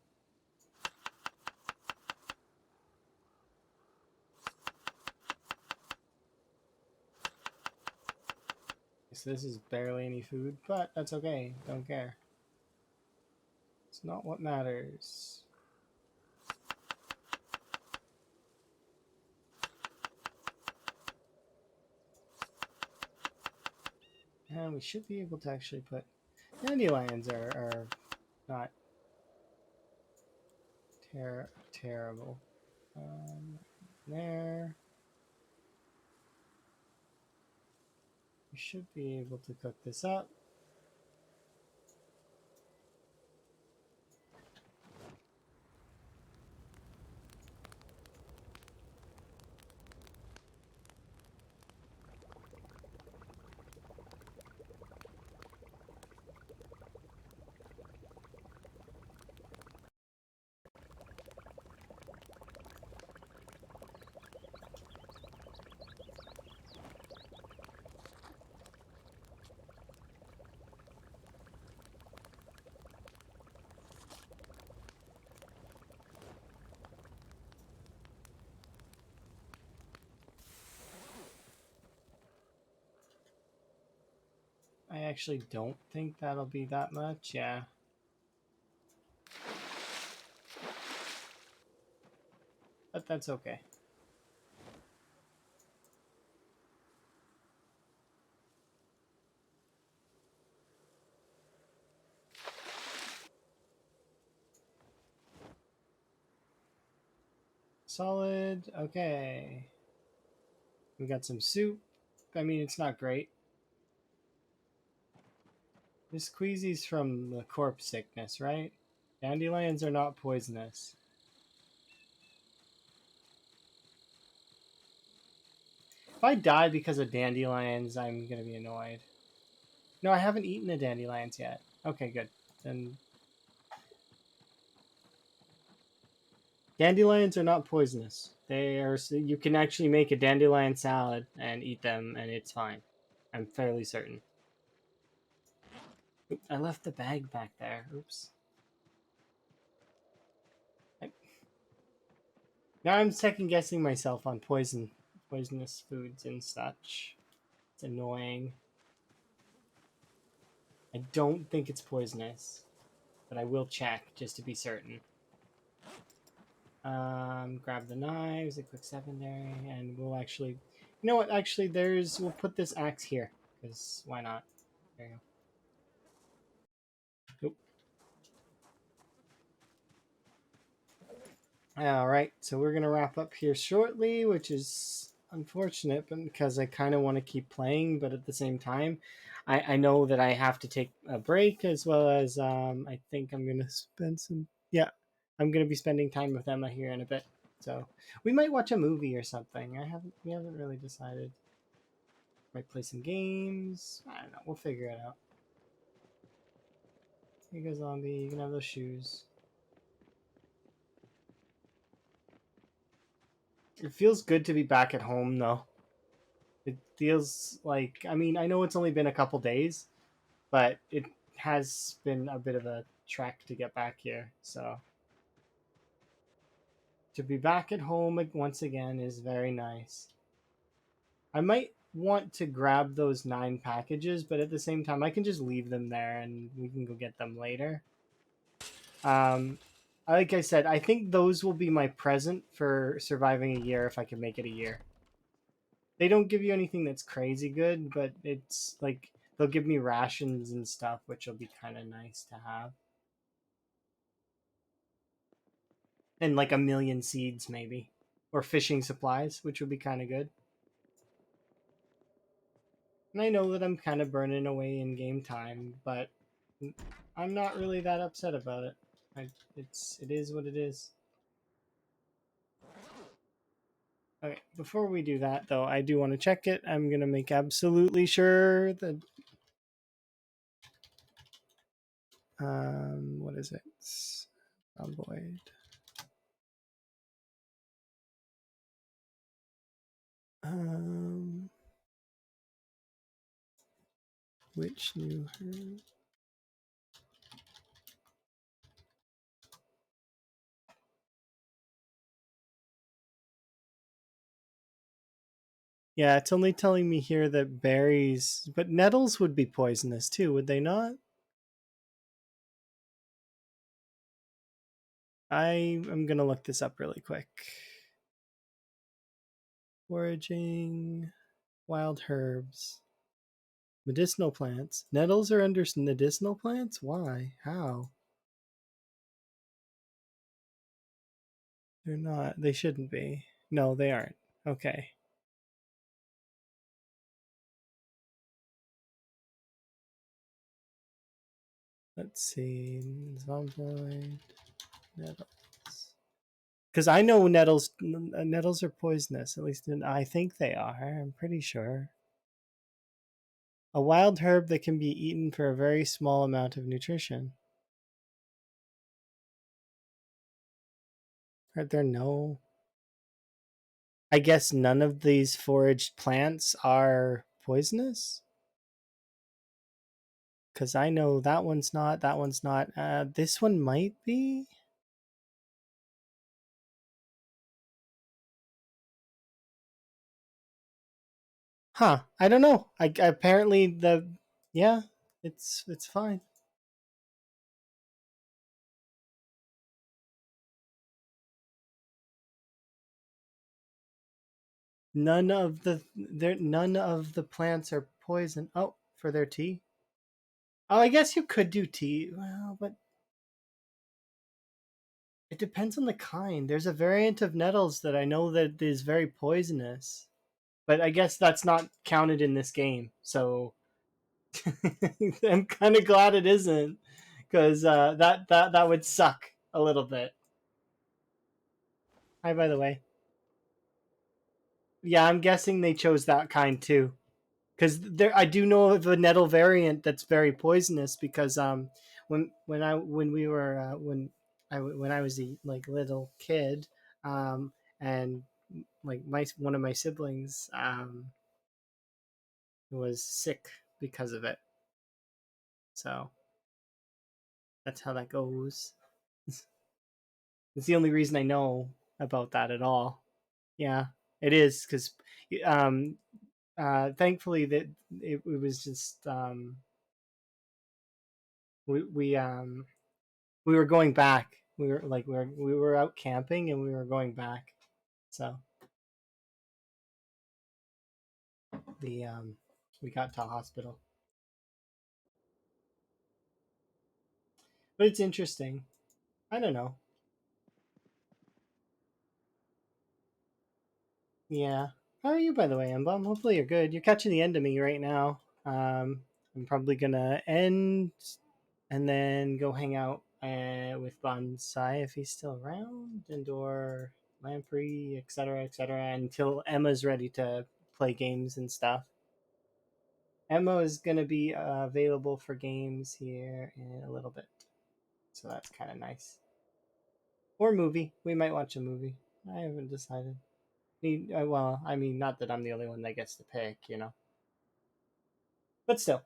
So this is barely any food, but that's okay. Don't care. It's not what matters. And we should be able to actually put... Dandelions are not terrible. There. We should be able to cook this up. I actually don't think that'll be that much, yeah. But that's okay. Solid, okay. We got some soup. I mean, it's not great. This queasy's from the corpse sickness, right? Dandelions are not poisonous. If I die because of dandelions, I'm gonna be annoyed. No, I haven't eaten the dandelions yet. Okay, good. Then dandelions are not poisonous. They are. You can actually make a dandelion salad and eat them, and it's fine. I'm fairly certain. Oop, I left the bag back there. Oops. Now I'm second guessing myself on poisonous foods and such. It's annoying. I don't think it's poisonous, but I will check just to be certain. Grab the knives, a quick secondary, and we'll actually... You know what? Actually, we'll put this axe here, because why not? There you go. Oop. Alright, so we're going to wrap up here shortly, which is unfortunate, but because I kind of want to keep playing, but at the same time, I know that I have to take a break, as well as I think I'm going to spend some... Yeah, I'm going to be spending time with Emma here in a bit. So we might watch a movie or something. We haven't really decided. Might play some games. I don't know. We'll figure it out. Here you go, zombie. You can have those shoes. It feels good to be back at home, though. It feels like, I mean, I know it's only been a couple days, but it has been a bit of a trek to get back here. So to be back at home once again is very nice. I might want to grab those 9 packages, but at the same time, I can just leave them there and we can go get them later. Um, like I said, I think those will be my present for surviving a year if I can make it a year. They don't give you anything that's crazy good, but it's like they'll give me rations and stuff, which will be kind of nice to have. And like a million seeds, maybe. Or fishing supplies, which would be kind of good. And I know that I'm kind of burning away in game time, but I'm not really that upset about it. It is what it is. Okay, before we do that though, I do want to check it. I'm gonna make absolutely sure that what is it? Avoid. Um, which new herb? Yeah, it's only telling me here that berries, but nettles would be poisonous too, would they not? I am gonna look this up really quick. Foraging, wild herbs, medicinal plants. Nettles are under medicinal plants? Why? How? They're not. They shouldn't be. No, they aren't. Okay. Let's see. Zomboid, nettles. Because I know nettles are poisonous. At least I think they are. I'm pretty sure. A wild herb that can be eaten for a very small amount of nutrition. Are there no? I guess none of these foraged plants are poisonous? Because I know that one's not, that one's not. This one might be? Huh, I don't know. I apparently yeah, it's fine. None of the plants are poison. Oh, for their tea? Oh, I guess you could do tea. Well, but it depends on the kind. There's a variant of nettles that I know that is very poisonous, but I guess that's not counted in this game. So I'm kind of glad it isn't, because that would suck a little bit. Hi, by the way. Yeah, I'm guessing they chose that kind too, because there I do know of a nettle variant that's very poisonous. Because when we were when I was a like little kid, and like my one of my siblings was sick because of it. So that's how that goes. It's the only reason I know about that at all. Yeah, it is because um, thankfully that it was just we we um, we were going back. We were out camping and we were going back. So the we got to a hospital. But it's interesting. I don't know. Yeah. How are you, by the way, Embom? Hopefully you're good. You're catching the end of me right now. I'm probably gonna end and then go hang out with Bonsai if he's still around, and or Lamprey, etc., until Emma's ready to play games and stuff. Emma is gonna be available for games here in a little bit, so that's kind of nice. Or movie. We might watch a movie. I haven't decided. Well, I mean, not that I'm the only one that gets to pick, you know. But still,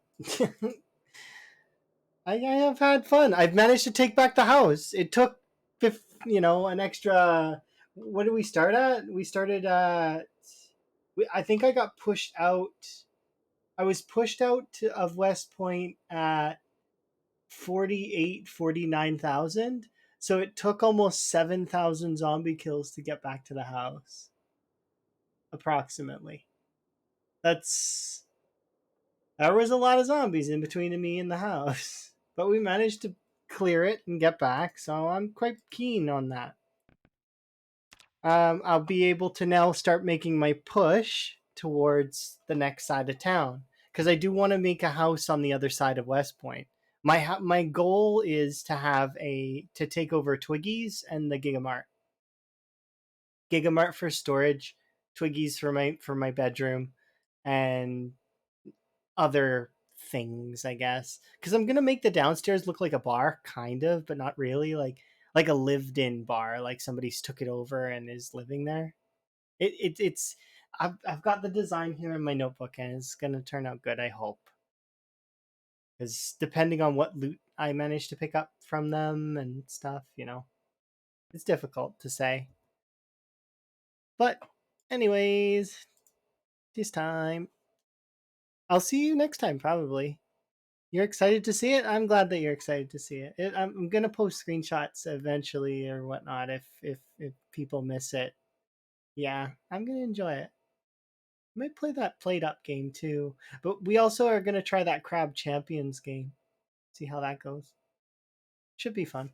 I have had fun. I've managed to take back the house. It took, an extra. What did we start at? We started at. I think I got pushed out. I was pushed out of West Point at 49,000. So it took almost 7,000 zombie kills to get back to the house, approximately. That's There was a lot of zombies in between me and the house, but we managed to clear it and get back, so I'm quite keen on that. I'll be able to now start making my push towards the next side of town because I do want to make a house on the other side of West Point. My goal is to take over Twiggy's and the Gigamart. Gigamart for storage, Twiggy's for my bedroom, and other things, I guess. Because I'm gonna make the downstairs look like a bar, kind of, but not really. Like a lived-in bar, like somebody's took it over and is living there. It's I've got the design here in my notebook, and it's gonna turn out good. I hope. Because depending on what loot I manage to pick up from them and stuff, it's difficult to say. But, anyways, this time. I'll see you next time, probably. You're excited to see it? I'm glad that you're excited to see it. I'm gonna post screenshots eventually or whatnot if people miss it. Yeah, I'm gonna enjoy it. I might play that played up game too, but we also are gonna try that Crab Champions game. See how that goes. Should be fun.